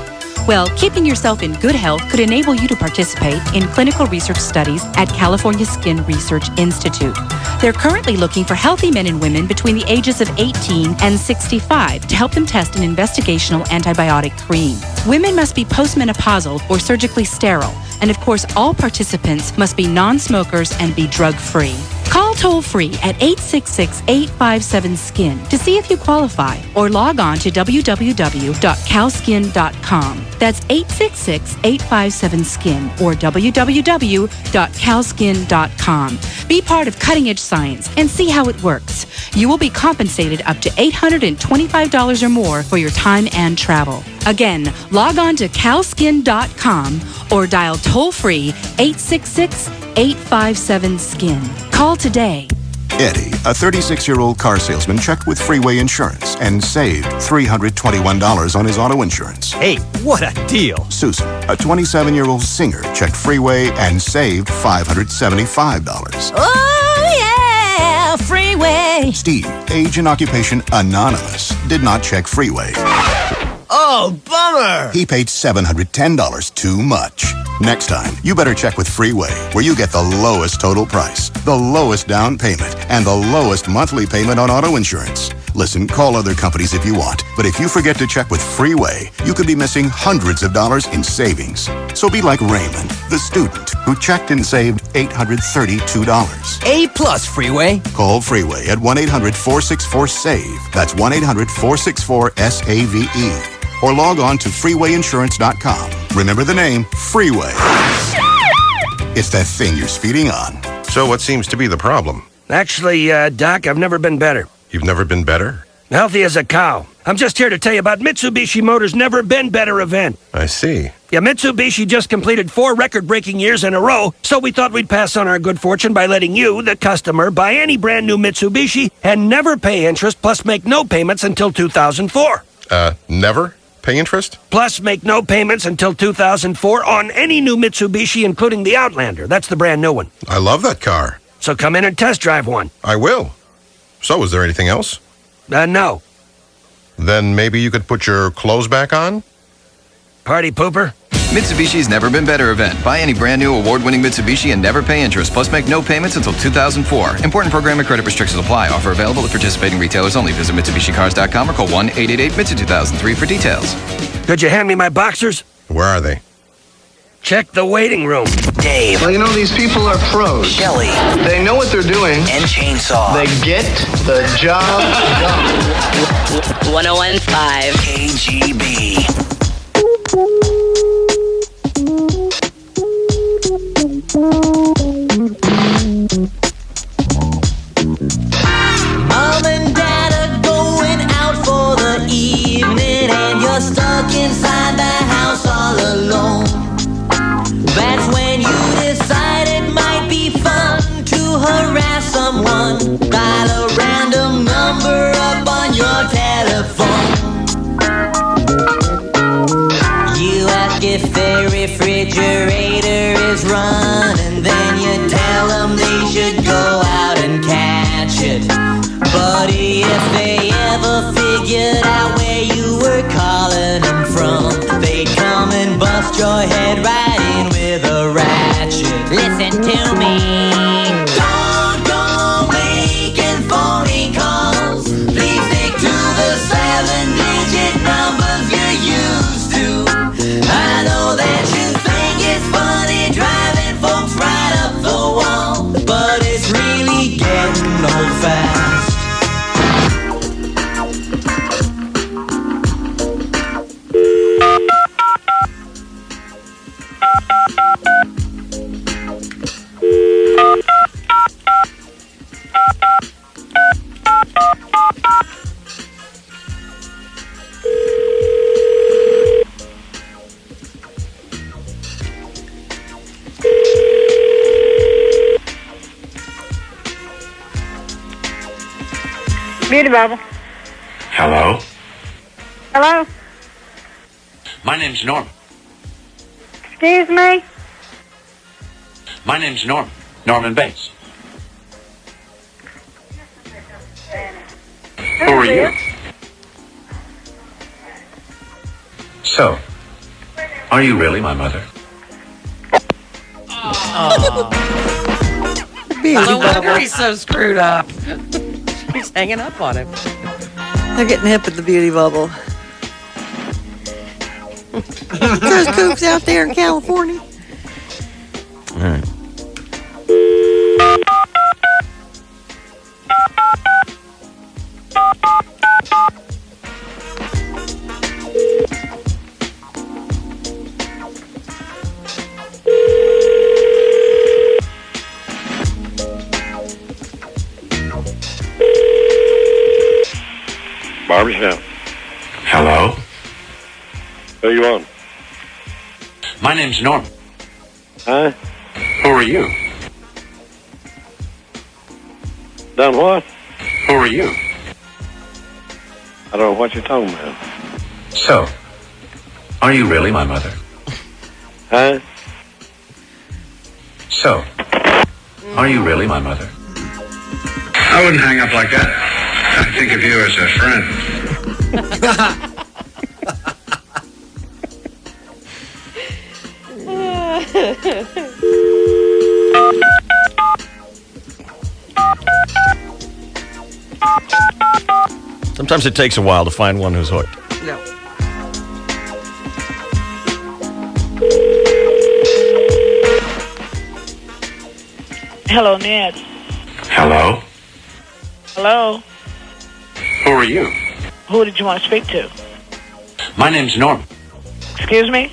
Well, keeping yourself in good health could enable you to participate in clinical research studies at California Skin Research Institute. They're currently looking for healthy men and women between the ages of 18 and 65 to help them test an investigational antibiotic cream. Women must be postmenopausal or surgically sterile, and of course, all participants must be non-smokers and be drug-free. Call toll-free at 866-857-SKIN to see if you qualify, or log on to www.calskin.com. That's 866-857-SKIN or www.calskin.com. Be part of cutting-edge science and see how it works. You will be compensated up to $825 or more for your time and travel. Again, log on to calskin.com or dial toll-free 866-857-SKIN. Call today. Eddie, a 36-year-old car salesman, checked with Freeway Insurance and saved $321 on his auto insurance. Hey, what a deal. Susan, a 27-year-old singer, checked Freeway and saved $575. Oh, yeah, Freeway. Steve, age and occupation anonymous, did not check Freeway. Oh, bummer. He paid $710 too much. Next time, you better check with Freeway, where you get the lowest total price, the lowest down payment, and the lowest monthly payment on auto insurance. Listen, call other companies if you want, but if you forget to check with Freeway, you could be missing hundreds of dollars in savings. So be like Raymond, the student, who checked and saved $832. A+ Freeway. Call Freeway at 1-800-464-SAVE. That's 1-800-464-SAVE. Or log on to freewayinsurance.com. Remember the name, Freeway. It's that thing you're speeding on. So what seems to be the problem? Actually, Doc, I've never been better. You've never been better? Healthy as a cow. I'm just here to tell you about Mitsubishi Motors' Never Been Better event. I see. Yeah, Mitsubishi just completed 4 record-breaking years in a row, so we thought we'd pass on our good fortune by letting you, the customer, buy any brand new Mitsubishi and never pay interest, plus make no payments until 2004. Never pay interest? Plus make no payments until 2004 on any new Mitsubishi, including the Outlander. That's the brand new one. I love that car. So come in and test drive one. I will. So is there anything else? No. Then maybe you could put your clothes back on? Party pooper. Mitsubishi's Never Been Better event. Buy any brand new award-winning Mitsubishi and never pay interest, plus make no payments until 2004. Important program and credit restrictions apply. Offer available at participating retailers only. Visit MitsubishiCars.com or call 1-888-MITSU-2003 for details. Could you hand me my boxers? Where are they? Check the waiting room. Dave. Well, you know, these people are pros. Shelly. They know what they're doing. And Chainsaw. They get the job done. 101.5 KGB. Mom and Dad are going out for the evening, and you're stuck inside the house all alone. That's when you decide it might be fun to harass someone. Dial a random number up on your telephone. You ask if their refrigerator is running, then you tell them they should go out and catch it. Buddy, if they ever figured out where you were calling them from, they'd come and bust your head right in with a ratchet. Listen to me. Don't go making phony calls. Please stick to Beauty Bubble. Hello? Hello? My name's Norm. Excuse me? My name's Norm. Norman Bates. Who are you? So, are you really my mother? No wonder he's so screwed up. He's hanging up on him. They're getting hip at the Beauty Bubble. Those kooks out there in California. All right. Barbershop. Hello? Who you on? My name's Norm. Huh? Who are you? Done what? Who are you? I don't know what you're talking about. So, are you really my mother? Huh? So, are you really my mother? I wouldn't hang up like that. I think of you as a friend. Sometimes it takes a while to find one who's hooked. No. Hello, Ned. Hello? Hello? Who are you? Who did you want to speak to? My name's Norm. Excuse me?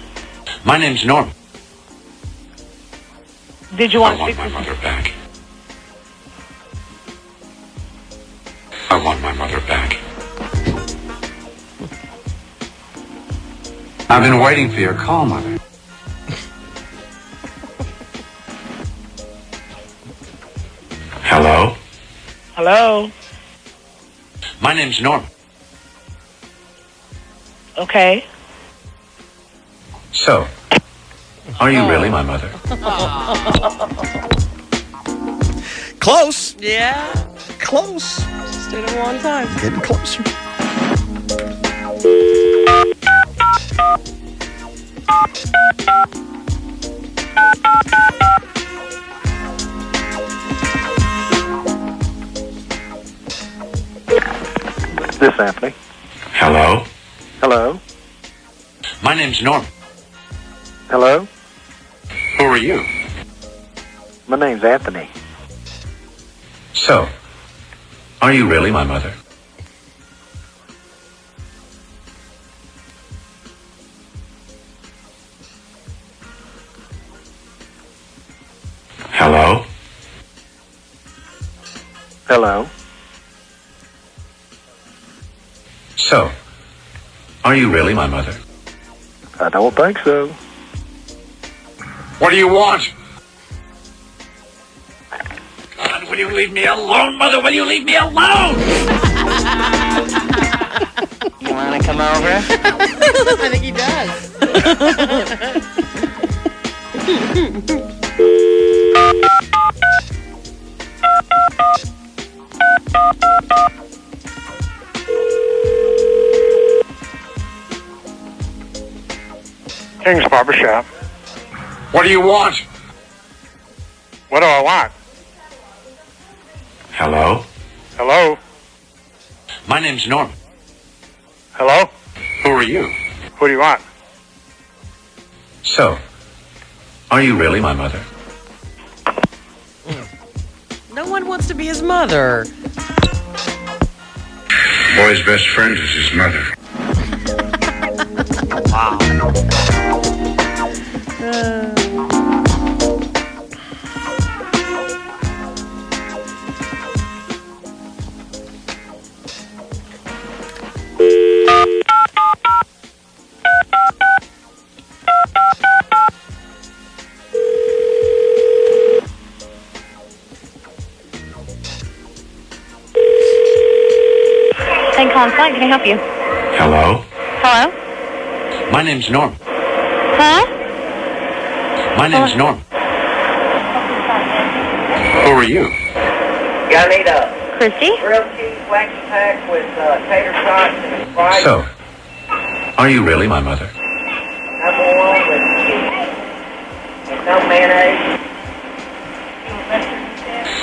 My name's Norm. Did you I want to want speak my mother back. I want my mother back. I've been waiting for your call, Mother. Hello? Hello? My name's Norm. Okay. So, are you really my mother? Close. Yeah. Close. Stayed a long time. Getting closer. This Anthony. Hello? Hello. My name's Norm. Hello. Who are you? My name's Anthony. So, are you really my mother? Hello? Hello. So, are you really my mother? I don't think so. What do you want? God, will you leave me alone, Mother? Will you leave me alone? You want to come over? I think he does. King's Barbershop. What do you want? What do I want? Hello? Hello. My name's Norm. Hello. Who are you? Who do you want? So, are you really my mother? No one wants to be his mother. Boy's best friend is his mother. Wow. St. Collins Flight, can I help you? Hello? Hello? My name's Norm. Huh? My name's Norm. Who are you? Gotta need a Christy? grilled cheese wacky pack with tater tots and fries. So, are you really my mother? Number one with no mayonnaise.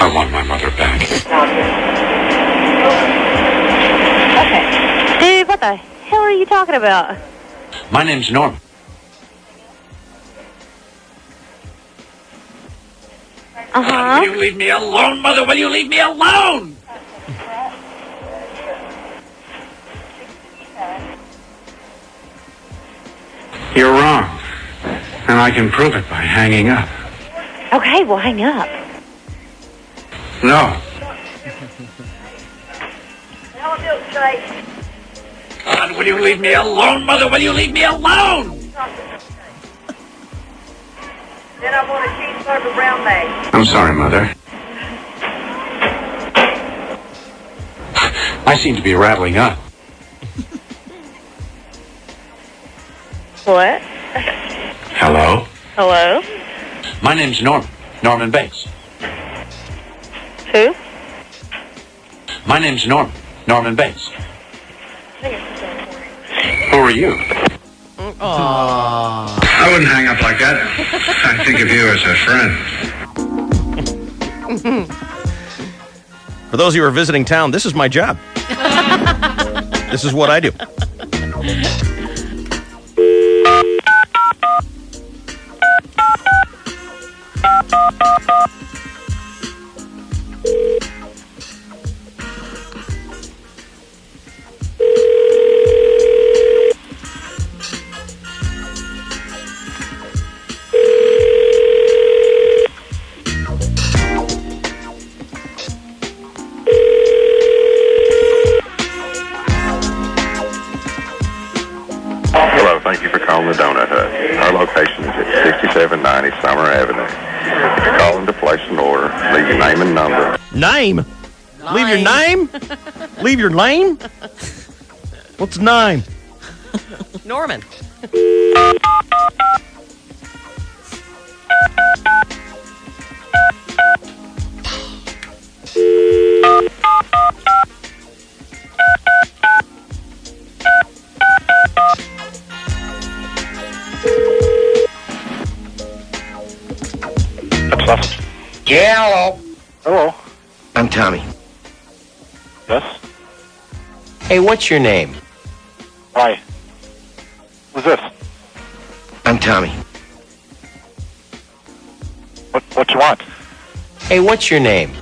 I want my mother back. Okay. Dude, what the hell are you talking about? My name's Norm. Uh-huh. Will you leave me alone, Mother? Will you leave me alone? You're wrong. And I can prove it by hanging up. Okay, well, hang up. No. I'll do it straight. God, will you leave me alone, Mother? Will you leave me alone? Then I want a cheeseburger brown bag. I'm sorry, Mother. I seem to be rattling up. What? Hello? Hello? My name's Norm. Norman Bates. Who? My name's Norm. Norman Bates. Who are you? I wouldn't hang up like that. I think of you as a friend. For those of you who are visiting town, this is my job. This is what I do. Hello, thank you for calling the Donut Hut. Our location is at 6790 Summer Avenue. If you're calling to place an order, leave your name and number. Name? Leave your name? Leave your lane? What's name? Norman. Yeah, hello. Hello. I'm Tommy. Yes? Hey, what's your name? Hi. Who's this? I'm Tommy. What you want? Hey, what's your name?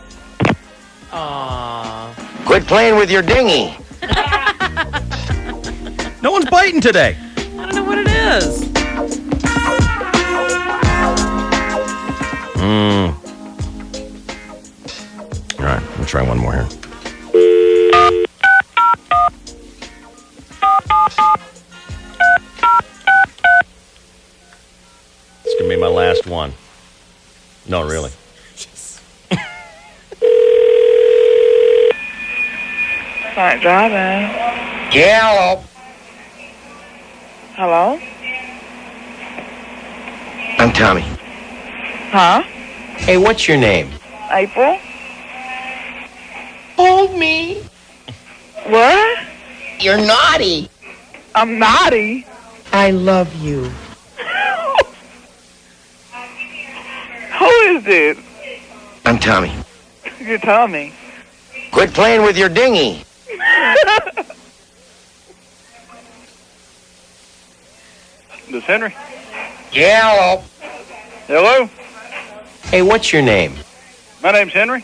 Aww. Quit playing with your dinghy. No one's biting today. I don't know what it is. All right, let me try one more here. It's going to be my last one. No, really. Start driving. Yeah, hello. Hello? I'm Tommy. Huh? Hey, what's your name? April? Hold me. What? You're naughty. I'm naughty. I love you. Who is this? I'm Tommy. You're Tommy. Quit playing with your dinghy. This Henry? Yeah, hello. Hello? Hey, what's your name? My name's Henry.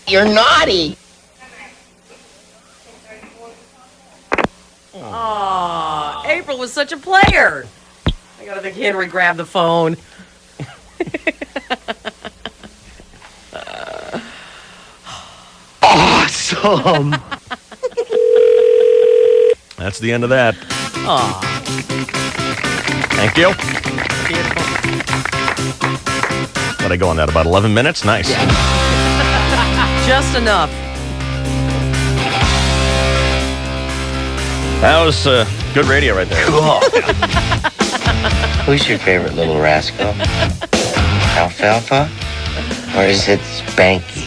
You're naughty. Aw, April was such a player. I gotta think Henry grabbed the phone. Awesome. That's the end of that. Aw. Thank you. Let I go on that? About 11 minutes? Nice. Just enough. That was good radio right there. Cool. Who's your favorite little rascal? Alfalfa? Or is it Spanky?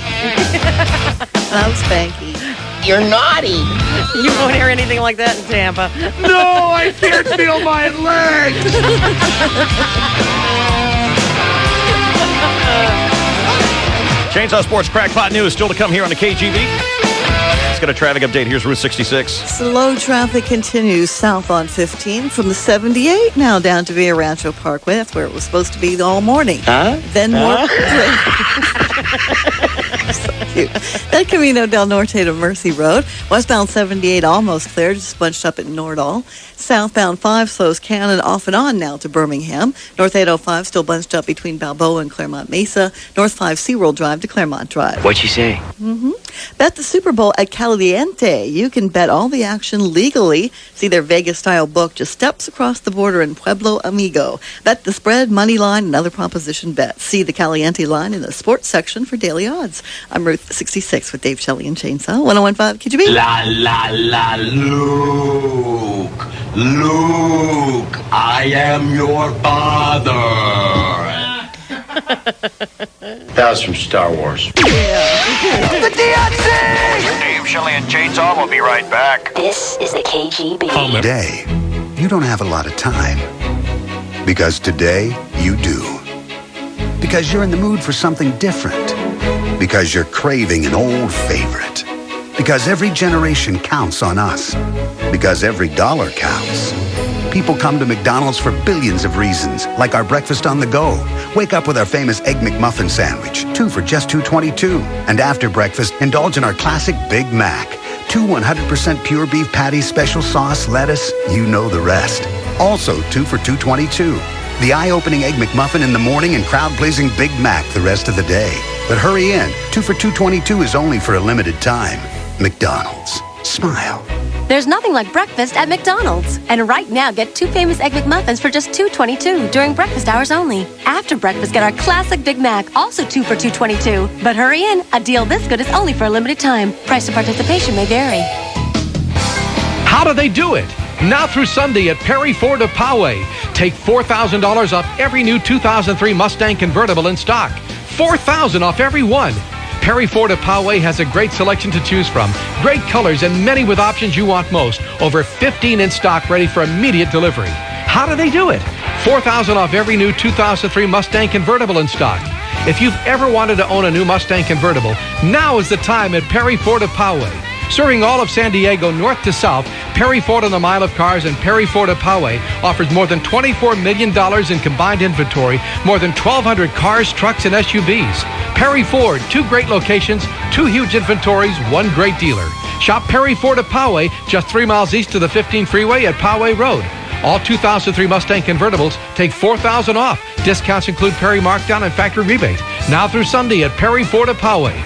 I'm Spanky. You're naughty. You won't hear anything like that in Tampa. No, I can't feel my legs. Chainsaw Sports Crackpot News still to come here on the KGB. Let's get a traffic update. Here's Route 66. Slow traffic continues south on 15 from the 78 now down to Villa Rancho Parkway. That's where it was supposed to be all morning. Huh? Then more. So cute. Then Camino del Norte to Mercy Road. Westbound 78 almost clear, just bunched up at Nordall. Southbound 5 slows Cannon off and on now to Birmingham. North 805 still bunched up between Balboa and Claremont Mesa. North 5 SeaWorld Drive to Claremont Drive. What'd you say? Bet the Super Bowl at Caliente. You can bet all the action legally. See their Vegas-style book just steps across the border in Pueblo Amigo. Bet the spread, money line, and other proposition bets. See the Caliente line in the sports section for daily odds. I'm Ruth 66 with Dave Shelley and Chainsaw. 101.5 KGB. La la la, Luke. Luke, I am your father. That was from Star Wars. The DNC! Dave Shelley and Chainsaw will be right back. This is the KGB. Today, you don't have a lot of time. Because today, you do. Because you're in the mood for something different. Because you're craving an old favorite. Because every generation counts on us. Because every dollar counts. People come to McDonald's for billions of reasons, like our breakfast on the go. Wake up with our famous Egg McMuffin sandwich, 2 for just $2.22. And after breakfast, indulge in our classic Big Mac. 2 100% pure beef patties, special sauce, lettuce, you know the rest. Also 2 for $2.22. The eye-opening Egg McMuffin in the morning and crowd-pleasing Big Mac the rest of the day. But hurry in, 2 for $2.22 is only for a limited time. McDonald's. Smile. There's nothing like breakfast at McDonald's. And right now, get 2 famous Egg McMuffins for just $2.22 during breakfast hours only. After breakfast, get our classic Big Mac, also 2 for $2.22. But hurry in, a deal this good is only for a limited time. Price of participation may vary. How do they do it? Now through Sunday at Perry Ford of Poway. Take $4,000 off every new 2003 Mustang convertible in stock. $4,000 off every one. Perry Ford of Poway has a great selection to choose from. Great colors and many with options you want most. Over 15 in stock ready for immediate delivery. How do they do it? $4,000 off every new 2003 Mustang convertible in stock. If you've ever wanted to own a new Mustang convertible, now is the time at Perry Ford of Poway. Serving all of San Diego north to south, Perry Ford on the Mile of Cars and Perry Ford of Poway offers more than $24 million in combined inventory, more than 1,200 cars, trucks, and SUVs. Perry Ford, 2 great locations, 2 huge inventories, 1 great dealer. Shop Perry Ford of Poway, just 3 miles east of the 15 freeway at Poway Road. All 2003 Mustang convertibles take $4,000 off. Discounts include Perry markdown and factory rebate. Now through Sunday at Perry Ford of Poway.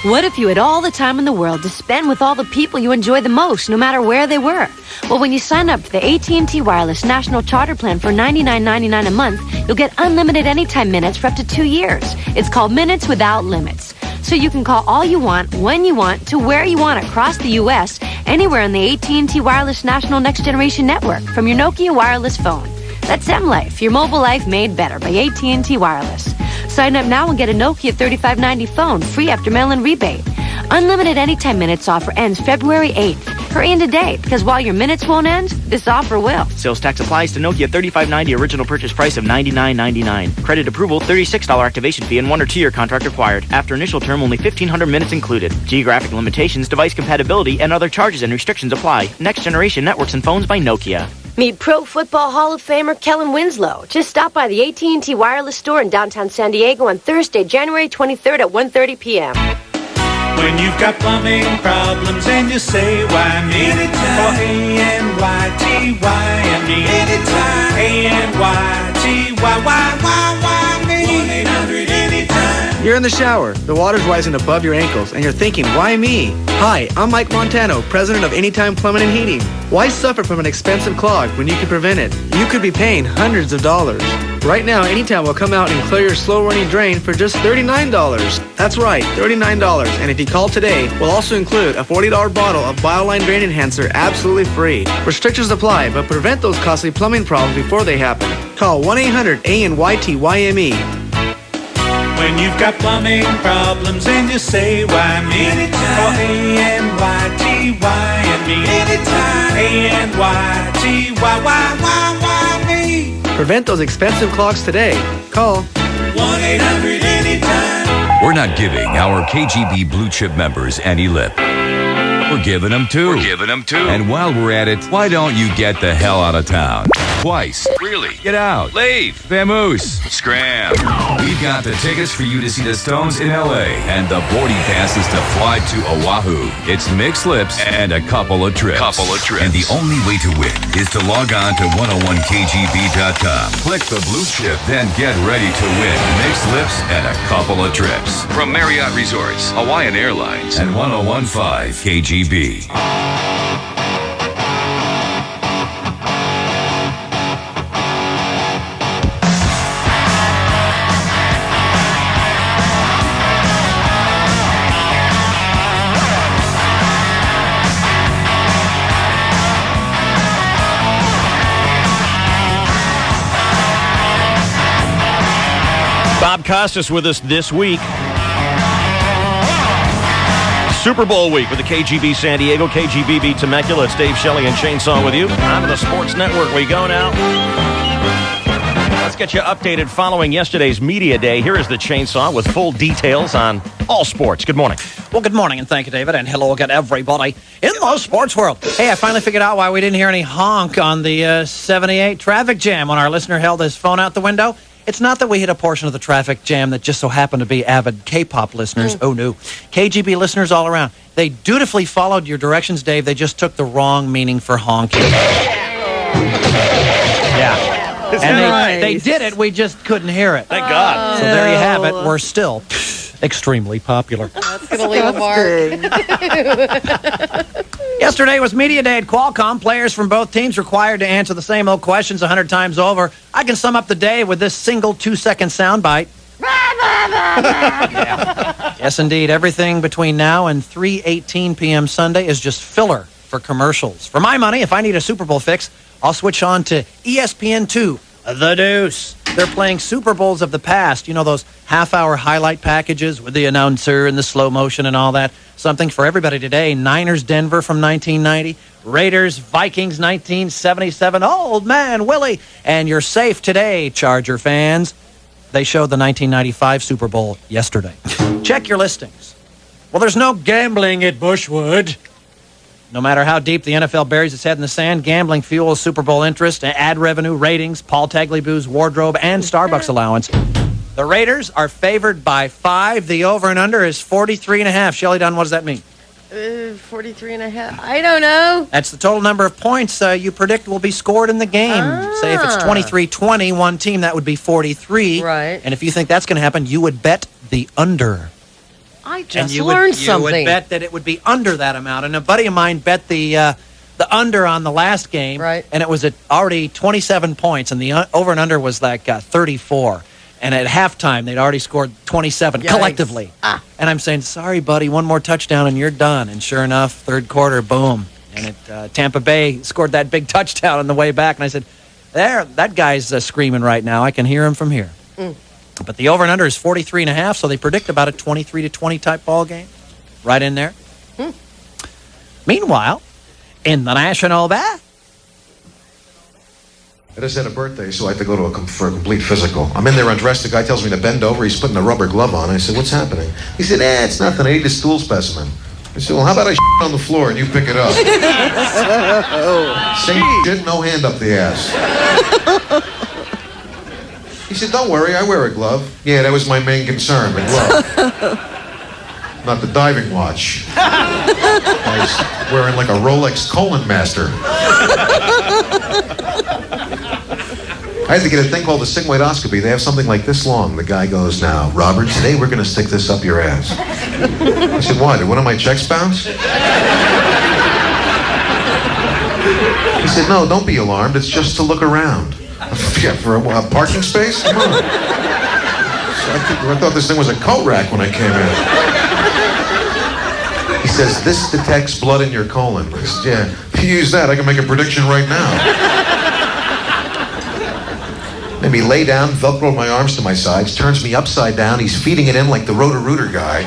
What if you had all the time in the world to spend with all the people you enjoy the most, no matter where they were? Well, when you sign up for the AT&T Wireless National Charter Plan for $99.99 a month, you'll get unlimited anytime minutes for up to 2 years. It's called Minutes Without Limits. So you can call all you want, when you want, to where you want across the U.S., anywhere on the AT&T Wireless National Next Generation Network from your Nokia wireless phone. That's M-Life, your mobile life made better by AT&T Wireless. Sign up now and get a Nokia 3590 phone free after mail-in rebate. Unlimited anytime minutes offer ends February 8th. Hurry in today, because while your minutes won't end, this offer will. Sales tax applies to Nokia 3590 original purchase price of $99.99. Credit approval, $36 activation fee, and 1 or 2 year contract required. After initial term, only 1,500 minutes included. Geographic limitations, device compatibility, and other charges and restrictions apply. Next generation networks and phones by Nokia. Meet Pro Football Hall of Famer Kellen Winslow. Just stop by the AT&T Wireless store in downtown San Diego on Thursday, January 23rd at 1:30 p.m. When you've got plumbing problems and you say, why me? Anytime. Call A-N-Y-T-Y-M-E. Anytime. A-N-Y-T-Y-Y-Y-Y me. 1-800-ANYTIME. You're in the shower. The water's rising above your ankles, and you're thinking, why me? Hi, I'm Mike Montano, president of Anytime Plumbing and Heating. Why suffer from an expensive clog when you can prevent it? You could be paying hundreds of dollars. Right now, Anytime will come out and clear your slow-running drain for just $39. That's right, $39. And if you call today, we'll also include a $40 bottle of BioLine Drain Enhancer absolutely free. Restrictions apply, but prevent those costly plumbing problems before they happen. Call 1-800-ANYTYME. When you've got plumbing problems and you say, why me? Call A-N-Y-T-Y-M-E. Anytime. A-N-Y-T-Y-Y-Y-Y-me. Prevent those expensive clogs today. Call 1-800-ANYTIME. We're not giving our KGB Blue Chip members any lip. We're giving them two. And while we're at it, why don't you get the hell out of town? Twice. Really? Get out. Leave. Vamoose. Scram. We've got the tickets for you to see the Stones in LA and the boarding passes to fly to Oahu. It's mixed lips and a couple of trips. And the only way to win is to log on to 101kgb.com. Click the blue chip, then get ready to win mixed lips and a couple of trips. From Marriott Resorts, Hawaiian Airlines, and 101.5 KGB. Bob Costas with us this week. Super Bowl week with the KGB San Diego, KGBB Temecula. It's Dave Shelley and Chainsaw with you. On to the Sports Network we go now. Let's get you updated following yesterday's Media Day. Here is the Chainsaw with full details on all sports. Good morning. Well, good morning, and thank you, David, and hello again, everybody in the sports world. Hey, I finally figured out why we didn't hear any honk on the 78 traffic jam when our listener held his phone out the window. It's not that we hit a portion of the traffic jam that just so happened to be avid K-pop listeners. Oh, no. KGB listeners all around. They dutifully followed your directions, Dave. They just took the wrong meaning for honking. Yeah. And they did it. We just couldn't hear it. Thank God. So there you have it. We're still extremely popular. That's going to leave a mark. Yesterday was Media Day at Qualcomm. Players from both teams required to answer the same old questions 100 times over. I can sum up the day with this single 2-second soundbite. Yeah. Yes, indeed. Everything between now and 3:18 p.m. Sunday is just filler for commercials. For my money, if I need a Super Bowl fix, I'll switch on to ESPN2, The Deuce. They're playing Super Bowls of the past. You know, those half-hour highlight packages with the announcer and the slow motion and all that. Something for everybody today. Niners, Denver from 1990. Raiders, Vikings, 1977. Old Man Willie. And you're safe today, Charger fans. They showed the 1995 Super Bowl yesterday. Check your listings. Well, there's no gambling at Bushwood. No matter how deep the NFL buries its head in the sand, gambling fuels Super Bowl interest, ad revenue, ratings, Paul Tagliabue's wardrobe, and Starbucks allowance. The Raiders are favored by 5. The over and under is 43.5. Shelley Dunn, what does that mean? 43.5. I don't know. That's the total number of points you predict will be scored in the game. Say if it's 23-20, one team, that would be 43. Right. And if you think that's going to happen, you would bet the under. I just learned something. You would bet that it would be under that amount. And a buddy of mine bet the under on the last game. Right. And it was at already 27 points. And the over and under was like 34. And at halftime, they'd already scored 27 collectively. And I'm saying, sorry, buddy, one more touchdown and you're done. And sure enough, third quarter, boom. And Tampa Bay scored that big touchdown on the way back. And I said, there, that guy's screaming right now. I can hear him from here. But the over and under is 43.5, so they predict about a 23-20 type ball game. Right in there. Meanwhile, in the National Bat. I just had a birthday, so I had to go to for a complete physical. I'm in there undressed. The guy tells me to bend over. He's putting a rubber glove on. I said, what's happening? He said, it's nothing. I need a stool specimen. I said, well, how about I shit on the floor and you pick it up? Same shit, no hand up the ass. He said, don't worry, I wear a glove. Yeah, that was my main concern, the glove. Not the diving watch. I was wearing like a Rolex Colon Master. I had to get a thing called a sigmoidoscopy. They have something like this long. The guy goes, now, Robert, today we're going to stick this up your ass. I said, why? Did one of my checks bounce? He said, no, don't be alarmed. It's just to look around. Yeah, for a parking space? Come on. I thought this thing was a coat rack when I came in. He says, this detects blood in your colon. I said, yeah, if you use that, I can make a prediction right now. Made me lay down, velcroed my arms to my sides, turns me upside down. He's feeding it in like the Roto-Rooter guy.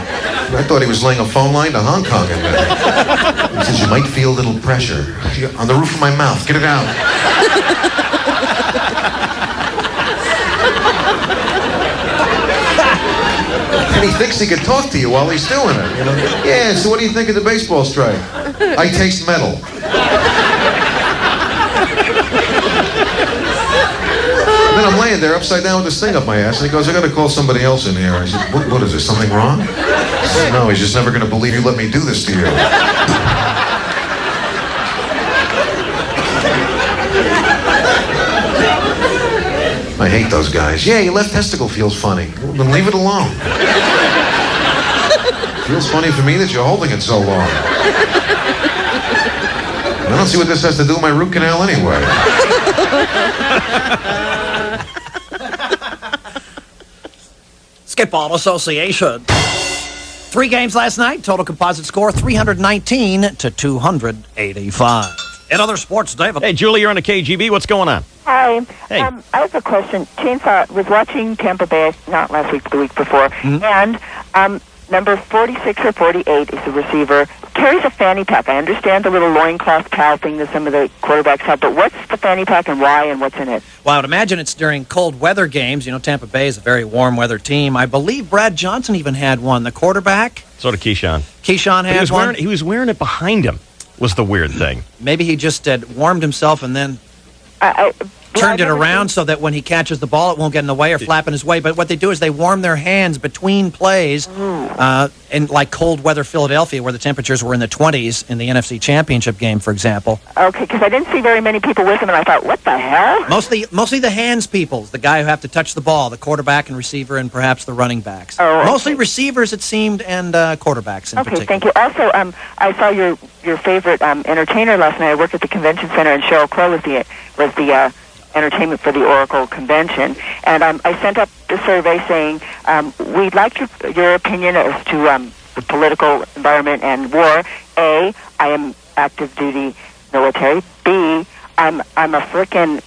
I thought he was laying a phone line to Hong Kong in there. He says, you might feel a little pressure on the roof of my mouth. Get it out. And he thinks he can talk to you while he's doing it, you know? Yeah, so what do you think of the baseball strike? I taste metal. And then I'm laying there upside down with this thing up my ass, and he goes, I gotta call somebody else in here. I said, what is there, something wrong? He said, no, he's just never gonna believe you let me do this to you. I hate those guys. Yeah, your left testicle feels funny. Well, then leave it alone. Feels funny for me that you're holding it so long. I don't see what this has to do with my root canal anyway. Skitball Association. 3 games last night. Total composite score 319 to 285. In other sports, David. Hey, Julie, you're on the KGB. What's going on? Hi. Hey. I have a question. Chainsaw was watching Tampa Bay, not last week, but the week before, and number 46 or 48 is the receiver, carries a fanny pack. I understand the little loincloth pal thing that some of the quarterbacks have, but what's the fanny pack and why and what's in it? Well, I would imagine it's during cold weather games. You know, Tampa Bay is a very warm weather team. I believe Brad Johnson even had one. The quarterback. So did Keyshawn. Keyshawn had one. He was wearing it behind him, was the weird thing. Maybe he just had warmed himself and then turned it around so that when he catches the ball, it won't get in the way or flap in his way. But what they do is they warm their hands between plays in like cold weather Philadelphia, where the temperatures were in the 20s in the NFC Championship game, for example. Okay, because I didn't see very many people with him, and I thought, what the hell? Mostly the hands people, the guy who have to touch the ball, the quarterback and receiver, and perhaps the running backs. Oh, okay. Mostly receivers, it seemed, and quarterbacks in particular. Okay, thank you. Also, I saw your favorite entertainer last night. I worked at the convention center, and Sheryl Crow was the entertainment for the Oracle convention, and I sent up the survey saying we'd like your opinion as to the political environment and war. A, I am active duty military. B, I'm a frickin'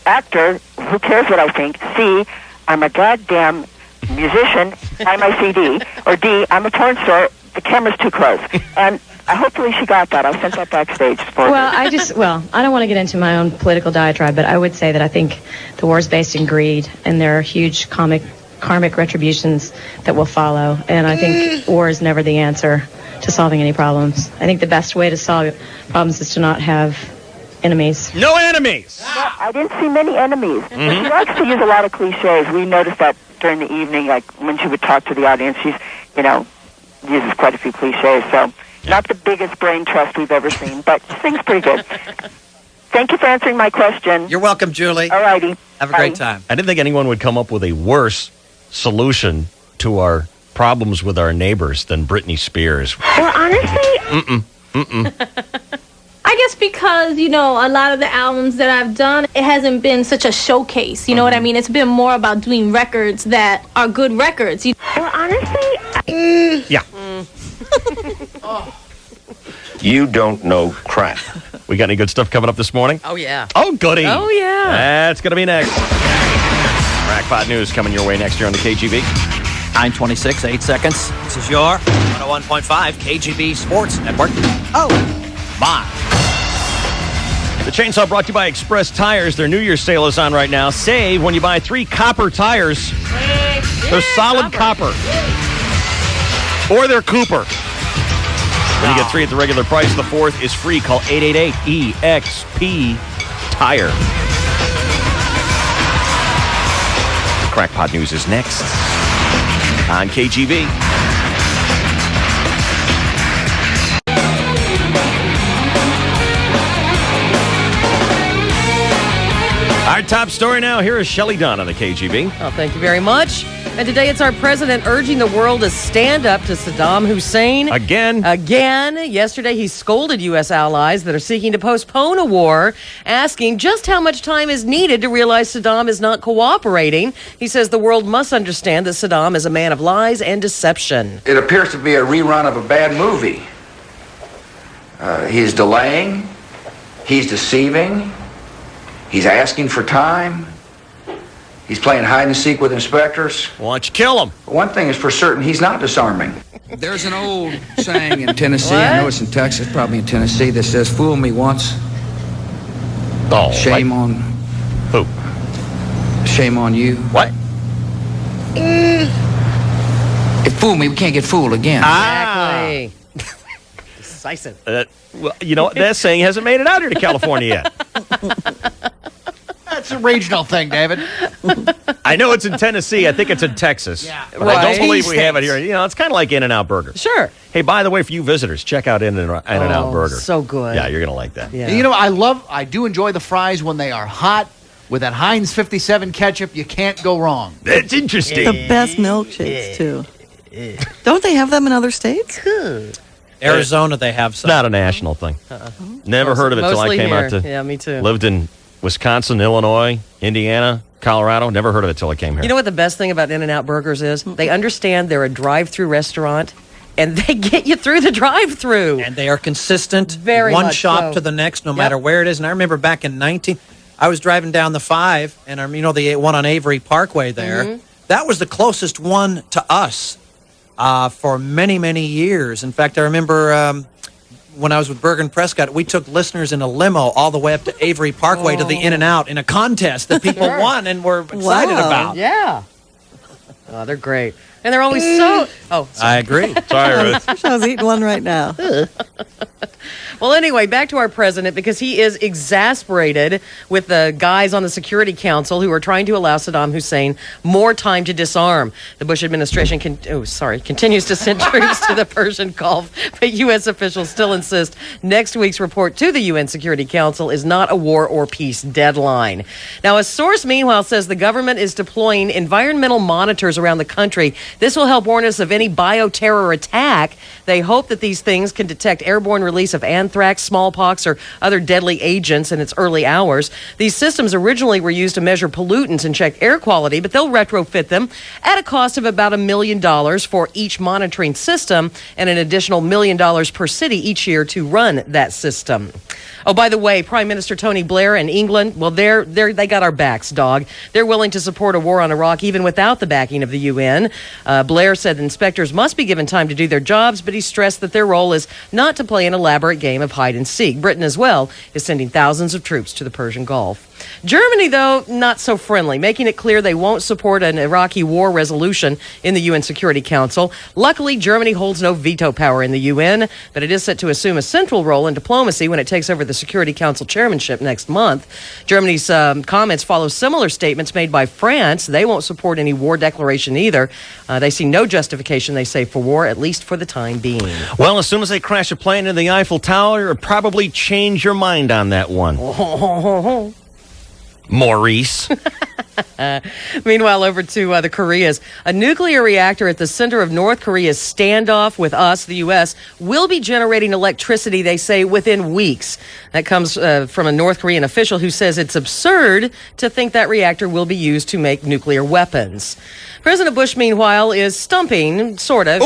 actor. Who cares what I think? C, I'm a goddamn musician. Buy my CD. Or D, I'm a porn star. The camera's too close. And hopefully she got that. I sent that backstage for her. I don't want to get into my own political diatribe, but I would say that I think the war is based in greed, and there are huge karmic retributions that will follow. And I think war is never the answer to solving any problems. I think the best way to solve problems is to not have enemies. No enemies! Well, I didn't see many enemies. She likes to use a lot of cliches. We noticed that during the evening, like when she would talk to the audience, she's, uses quite a few cliches. So not the biggest brain trust we've ever seen, but she sings pretty good. Thank you for answering my question. You're welcome, Julie. All righty. Have a great time. I didn't think anyone would come up with a worse solution to our problems with our neighbors than Britney Spears. Well, honestly, I guess because, a lot of the albums that I've done, it hasn't been such a showcase. You know what I mean? It's been more about doing records that are good records. Well, honestly, yeah. You don't know crap. We got any good stuff coming up this morning? Oh, yeah. Oh, goody. Oh, yeah. That's going to be next. Crackpot News coming your way next year on the KGB. 9:26, 8 seconds. This is your 101.5 KGB Sports Network. Oh, my. The Chainsaw brought to you by Express Tires. Their New Year's sale is on right now. Save when you buy 3 copper tires. They're solid copper. Or they're Cooper. When you get 3 at the regular price, the 4th is free. Call 888-EXP-TIRE. Crackpot News is next on KGB. Our top story now, here is Shelley Dunn on the KGB. Oh, thank you very much. And today it's our president urging the world to stand up to Saddam Hussein. Again. Yesterday he scolded U.S. allies that are seeking to postpone a war, asking just how much time is needed to realize Saddam is not cooperating. He says the world must understand that Saddam is a man of lies and deception. It appears to be a rerun of a bad movie. He's delaying. He's deceiving. He's asking for time. He's playing hide and seek with inspectors. Why don't you kill him? One thing is for certain, he's not disarming. There's an old saying in Tennessee, I know it's in Texas, probably in Tennessee, that says, fool me once. Oh, shame on... Who? Shame on you. What? If fool me, we can't get fooled again. Exactly. Decisive. Well, you know what? That saying hasn't made it out here to California yet. That's a regional thing, David. I know it's in Tennessee. I think it's in Texas. Yeah. But I don't believe we have it here. You know, it's kind of like In-N-Out Burger. Sure. Hey, by the way, for you visitors, check out In-N-Out Burger. So good. Yeah, you're going to like that. Yeah. You know, I do enjoy the fries when they are hot. With that Heinz 57 ketchup, you can't go wrong. That's interesting. The best milkshakes, too. Don't they have them in other states? Arizona, they have some. It's not a national thing. Never heard of it till I came out to... Yeah, me too. Lived in Wisconsin, Illinois, Indiana, Colorado. Never heard of it till I came here. You know what the best thing about In-N-Out Burgers is? They understand they're a drive-through restaurant, and they get you through the drive-through. And they are consistent. Very one much shop so. to the next, no matter where it is. And I remember back in I was driving down the 5, and you know the one on Avery Parkway there. Mm-hmm. That was the closest one to us for many, many years. In fact, I remember when I was with Bergen Prescott, we took listeners in a limo all the way up to Avery Parkway to the In-N-Out in a contest that people won and were excited about. Yeah. Oh, they're great. And they're always so... Oh, I agree. Sorry, Ruth. I wish I was eating one right now. Well, anyway, back to our president, because he is exasperated with the guys on the Security Council who are trying to allow Saddam Hussein more time to disarm. The Bush administration continues to send troops to the Persian Gulf, but U.S. officials still insist next week's report to the UN Security Council is not a war or peace deadline. Now, a source, meanwhile, says the government is deploying environmental monitors around the country. This will help warn us of any bioterror attack. They hope that these things can detect airborne release of anthrax, smallpox, or other deadly agents in its early hours. These systems originally were used to measure pollutants and check air quality, but they'll retrofit them at a cost of about $1 million for each monitoring system and an additional $1 million per city each year to run that system. Oh, by the way, Prime Minister Tony Blair in England, well, they got our backs, dog. They're willing to support a war on Iraq even without the backing of the UN. Blair said inspectors must be given time to do their jobs, but he stressed that their role is not to play an elaborate game of hide and seek. Britain, as well, is sending thousands of troops to the Persian Gulf. Germany, though, not so friendly, making it clear they won't support an Iraqi war resolution in the UN Security Council. Luckily, Germany holds no veto power in the UN, but it is set to assume a central role in diplomacy when it takes over the Security Council chairmanship next month. Germany's comments follow similar statements made by France. They won't support any war declaration either. They see no justification, they say, for war, at least for the time being. Well, as soon as they crash a plane into the Eiffel Tower, it'll probably change your mind on that one. Maurice. Meanwhile, over to the Koreas. A nuclear reactor at the center of North Korea's standoff with us, the U.S., will be generating electricity, they say, within weeks. That comes from a North Korean official who says it's absurd to think that reactor will be used to make nuclear weapons. President Bush, meanwhile, is stumping, sort of.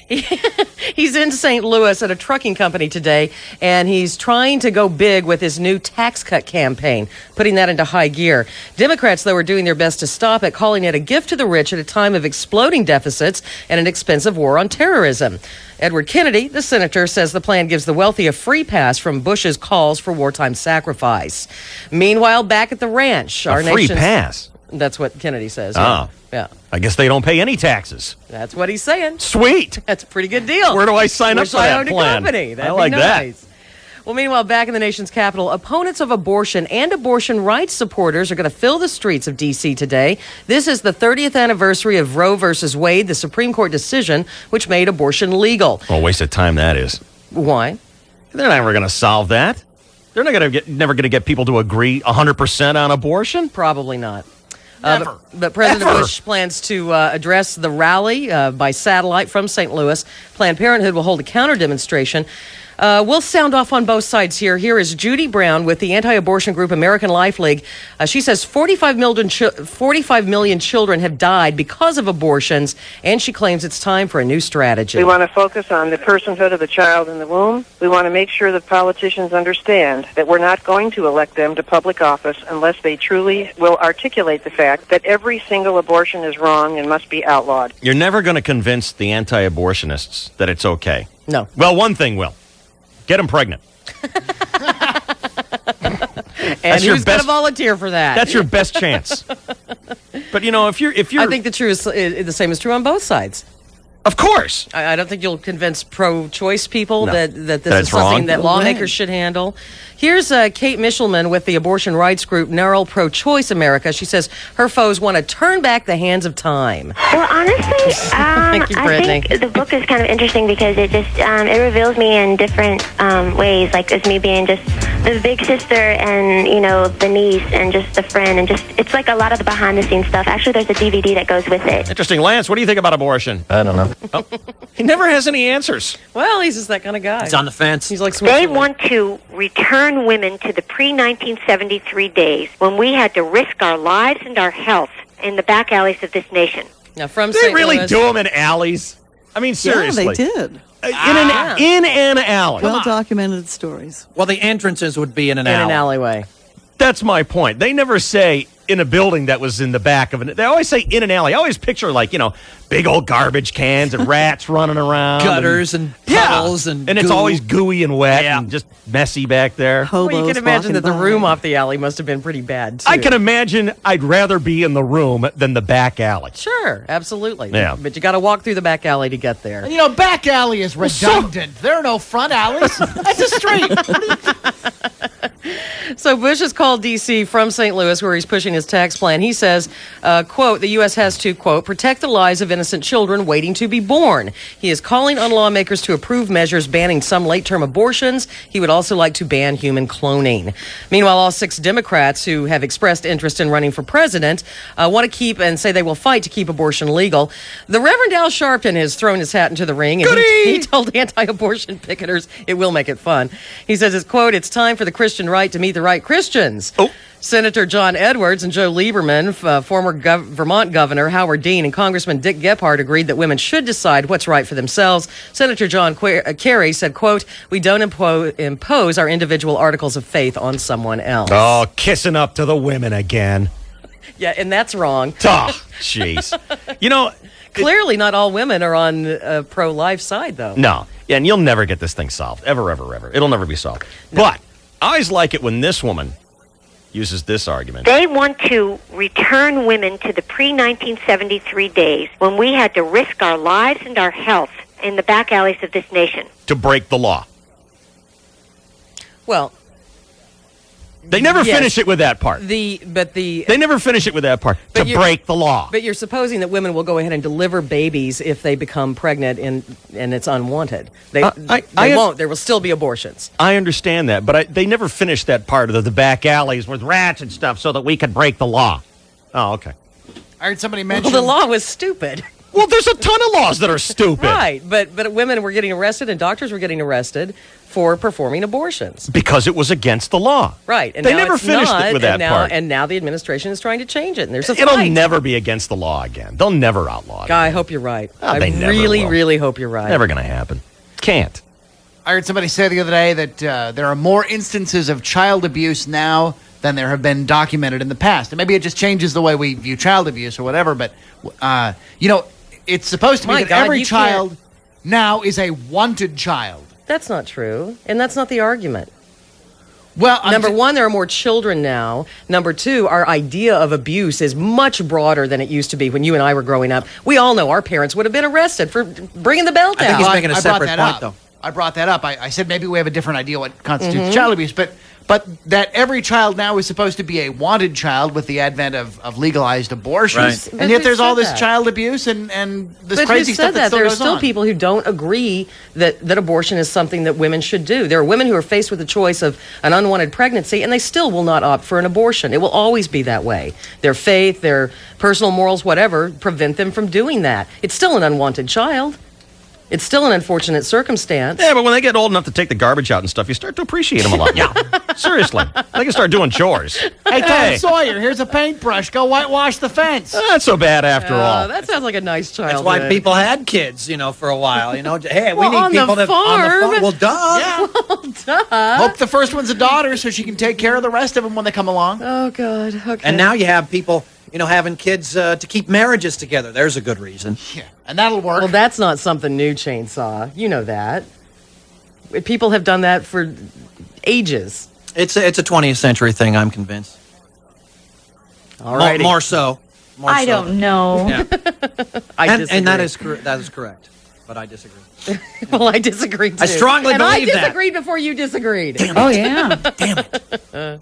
He's in St. Louis at a trucking company today, and he's trying to go big with his new tax cut campaign, putting that into high gear. Democrats, though, are doing their best to stop it, calling it a gift to the rich at a time of exploding deficits and an expensive war on terrorism. Edward Kennedy, the senator, says the plan gives the wealthy a free pass from Bush's calls for wartime sacrifice. Meanwhile, back at the ranch, a free pass? That's what Kennedy says. Oh. Yeah. I guess they don't pay any taxes. That's what he's saying. Sweet. That's a pretty good deal. Where do I sign up for that owned plan? A company. That'd I like be nice. that. Well, meanwhile, back in the nation's capital, opponents of abortion and abortion rights supporters are going to fill the streets of D.C. today. This is the 30th anniversary of Roe versus Wade, the Supreme Court decision which made abortion legal. Well, waste of time that is. Why? They're never going to solve that. They're never going to get people to agree 100% on abortion. Probably not. But President Bush plans to address the rally by satellite from St. Louis. Planned Parenthood will hold a counter demonstration. We'll sound off on both sides here. Here is Judy Brown with the anti-abortion group American Life League. She says 45 million children have died because of abortions, and she claims it's time for a new strategy. We want to focus on the personhood of the child in the womb. We want to make sure that politicians understand that we're not going to elect them to public office unless they truly will articulate the fact that every single abortion is wrong and must be outlawed. You're never going to convince the anti-abortionists that it's okay. No. Well, one thing will. Get them pregnant. And who's going to volunteer for that? That's your best chance. But if you're, I think the same is true on both sides. Of course. I don't think you'll convince pro-choice people that this is something wrong. that lawmakers should handle. Here's Kate Michelman with the abortion rights group NARAL Pro-Choice America. She says her foes want to turn back the hands of time. Well, honestly, Thank you, Brittany. I think the book is kind of interesting because it just it reveals me in different ways, like as me being just the big sister and, the niece and just the friend and just, it's like a lot of the behind-the-scenes stuff. Actually, there's a DVD that goes with it. Interesting. Lance, what do you think about abortion? I don't know. Oh, he never has any answers. Well, he's just that kind of guy. He's on the fence. He's like They Switzerland. want to return women to the pre-1973 days when we had to risk our lives and our health in the back alleys of this nation. Now, from They St. really Louis. do them in alleys? I mean, seriously. Yeah, they did. In an alley. Well-documented stories. Well, the entrances would be in an alley. In an alleyway. That's my point. They never say in a building that was in the back of it. They always say in an alley. I always picture big old garbage cans and rats running around. Gutters and puddles and it's goo. always gooey and wet and just messy back there. Well, you can imagine that the room off the alley must have been pretty bad, too. I can imagine I'd rather be in the room than the back alley. Sure, absolutely. Yeah. But you got to walk through the back alley to get there. Back alley is redundant. There are no front alleys. That's a street. So Bush has called D.C. from St. Louis, where he's pushing his tax plan. He says, quote, the U.S. has to, quote, protect the lives of innocent children waiting to be born. He is calling on lawmakers to approve measures banning some late-term abortions. He would also like to ban human cloning. Meanwhile, all 6 Democrats who have expressed interest in running for president want to keep and say they will fight to keep abortion legal. The Reverend Al Sharpton has thrown his hat into the ring, and he told anti-abortion picketers it will make it fun. He says, it's, quote, it's time for the Christian right to meet the right Christians. Oh. Senator John Edwards and Joe Lieberman, former Vermont Governor Howard Dean, and Congressman Dick Gephardt agreed that women should decide what's right for themselves. Senator John Kerry said, quote, we don't impose our individual articles of faith on someone else. Oh, kissing up to the women again. Yeah, and that's wrong. Oh, jeez. Clearly not all women are on the pro-life side, though. No. Yeah, and you'll never get this thing solved. Ever, ever, ever. It'll never be solved. No. But I always like it when this woman uses this argument. They want to return women to the pre-1973 days when we had to risk our lives and our health in the back alleys of this nation. To break the law. Well, they never finish it with that part. They never finish it with that part. To break the law. But you're supposing that women will go ahead and deliver babies if they become pregnant and it's unwanted. They won't. There will still be abortions. I understand that, but they never finish that part of the back alleys with rats and stuff so that we could break the law. Oh, okay. I heard somebody mention... Well, the law was stupid. Well, there's a ton of laws that are stupid. Right, but women were getting arrested and doctors were getting arrested for performing abortions. Because it was against the law. Right. And they now never it's finished not, it with that part. And now the administration is trying to change it. And there's a It'll fight. never be against the law again. They'll never outlaw it. I hope you're right. I they never really, will. really hope you're right. Never going to happen. Can't. I heard somebody say the other day that there are more instances of child abuse now than there have been documented in the past. And maybe it just changes the way we view child abuse or whatever, but, it's supposed to be that every child now is a wanted child. That's not true. And that's not the argument. Well, number one, there are more children now. Number two, our idea of abuse is much broader than it used to be when you and I were growing up. We all know our parents would have been arrested for bringing the belt out. I think he's making a separate point, though. I brought that up. I said maybe we have a different idea what constitutes child abuse, but but that every child now is supposed to be a wanted child with the advent of legalized abortions. Right. And yet there's all this that? child abuse and this But crazy who said stuff that that? still There are goes still on. people who don't agree that abortion is something that women should do. There are women who are faced with the choice of an unwanted pregnancy, and they still will not opt for an abortion. It will always be that way. Their faith, their personal morals, whatever, prevent them from doing that. It's still an unwanted child. It's still an unfortunate circumstance. Yeah, but when they get old enough to take the garbage out and stuff, you start to appreciate them a lot. Yeah. Seriously. They can start doing chores. Hey, Tom Sawyer, here's a paintbrush. Go whitewash the fence. Not so bad after all. That sounds like a nice child. That's why people had kids, for a while. Hey, we need on people the to on the farm. farm. Well, duh. Yeah. Hope the first one's a daughter so she can take care of the rest of them when they come along. Oh, God. Okay. And now you have people, having kids to keep marriages together. There's a good reason. Yeah, and that'll work. Well, that's not something new, Chainsaw. You know that. People have done that for ages. It's a 20th century thing, I'm convinced. All right. More so. I don't know. Yeah. I and that disagree. is that is correct, but I disagree. Well, I disagree too. I strongly and believe I that. disagreed before you disagreed. Oh, yeah. Damn it.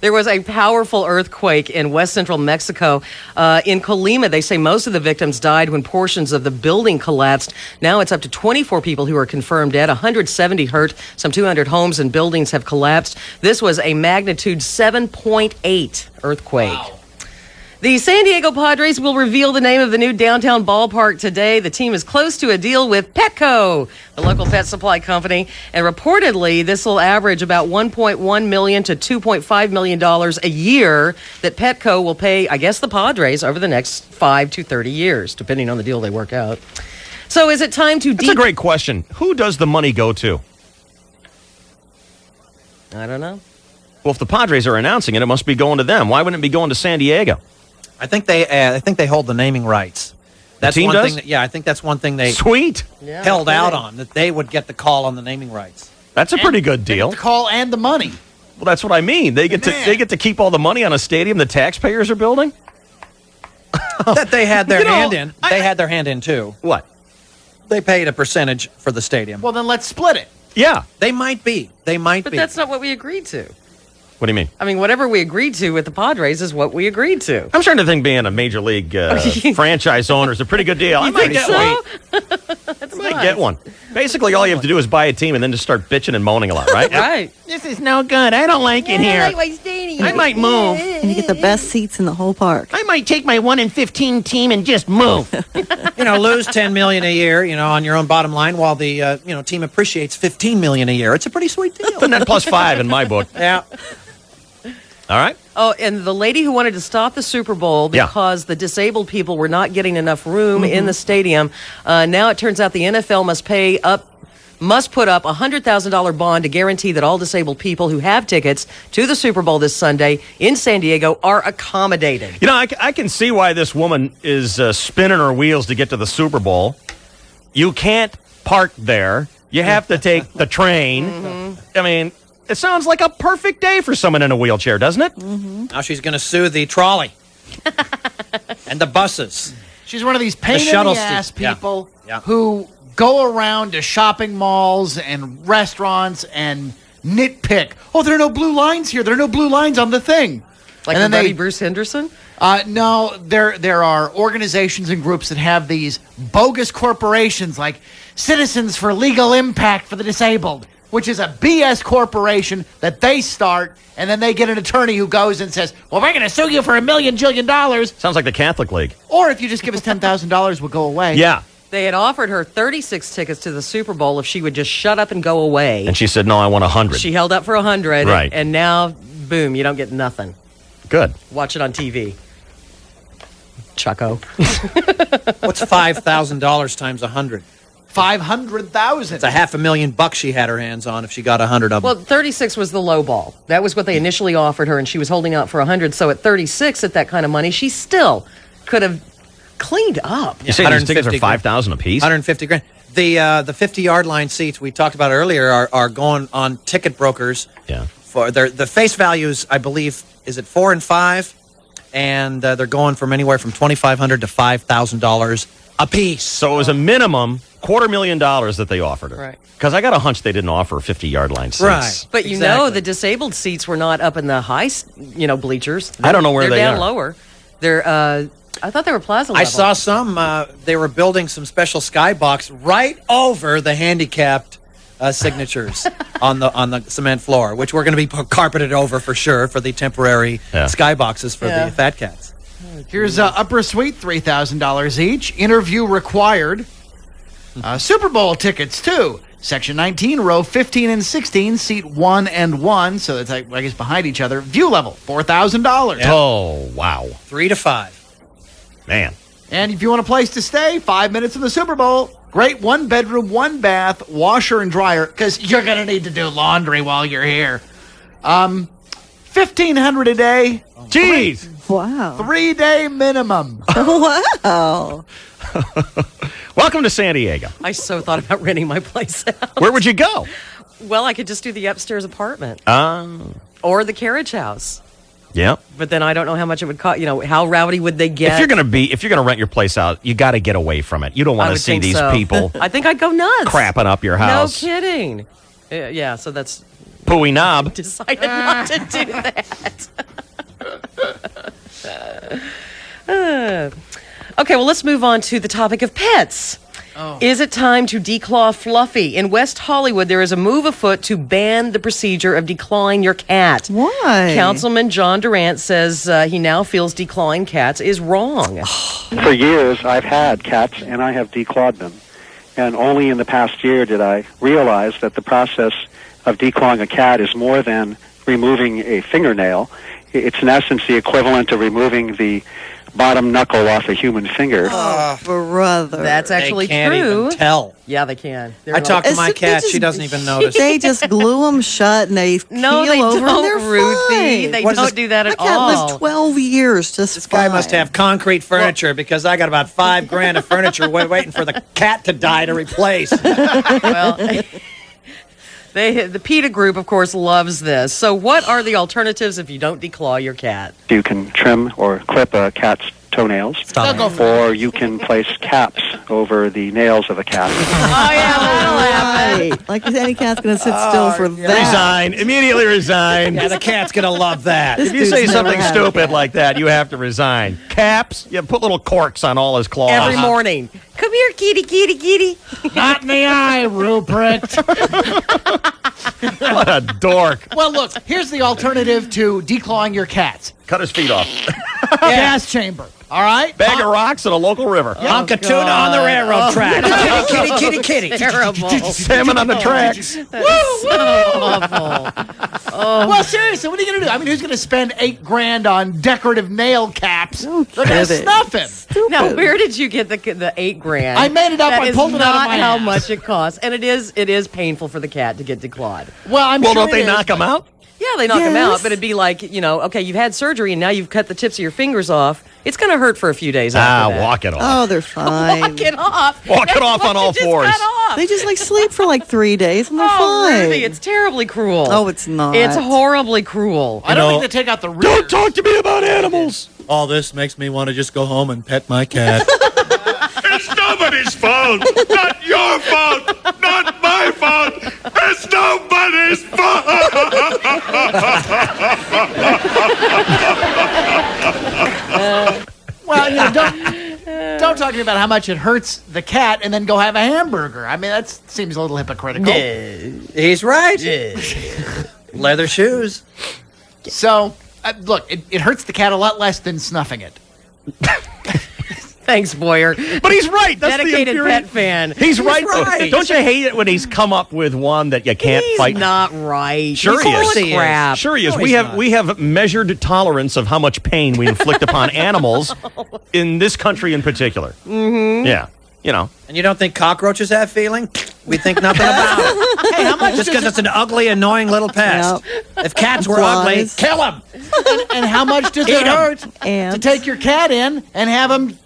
There was a powerful earthquake in west central Mexico. In Colima, they say most of the victims died when portions of the building collapsed. Now it's up to 24 people who are confirmed dead, 170 hurt. Some 200 homes and buildings have collapsed. This was a magnitude 7.8 earthquake. Wow. The San Diego Padres will reveal the name of the new downtown ballpark today. The team is close to a deal with Petco, the local pet supply company, and reportedly this will average about $1.1 million to $2.5 million a year that Petco will pay, I guess, the Padres over the next 5 to 30 years, depending on the deal they work out. So is it time to... That's a great question. Who does the money go to? I don't know. Well, if the Padres are announcing it, it must be going to them. Why wouldn't it be going to San Diego? I think they hold the naming rights. That's team one does? thing. I think that's one thing they Sweet. held out on, that they would get the call on the naming rights. That's a pretty good deal. The call and the money. Well, that's what I mean. They get to keep all the money on a stadium the taxpayers are building. That they had their hand in. They had their hand in too. What? They paid a percentage for the stadium. Well, then let's split it. Yeah. They might be. But that's not what we agreed to. What do you mean? I mean, whatever we agreed to with the Padres is what we agreed to. I'm starting to think being a major league franchise owner is a pretty good deal. I might get one. I might get one. Basically, all you have to do is buy a team and then just start bitching and moaning a lot, right? Right. This is no good. I don't like it here. I might move. And you get the best seats in the whole park. I might take my 1-in-15 team and just move. Lose $10 million a year, on your own bottom line, while the team appreciates $15 million a year. It's a pretty sweet deal. The net plus 5 in my book. Yeah. All right. Oh, and the lady who wanted to stop the Super Bowl because the disabled people were not getting enough room in the stadium. Now it turns out the NFL must put up a $100,000 bond to guarantee that all disabled people who have tickets to the Super Bowl this Sunday in San Diego are accommodated. I can see why this woman is spinning her wheels to get to the Super Bowl. You can't park there. You have to take the train. I mean, it sounds like a perfect day for someone in a wheelchair, doesn't it? Now she's going to sue the trolley and the buses. She's one of these pain in the ass people who go around to shopping malls and restaurants and nitpick. Oh, there are no blue lines here. There are no blue lines on the thing. Like and then Bruce Henderson? No, there are organizations and groups that have these bogus corporations like Citizens for Legal Impact for the Disabled, which is a BS corporation that they start, and then they get an attorney who goes and says, well, we're going to sue you for $1 million jillion. Sounds like the Catholic League. Or if you just give us $10,000, we'll go away. Yeah. They had offered her 36 tickets to the Super Bowl if she would just shut up and go away. And she said, no, I want 100. She held up for 100. Right. And now, boom, you don't get nothing. Good. Watch it on TV. Chucko. What's $5,000 times 100? 500,000. It's a $500,000 she had her hands on if she got 100 of them. Well, 36 was the low ball. That was what they initially offered her, and she was holding out for 100. So at 36, at that kind of money, she still could have cleaned up. You say these tickets are $5,000 a piece? 150 grand. The 50-yard line seats we talked about earlier are going on ticket brokers. Yeah. For the face values, I believe, is it 4 and 5? and they're going from anywhere from $2,500 to $5,000 a piece. So it was a minimum $250,000 that they offered her. Right. Because I got a hunch they didn't offer 50-yard line seats. Right. But you know, the disabled seats were not up in the high, bleachers. I don't know where they're they down are. lower. They're. I thought they were plaza level. I saw some. They were building some special skybox right over the handicapped signatures on the cement floor, which were going to be carpeted over for sure for the temporary skyboxes for the fat cats. Here's upper suite, $3,000 each. Interview required. Super Bowl tickets too. Section 19, row 15 and 16, seat 1 and 1. So that's I guess behind each other. View level, $4,000. Oh, wow. 3 to 5. Man. And if you want a place to stay, 5 minutes of the Super Bowl. Great 1 bedroom, 1 bath, washer and dryer, because you're going to need to do laundry while you're here. $1,500 a day. Jeez. Wow. 3-day minimum. Wow. Welcome to San Diego. I so thought about renting my place out. Where would you go? Well, I could just do the upstairs apartment or the carriage house. Yeah. But then I don't know how much it would cost. How rowdy would they get? If you're gonna rent your place out, you got to get away from it. You don't want to see these people I think I'd go nuts. crapping up your house. No kidding. Yeah, so that's Pooey knob. decided not to do that. Okay, well, let's move on to the topic of pets. Oh. Is it time to declaw Fluffy? In West Hollywood, there is a move afoot to ban the procedure of declawing your cat. Why? Councilman John Durant says he now feels declawing cats is wrong. For years, I've had cats, and I have declawed them. And only in the past year did I realize that the process of declawing a cat is more than removing a fingernail. It's in essence the equivalent of removing the bottom knuckle off a human finger. Oh, brother. That's actually They can't true. even tell. Yeah, they can. I talked to my cat. She doesn't even notice. They just glue them shut and they No, keel they over don't, and they're Ruthie. fine. They What is don't this- do that at My cat all. lived 12 years just This guy must have concrete furniture because I got about $5,000 of furniture waiting for the cat to die to replace. Well, the PETA group, of course, loves this. So what are the alternatives if you don't declaw your cat? You can trim or clip a cat's toenails, or you can place caps over the nails of a cat. Oh, yeah, that'll happen. Right. Like any cat's going to sit still for that. Resign. Immediately resign. Yeah, the cat's going to love that. This If you dude's say never something had a stupid cat. like that, you have to resign. Caps, you put little corks on all his claws. Every morning. Come here, kitty, kitty, kitty. Not in the eye, Rupert. What a dork. Well, look, here's the alternative to declawing your cats. Cut his feet off. Gas chamber. All right? Bag of rocks in a local river. Hunk of tuna on the railroad track. Kitty, kitty, kitty, kitty. Terrible. Salmon on the tracks. Awful. Well, seriously, what are you going to do? I mean, who's going to spend $8,000 on decorative nail caps? They're going to kidding. snuff him. Now, where did you get the $8,000? I made it up. That I is pulled it out of not my how ass. much it costs, and it is painful for the cat to get declawed. Well, I'm Well, sure don't they it is, knock him out? Yeah, they knock them Yes. out, but it'd be like, okay, you've had surgery and now you've cut the tips of your fingers off. It's going to hurt for a few days after that. Walk it off. Oh, they're fine. Walk it off. Walk it That's off what on you all just fours. cut off. They just sleep for 3 days and they're Oh, fine. Ruthie, it's terribly cruel. Oh, it's not. It's horribly cruel. I don't think they take out the rear. Don't talk to me about animals. All this makes me want to just go home and pet my cat. It's nobody's fault. Not your fault. Not my fault. It's nobody's fault. Well, don't talk to me about how much it hurts the cat and then go have a hamburger. I mean, that seems a little hypocritical. He's right. Leather shoes. So, look, it hurts the cat a lot less than snuffing it. Thanks, Boyer. But he's right. That's Dedicated the pet fan. He's right. right. Don't you hate it when he's come up with one that you can't He's fight? not right. Sure He's he is. full of crap. Sure he is. No, we he's have not. we have measured tolerance of how much pain we inflict upon animals in this country in particular. Mm-hmm. Yeah. And you don't think cockroaches have feeling? We think nothing about it. Hey, how much Just does because it's an ugly, annoying little pest. If cats were ugly, Flies. kill them. and how much does Eat it 'em. hurt to Ants. take your cat in and have him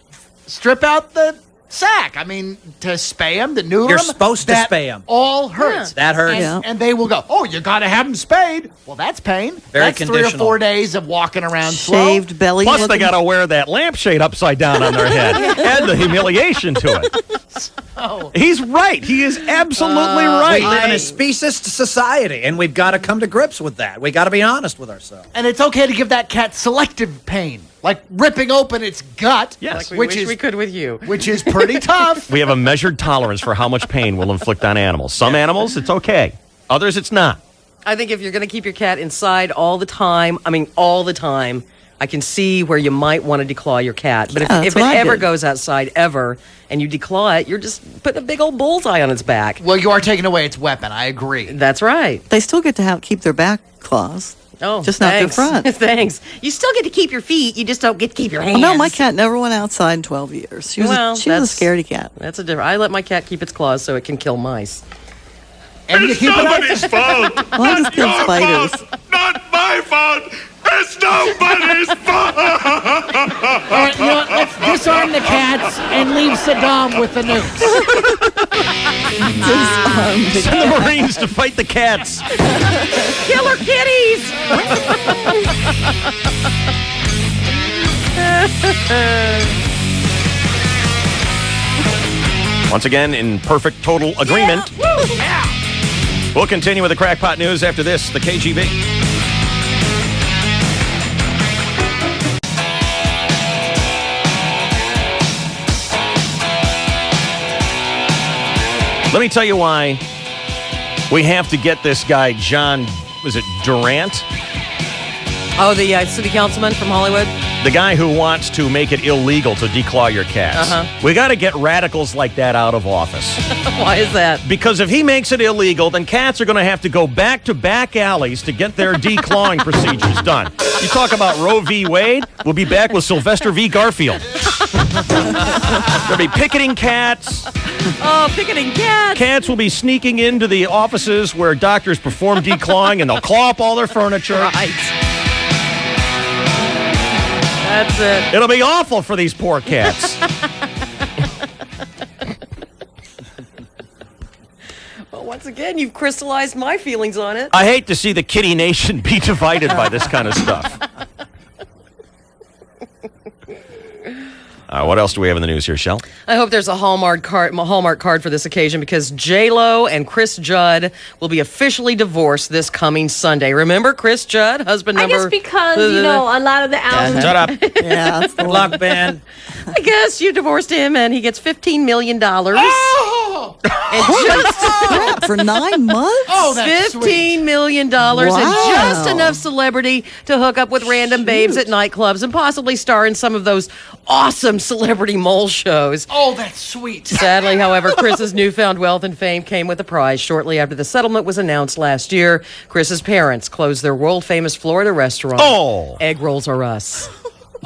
strip out the sack. I mean, to spay them, to neuter You're them. supposed to that spay 'em. all hurts. Yeah. That hurts. And, Yeah. and they will go, oh, you got to have them spayed. Well, that's pain. Very that's 3 or conditional. 4 days of walking around slow. Shaved belly. Plus, they looking- got to wear that lampshade upside down on their head. Add the humiliation to it. He's right. He is absolutely right. We live in a speciest society, and we've got to come to grips with that. We got to be honest with ourselves. And it's okay to give that cat selective pain, like ripping open its gut. Yes. Like we which wish is we could with you. which is pretty tough. We have a measured tolerance for how much pain we'll inflict on animals. Some animals, it's okay. Others, it's not. I think if you're going to keep your cat inside all the time, I can see where you might want to declaw your cat. But Yeah, if that's it what I ever did. goes outside, ever, and you declaw it, you're just putting a big old bullseye on its back. Well, you are taking away its weapon. I agree. That's right. They still get to keep their back claws. Oh, Just not their thanks. front. Thanks. You still get to keep your feet. You just don't get to keep your hands. Oh, no, my cat never went outside in 12 years. She was, she was a scaredy cat. That's a different. I let my cat keep its claws so it can kill mice. And you It's keep it nobody's fault. Well, I just killed Your spiders. fault, not my fault. It's nobody's fault. All right, you know what? Let's disarm the cats and leave Saddam with the nukes. Send the Marines to fight the cats. Killer kitties! Once again, in perfect total agreement. We'll continue with the Crackpot News after this, the KGB. Let me tell you why we have to get this guy, John, was it Durant? Oh, the city councilman from Hollywood? The guy who wants to make it illegal to declaw your cats. Uh-huh. We got to get radicals like that out of office. Why is that? Because if he makes it illegal, then cats are going to have to go back to back alleys to get their declawing procedures done. You talk about Roe v. Wade, we'll be back with Sylvester v. Garfield. They'll be picketing cats. Oh, picketing cats. Cats will be sneaking into the offices where doctors perform declawing, and they'll claw up all their furniture. Right. That's it. It'll be awful for these poor cats. Well, once again, you've crystallized my feelings on it. I hate to see the kitty nation be divided by this kind of stuff. What else do we have in the news here, Shell? I hope there's a Hallmark card for this occasion because J-Lo and Chris Judd will be officially divorced this coming Sunday. Remember Chris Judd, husband I number... guess because, a lot of the albums... Shut up. Yeah, Good luck, Ben. I guess you divorced him and he gets $15 million. Oh! Crap, for 9 months? Oh, that's $15 million and Wow. just enough celebrity to hook up with random babes at nightclubs and possibly star in some of those awesome celebrity mole shows. Oh, that's sweet. Sadly, however, Chris's newfound wealth and fame came with a price. Shortly after the settlement was announced last year, Chris's parents closed their world-famous Florida restaurant. Oh. Egg Rolls Are Us.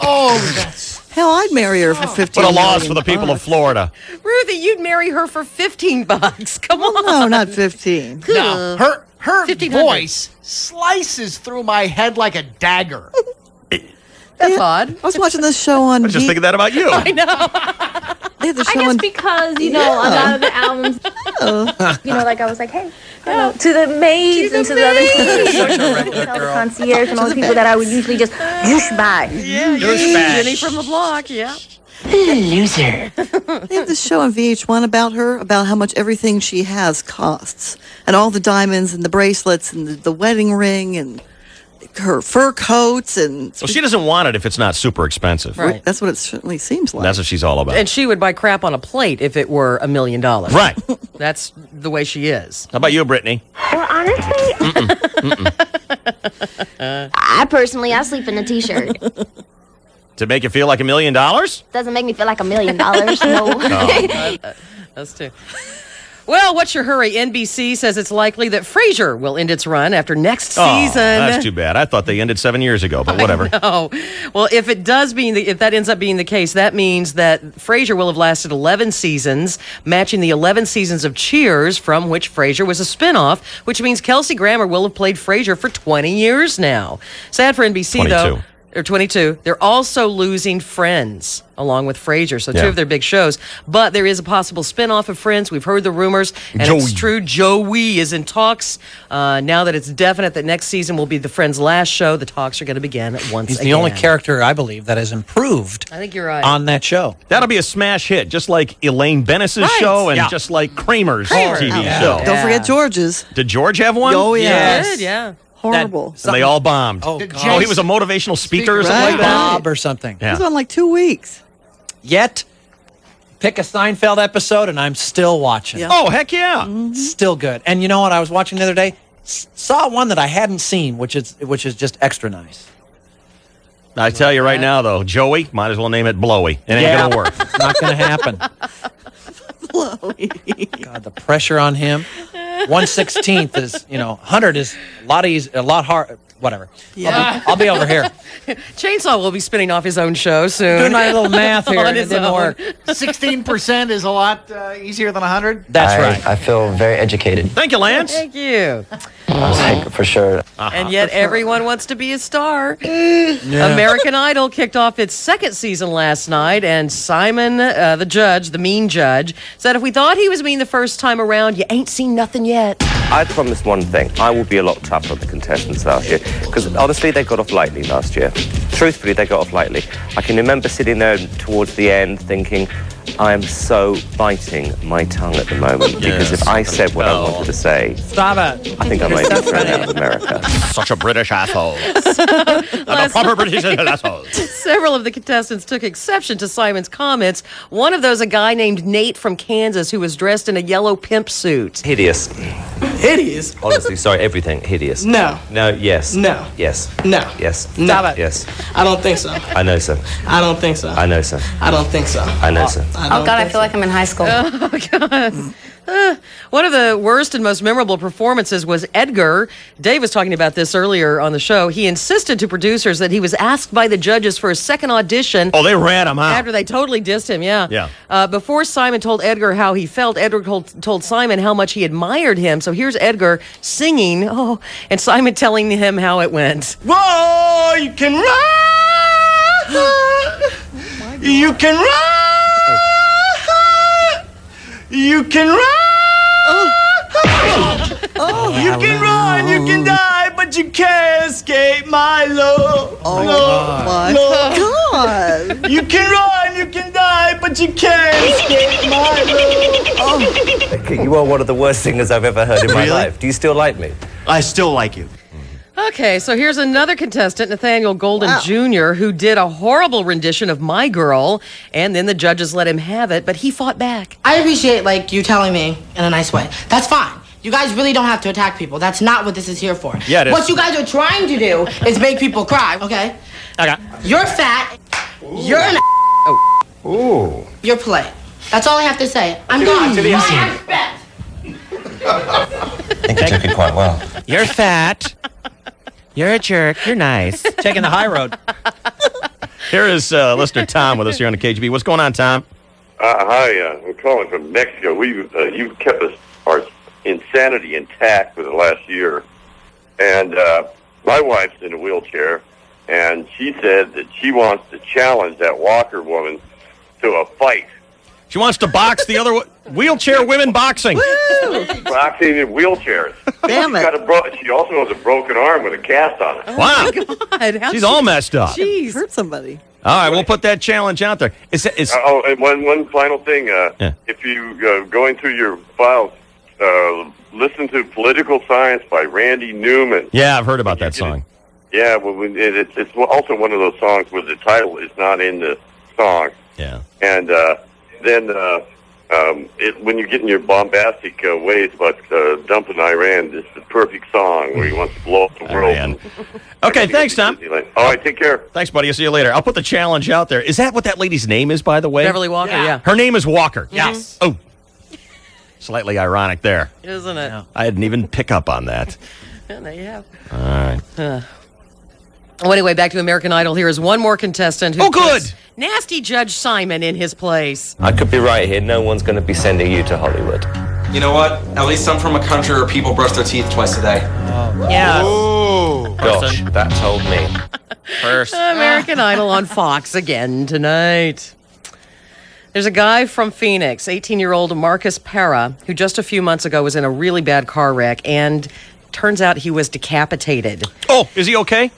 Oh, that's... Hell, I'd marry her for 15 What a loss million for the people of bucks. Florida. Ruthie, you'd marry her for $15. Come on. No, not 15. No, her 1,500. voice slices through my head like a dagger. That's odd. I was watching this show on I was just thinking that about you. I know. They had the I show guess on because, a lot of the albums, like I was like, hey, to the maids and to the other concierge and all the people that I would usually just douche by. Yeah, Jenny from the block, yeah. Loser. They have this show on VH1 about her, about how much everything she has costs. And all the diamonds and the bracelets and the wedding ring and her fur coats. And Well, she doesn't want it if it's not super expensive. Right. that's what it certainly seems like. That's what she's all about. And she would buy crap on a plate if it were $1 million. Right. That's the way she is. How about you, Brittany? Well, honestly, I sleep in a t-shirt. To make you feel like $1 million? Doesn't make me feel like $1 million. No. Us too. Well, what's your hurry? NBC says it's likely that Frasier will end its run after next season. That's too bad. I thought they ended 7 years ago, but whatever. No. Well, if that ends up being the case, that means that Frasier will have lasted 11 seasons, matching the 11 seasons of Cheers, from which Frasier was a spinoff, which means Kelsey Grammer will have played Frasier for 20 years now. Sad for NBC, 22. though. Or 22. They're also losing Friends, along with Frasier. So two Yeah. of their big shows. But there is a possible spinoff of Friends. We've heard the rumors. And it's Joey. true. Joey is in talks. Now that it's definite that next season will be the Friends' last show, the talks are going to begin once He's again. the only character, I believe, that has improved I think you're right. on that show. That'll be a smash hit, just like Elaine Bennis's Right. show and Yeah. just like Kramer's Kramer. TV Yeah. show. Don't forget George's. Did George have one? Oh, yeah. Good, yeah. Horrible. And they all bombed. Oh, Did God. he was a motivational speaker or something Right. like that? Bob or something. Yeah. It was on like 2 weeks. Yet, pick a Seinfeld episode, and I'm still watching. Yeah. Oh, heck yeah. Still good. And you know what I was watching the other day? Saw one that I hadn't seen, which is just extra nice. I tell you right now, though, Joey, might as well name it Blowy. It ain't going to work. It's not going to happen. God, the pressure on him. 1/16 is, 100 is a lot hard. Whatever. Yeah. I'll be over here. Chainsaw will be spinning off his own show soon. Doing my little math here, On and it his didn't own. work. 16% is a lot easier than 100. That's right. I feel very educated. Thank you, Lance. Thank you. I was like, for sure. And yet everyone wants to be a star. American Idol kicked off its second season last night, and Simon, the judge, the mean judge, said if we thought he was mean the first time around, you ain't seen nothing yet. I promise one thing. I will be a lot tougher on the contestants last year. Because honestly, they got off lightly last year. Truthfully, they got off lightly. I can remember sitting there towards the end thinking, I am so biting my tongue at the moment. Because if I said what I wanted to say, Stop it. I think I might be thrown out of America. Such a British asshole. A proper British asshole. Several of the contestants took exception to Simon's comments. One of those, a guy named Nate from Kansas who was dressed in a yellow pimp suit. Hideous. Hideous? Honestly, sorry, everything. Hideous. No. No, yes. No. Yes. No. Yes. Stop it. Yes. I don't think so. I know so. I don't think so. I know so. I don't think so. I know so. Oh, God, I feel like I'm in high school. Oh, God. One of the worst and most memorable performances was Edgar. Dave was talking about this earlier on the show. He insisted to producers that he was asked by the judges for a second audition. Oh, they ran him out. After they totally dissed him, yeah. Yeah. Before Simon told Edgar how he felt, Edgar told Simon how much he admired him. So here's Edgar singing, and Simon telling him how it went. Whoa, you can run. You can run. You can run. You can run, you can die, but you can't escape my love. Oh, no, my no. God. You can run, you can die, but you can't escape my love. Okay, you are one of the worst singers I've ever heard in my life. Do you still like me? I still like you. Okay, so here's another contestant, Nathaniel Golden Jr., who did a horrible rendition of My Girl, and then the judges let him have it, but he fought back. I appreciate, you telling me in a nice way. That's fine. You guys really don't have to attack people. That's not what this is here for. Yeah, it is. What you guys are trying to do is make people cry, okay? Okay. You're fat. You're an Ooh. You're polite. That's all I have to say. I'm gone. I expect. I think you took it quite well. You're fat. You're a jerk. You're nice. Taking the high road. Here is listener Tom with us here on the KGB. What's going on, Tom? Hi, I'm calling from Mexico. You've kept our insanity intact for the last year. And my wife's in a wheelchair, and she said that she wants to challenge that Walker woman to a fight. She wants to box the other wheelchair women boxing. Boxing in wheelchairs. Damn it. She also has a broken arm with a cast on it. Wow. God, She's all messed up. Jeez. Hurt somebody. All right, we'll put that challenge out there. And one final thing. If you going through your files, listen to Political Science by Randy Newman. Yeah, I've heard about that song. Yeah, well, it's also one of those songs where the title is not in the song. Yeah. And then when you get in your bombastic ways about dumping Iran, this is the perfect song where he wants to blow up the world. Okay, thanks, Tom. All right, take care. Thanks, buddy. I'll see you later. I'll put the challenge out there. Is that what that lady's name is, by the way? Beverly Walker, yeah. Her name is Walker. Yes. Oh. Slightly ironic there. Isn't it? I didn't even pick up on that. Yeah, there you have. All right. Well, anyway, back to American Idol. Here is one more contestant who puts nasty Judge Simon in his place. I could be right here. No one's going to be sending you to Hollywood. You know what? At least I'm from a country where people brush their teeth twice a day. Yeah. Ooh. Gosh, that told me. American Idol on Fox again tonight. There's a guy from Phoenix, 18-year-old Marcus Parra, who just a few months ago was in a really bad car wreck, and turns out he was decapitated. Oh, is he okay?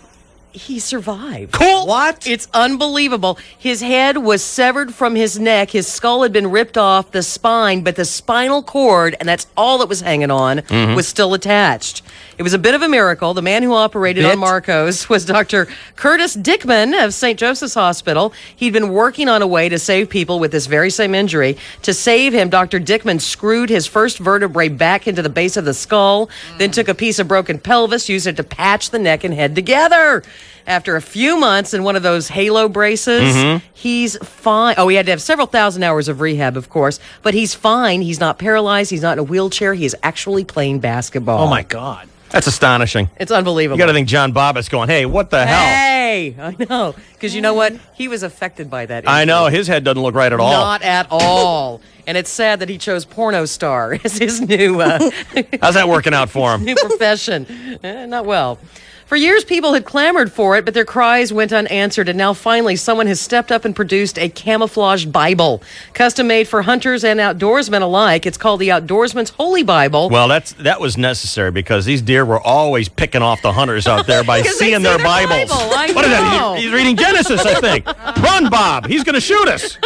He survived. Cool. What? It's unbelievable. His head was severed from his neck. His skull had been ripped off the spine, but the spinal cord, and that's all that was hanging on, was still attached. It was a bit of a miracle. The man who operated on Marcos was Dr. Curtis Dickman of St. Joseph's Hospital. He'd been working on a way to save people with this very same injury. To save him, Dr. Dickman screwed his first vertebrae back into the base of the skull, then took a piece of broken pelvis, used it to patch the neck and head together. After a few months in one of those halo braces, he's fine. Oh, he had to have several thousand hours of rehab, of course, but he's fine. He's not paralyzed. He's not in a wheelchair. He is actually playing basketball. Oh, my God. That's astonishing. It's unbelievable. You got to think John Bobbitt's going, hey, what the hell? Hey, I know. Because you know what? He was affected by that injury. I know. His head doesn't look right at all. Not at all. And it's sad that he chose porno star as his new... How's that working out for him? New profession. Not well. For years, people had clamored for it, but their cries went unanswered. And now, finally, someone has stepped up and produced a camouflaged Bible, custom-made for hunters and outdoorsmen alike. It's called the Outdoorsman's Holy Bible. Well, that was necessary because these deer were always picking off the hunters out there by seeing their Bibles. What is that? He's reading Genesis, I think. Run, Bob. He's going to shoot us.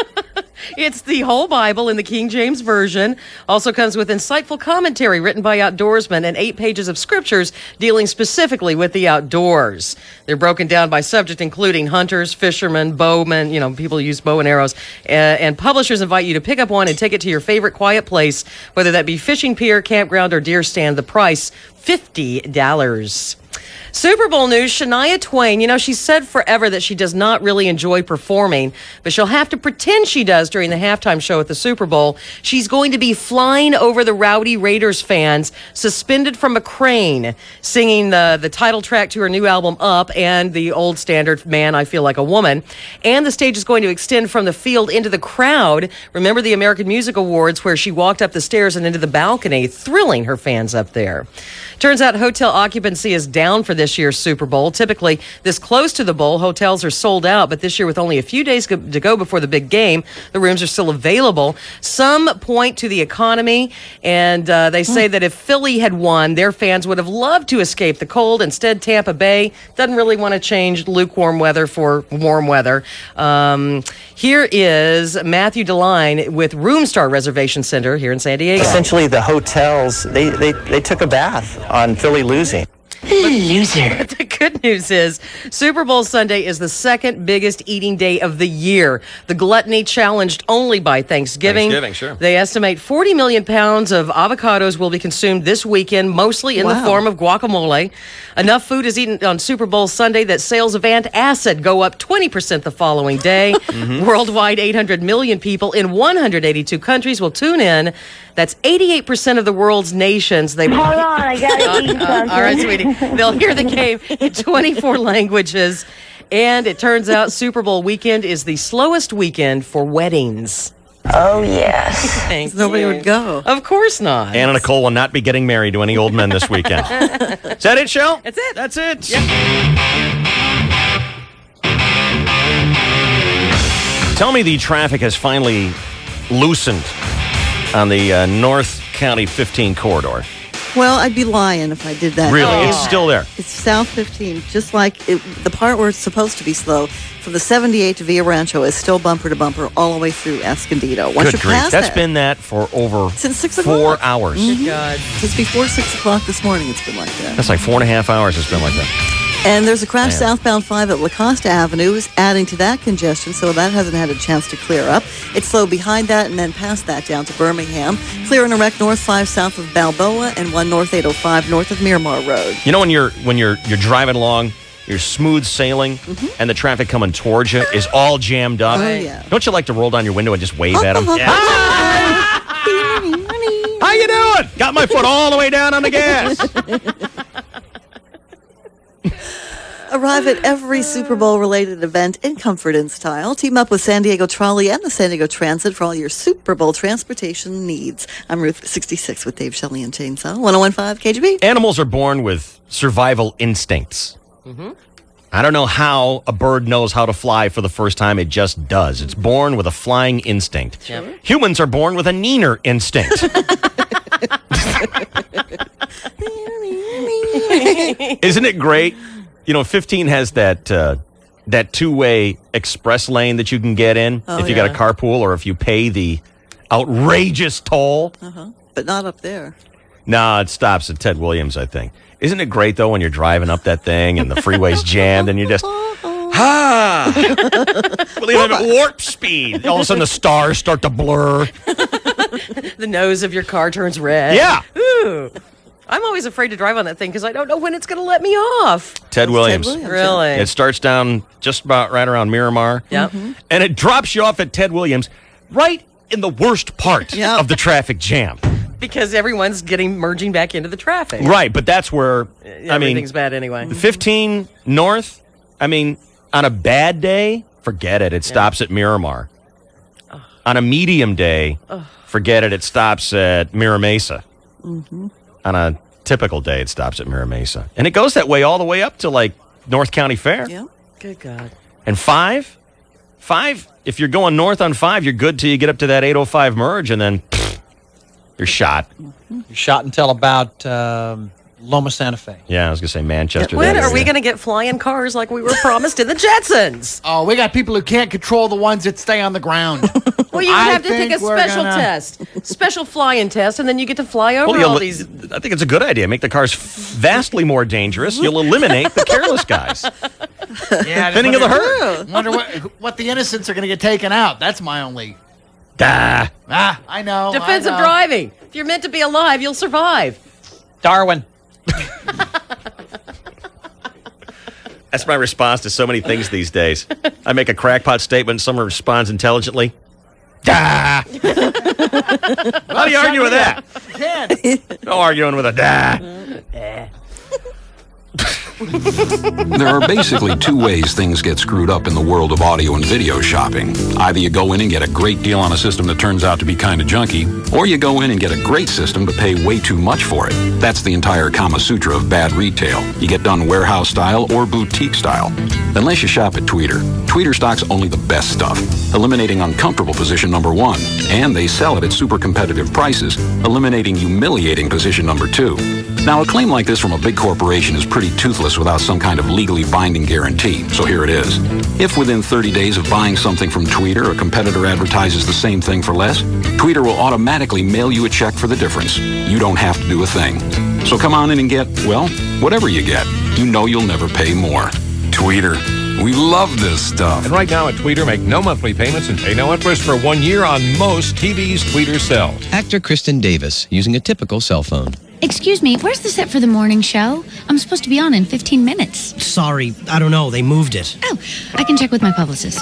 It's the whole Bible in the King James Version. Also comes with insightful commentary written by outdoorsmen and 8 pages of scriptures dealing specifically with the outdoors. They're broken down by subject, including hunters, fishermen, bowmen, people who use bow and arrows. And publishers invite you to pick up one and take it to your favorite quiet place, whether that be fishing pier, campground, or deer stand. The price, $50. Super Bowl news, Shania Twain. She's said forever that she does not really enjoy performing, but she'll have to pretend she does during the halftime show at the Super Bowl. She's going to be flying over the Rowdy Raiders fans, suspended from a crane, singing the title track to her new album, Up, and the old standard, Man, I Feel Like a Woman. And the stage is going to extend from the field into the crowd. Remember the American Music Awards, where she walked up the stairs and into the balcony, thrilling her fans up there. Turns out hotel occupancy is down for this year's Super Bowl. Typically, this close to the bowl, hotels are sold out, but this year, with only a few days to go before the big game, the rooms are still available. Some point to the economy, and they say that if Philly had won, their fans would have loved to escape the cold. Instead, Tampa Bay doesn't really want to change lukewarm weather for warm weather. Here is Matthew DeLine with Roomstar Reservation Center here in San Diego. Essentially, the hotels, they took a bath on Philly losing. Loser. But the good news is Super Bowl Sunday is the second biggest eating day of the year. The gluttony challenged only by Thanksgiving. Sure. They estimate 40 million pounds of avocados will be consumed this weekend, mostly in the form of guacamole. Enough food is eaten on Super Bowl Sunday that sales of antacid go up 20% the following day. Worldwide, 800 million people in 182 countries will tune in. That's 88% of the world's nations. Hold on, I gotta eat something. All right, sweetie. They'll hear the game in 24 languages. And it turns out Super Bowl weekend is the slowest weekend for weddings. Oh, yes. Thank Nobody you. would go. Of course not. Anna Nicole will not be getting married to any old men this weekend. Is that it, Shell? That's it. That's it. Yep. Tell me the traffic has finally loosened on the North County 15 corridor. Well, I'd be lying if I did that. Really? It's still there. It's South 15, just like the part where it's supposed to be slow. From the 78 to Villa Rancho is still bumper to bumper all the way through Escondido. Once Good you grief. pass That's that, been that for over since 6 4 o'clock. hours. God. Since before 6 o'clock this morning, it's been like that. That's like 4.5 hours it's been like that. And there's a crash Man. southbound 5 at La Costa Avenue, adding to that congestion, so that hasn't had a chance to clear up. It's slow behind that and then past that down to Birmingham. Clear in a wreck north 5 south of Balboa and 1 north 805 north of Miramar Road. You know when you're driving along, you're smooth sailing, and the traffic coming towards you is all jammed up. Oh, yeah. Don't you like to roll down your window and just wave at them? Honey. How you doing? Got my foot all the way down on the gas. Arrive at every Super Bowl-related event in comfort and style. Team up with San Diego Trolley and the San Diego Transit for all your Super Bowl transportation needs. I'm Ruth 66 with Dave Shelley and Chainsaw. 101.5 KGB. Animals are born with survival instincts. Mm-hmm. I don't know how a bird knows how to fly for the first time. It just does. It's born with a flying instinct. Yep. Humans are born with a neener instinct. Isn't it great? 15 has that two-way express lane that you can get in if you got a carpool or if you pay the outrageous toll. But not up there. No, it stops at Ted Williams, I think. Isn't it great, though, when you're driving up that thing and the freeway's jammed and you just, well, even at warp speed, all of a sudden the stars start to blur. The nose of your car turns red. Yeah. Ooh. I'm always afraid to drive on that thing because I don't know when it's going to let me off. Ted Williams. Really? It starts down just about right around Miramar. Yep. And it drops you off at Ted Williams right in the worst part of the traffic jam. Because everyone's merging back into the traffic. Right, but that's where, everything's bad anyway. 15 North, on a bad day, forget it. It stops at Miramar. On a medium day, forget it. It stops at Mira Mesa. Mm-hmm. On a typical day, it stops at Mira Mesa. And it goes that way all the way up to, North County Fair. Yeah. Good God. And 5, if you're going north on 5, you're good till you get up to that 805 merge, and then you're shot. You're shot until about Loma Santa Fe. Yeah, I was going to say Manchester. When are we going to get flying cars like we were promised in the Jetsons? Oh, we got people who can't control the ones that stay on the ground. Well, you would have to take a special test, special flying test, and then you get to fly over all these. I think it's a good idea. Make the cars vastly more dangerous. You'll eliminate the careless guys. Yeah, Thinning of the herd. Wonder what the innocents are going to get taken out. That's my only. I know. Defensive I know. driving. If you're meant to be alive, you'll survive. Darwin. That's my response to so many things these days. I make a crackpot statement, someone responds intelligently. How do you argue with that? No arguing with a There are basically two ways things get screwed up in the world of audio and video shopping. Either you go in and get a great deal on a system that turns out to be kind of junky, or you go in and get a great system but pay way too much for it. That's the entire Kama Sutra of bad retail. You get done warehouse style or boutique style. Unless you shop at Tweeter. Tweeter stocks only the best stuff, eliminating uncomfortable position number 1, and they sell it at super competitive prices, eliminating humiliating position number 2. Now, a claim like this from a big corporation is pretty toothless without some kind of legally binding guarantee, so here it is. If within 30 days of buying something from Tweeter, a competitor advertises the same thing for less, Tweeter will automatically mail you a check for the difference. You don't have to do a thing. So come on in and get, well, whatever you get. You know you'll never pay more. Tweeter. We love this stuff. And right now at Tweeter, make no monthly payments and pay no interest for 1 year on most TVs Tweeter sells. Actor Kristen Davis using a typical cell phone. Excuse me, where's the set for the morning show? I'm supposed to be on in 15 minutes. Sorry, I don't know. They moved it. Oh, I can check with my publicist.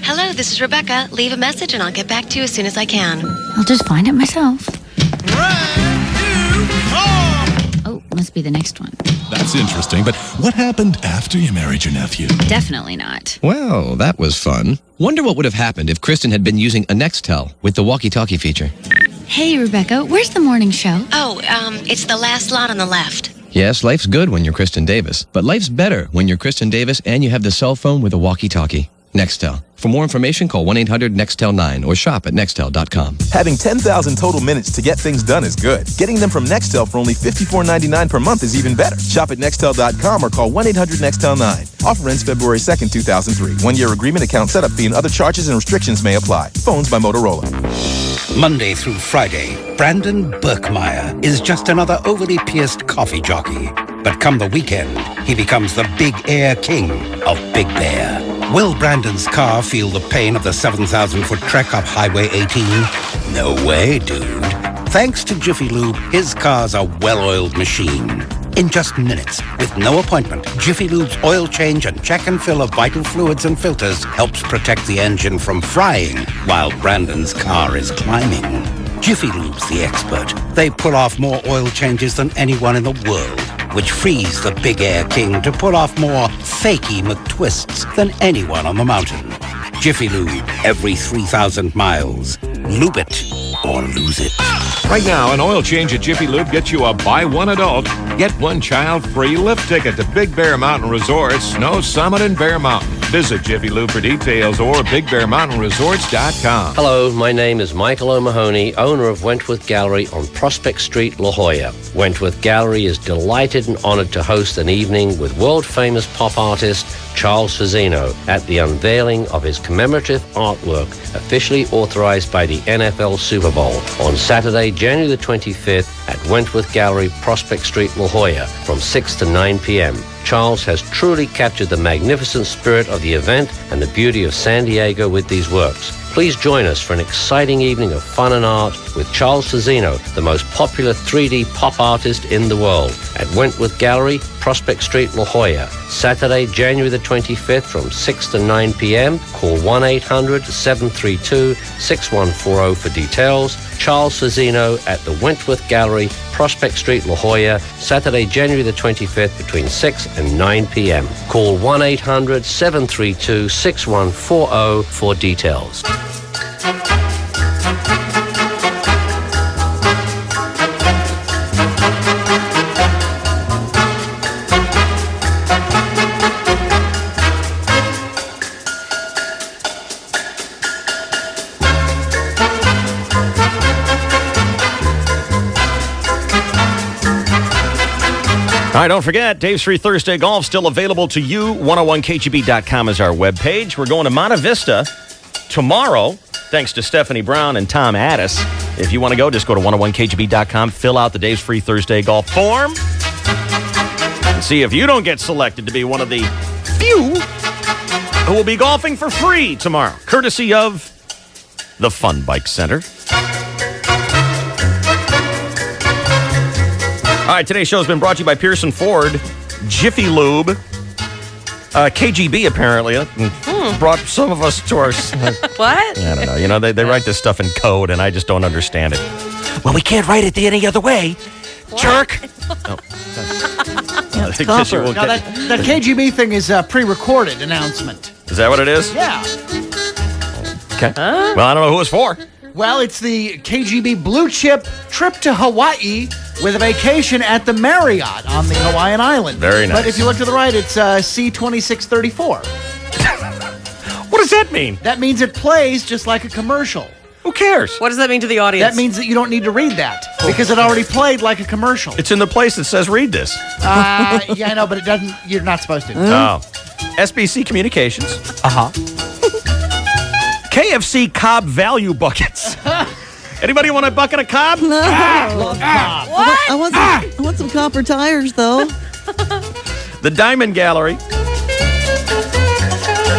Hello, this is Rebecca. Leave a message and I'll get back to you as soon as I can. I'll just find it myself. Oh, must be the next one. That's interesting, but what happened after you married your nephew? Definitely not. Well, that was fun. Wonder what would have happened if Kristen had been using a Nextel with the walkie-talkie feature. Hey, Rebecca, where's the morning show? Oh, it's the last lot on the left. Yes, life's good when you're Kristen Davis, but life's better when you're Kristen Davis and you have the cell phone with a walkie-talkie. Nextel. For more information, call 1-800-NEXTEL-9 or shop at Nextel.com. Having 10,000 total minutes to get things done is good. Getting them from Nextel for only $54.99 per month is even better. Shop at Nextel.com or call 1-800-NEXTEL-9. Offer ends February 2nd, 2003. 1-year agreement, account setup fee, and other charges and restrictions may apply. Phones by Motorola. Monday through Friday, Brandon Birkmeyer is just another overly pierced coffee jockey. But come the weekend, he becomes the Big Air King of Big Bear. Will Brandon's car feel the pain of the 7,000-foot trek up Highway 18? No way, dude. Thanks to Jiffy Lube, his car's a well-oiled machine. In just minutes, with no appointment, Jiffy Lube's oil change and check and fill of vital fluids and filters helps protect the engine from frying while Brandon's car is climbing. Jiffy Lube's the expert. They pull off more oil changes than anyone in the world. which frees the Big Air King to pull off more fakey McTwists than anyone on the mountain. Jiffy Lube, every 3,000 miles. Lube it or lose it. Right now, an oil change at Jiffy Lube gets you a buy one adult, get one child free lift ticket to Big Bear Mountain Resorts, Snow Summit, and Bear Mountain. Visit Jiffy Lube for details or BigBearMountainResorts.com. Hello, my name is Michael O'Mahony, owner of Wentworth Gallery on Prospect Street, La Jolla. Wentworth Gallery is delighted and honored to host an evening with world-famous pop artist Charles Fazzino at the unveiling of his commemorative artwork, officially authorized by the NFL Super Bowl, on Saturday, January the 25th at Wentworth Gallery, Prospect Street, La Jolla, from 6 to 9 p.m. Charles has truly captured the magnificent spirit of the event and the beauty of San Diego with these works. Please join us for an exciting evening of fun and art with Charles Fazzino, the most popular 3D pop artist in the world, at Wentworth Gallery, Prospect Street, La Jolla, Saturday, January the 25th from 6 to 9 p.m. Call 1-800-732-6140 for details. Charles Fazzino at the Wentworth Gallery, Prospect Street, La Jolla, Saturday, January the 25th between 6 and 9 p.m. Call 1-800-732-6140 for details. All right, don't forget, Dave's Free Thursday Golf still available to you. 101kgb.com is our webpage. We're going to Monte Vista tomorrow, thanks to Stephanie Brown and Tom Addis. If you want to go, just go to 101kgb.com, fill out the Dave's Free Thursday Golf form, and see if you don't get selected to be one of the few who will be golfing for free tomorrow, courtesy of the Fun Bike Center. All right, today's show has been brought to you by Pearson Ford, Jiffy Lube, KGB apparently brought some of us to our... What? I don't know. You know, they write this stuff in code, and I just don't understand it. Well, we can't write it any other way. Jerk. Oh. It's copper. Now, that KGB thing is a pre-recorded announcement. Is that what it is? Yeah. Okay. Well, I don't know who it's for. Well, it's the KGB Blue Chip trip to Hawaii with a vacation at the Marriott on the Hawaiian Island. Very nice. But if you look to the right, it's C2634. What does that mean? That means it plays just like a commercial. Who cares? What does that mean to the audience? That means that you don't need to read that because it already played like a commercial. It's in the place that says read this. Yeah, I know, but it doesn't. You're not supposed to. Oh. SBC Communications. KFC Cobb Value Buckets. Anybody want a bucket of Cobb? No. What? I want some copper tires, though. The Diamond Gallery.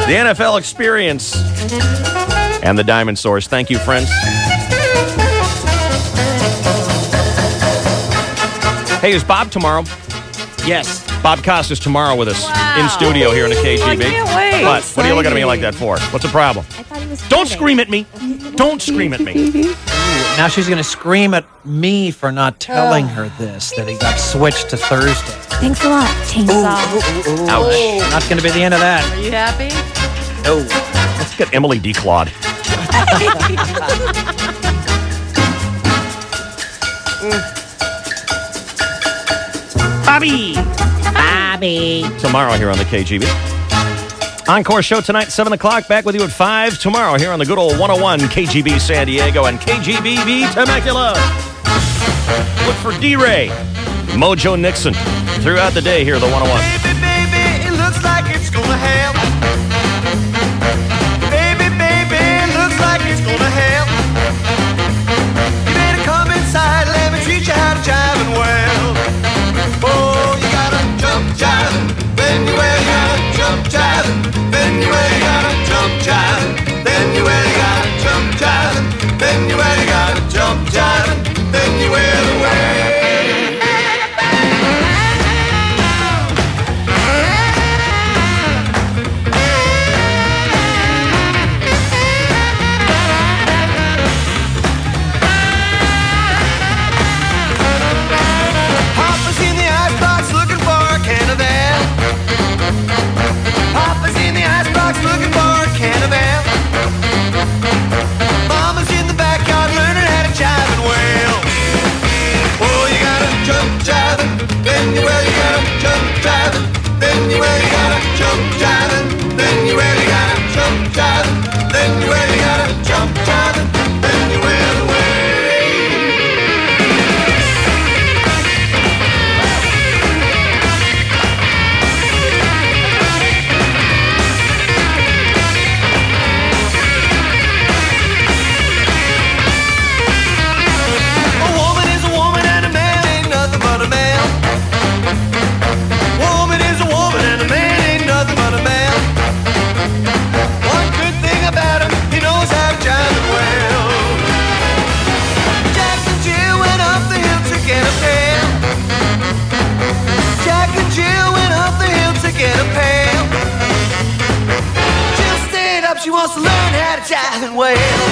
The NFL Experience. And the Diamond Source. Thank you, friends. Hey, is Bob tomorrow? Yes. Bob Costas tomorrow with us in studio here in the KGB. I can't wait. What are you looking at me like that for? What's the problem? Don't scream at me. Don't scream at me. Now she's going to scream at me for not telling her this, that he got switched to Thursday. Thanks a lot, Chainsaw. Ouch. Not going to be the end of that. Are you happy? No. Let's get Emily declawed. Bobby. Tomorrow here on the KGB. Encore show tonight, 7 o'clock. Back with you at 5 tomorrow here on the good old 101 KGB San Diego and KGBV Temecula. Look for D-Ray, Mojo Nixon throughout the day here at the 101. Baby, it looks like it's gonna hail. Baby, it looks like it's gonna hail. You better come inside, let me teach you how to jive and well. Oh, you gotta jump jiving, then you really gotta jump jiving, then you really gotta jump jiving, then you really gotta jump jiving, then you really gotta jump jiving, then you really then you really gotta jump jiving, then you really gotta jump jiving, then you really gotta jump jiving, then you will away. A woman is a woman and a man ain't nothing but a man. Woman is a woman and a man ain't nothing but a man. One good thing about him, he knows how to jive it well. Jack and Jill went up the hill to get a pail. Jack and Jill went up the hill to get a pail. Jill stayed up, she wants to learn how to jive it well.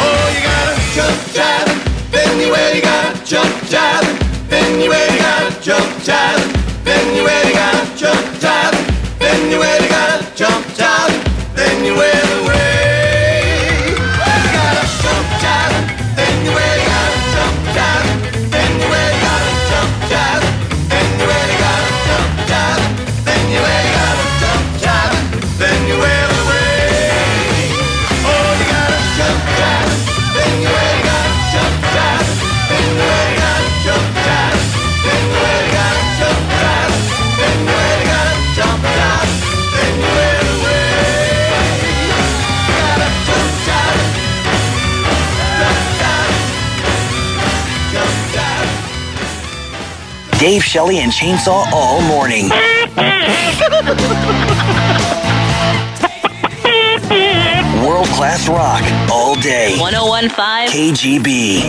Oh, you gotta jump jiving, then you really gotta jump jiving, then you really gotta jump jiving, then you really gotta jump jiving, then you really gotta jump jiving, then you will away. You gotta jump jiving, then you really gotta jump jiving, then you really gotta jump jiving, then you really gotta jump jiving, then you really gotta jump jiving, then you will away. Oh, you gotta jump jiving, then you really gotta jump jiving, then you really gotta jump jiving, then you really gotta jump jiving, then you really gotta jump jiving, then you will away. You gotta jump jiving, jump jiving, jump jiving. Dave, Shelley, and Chainsaw all morning. World class rock all day. 1015 KGB.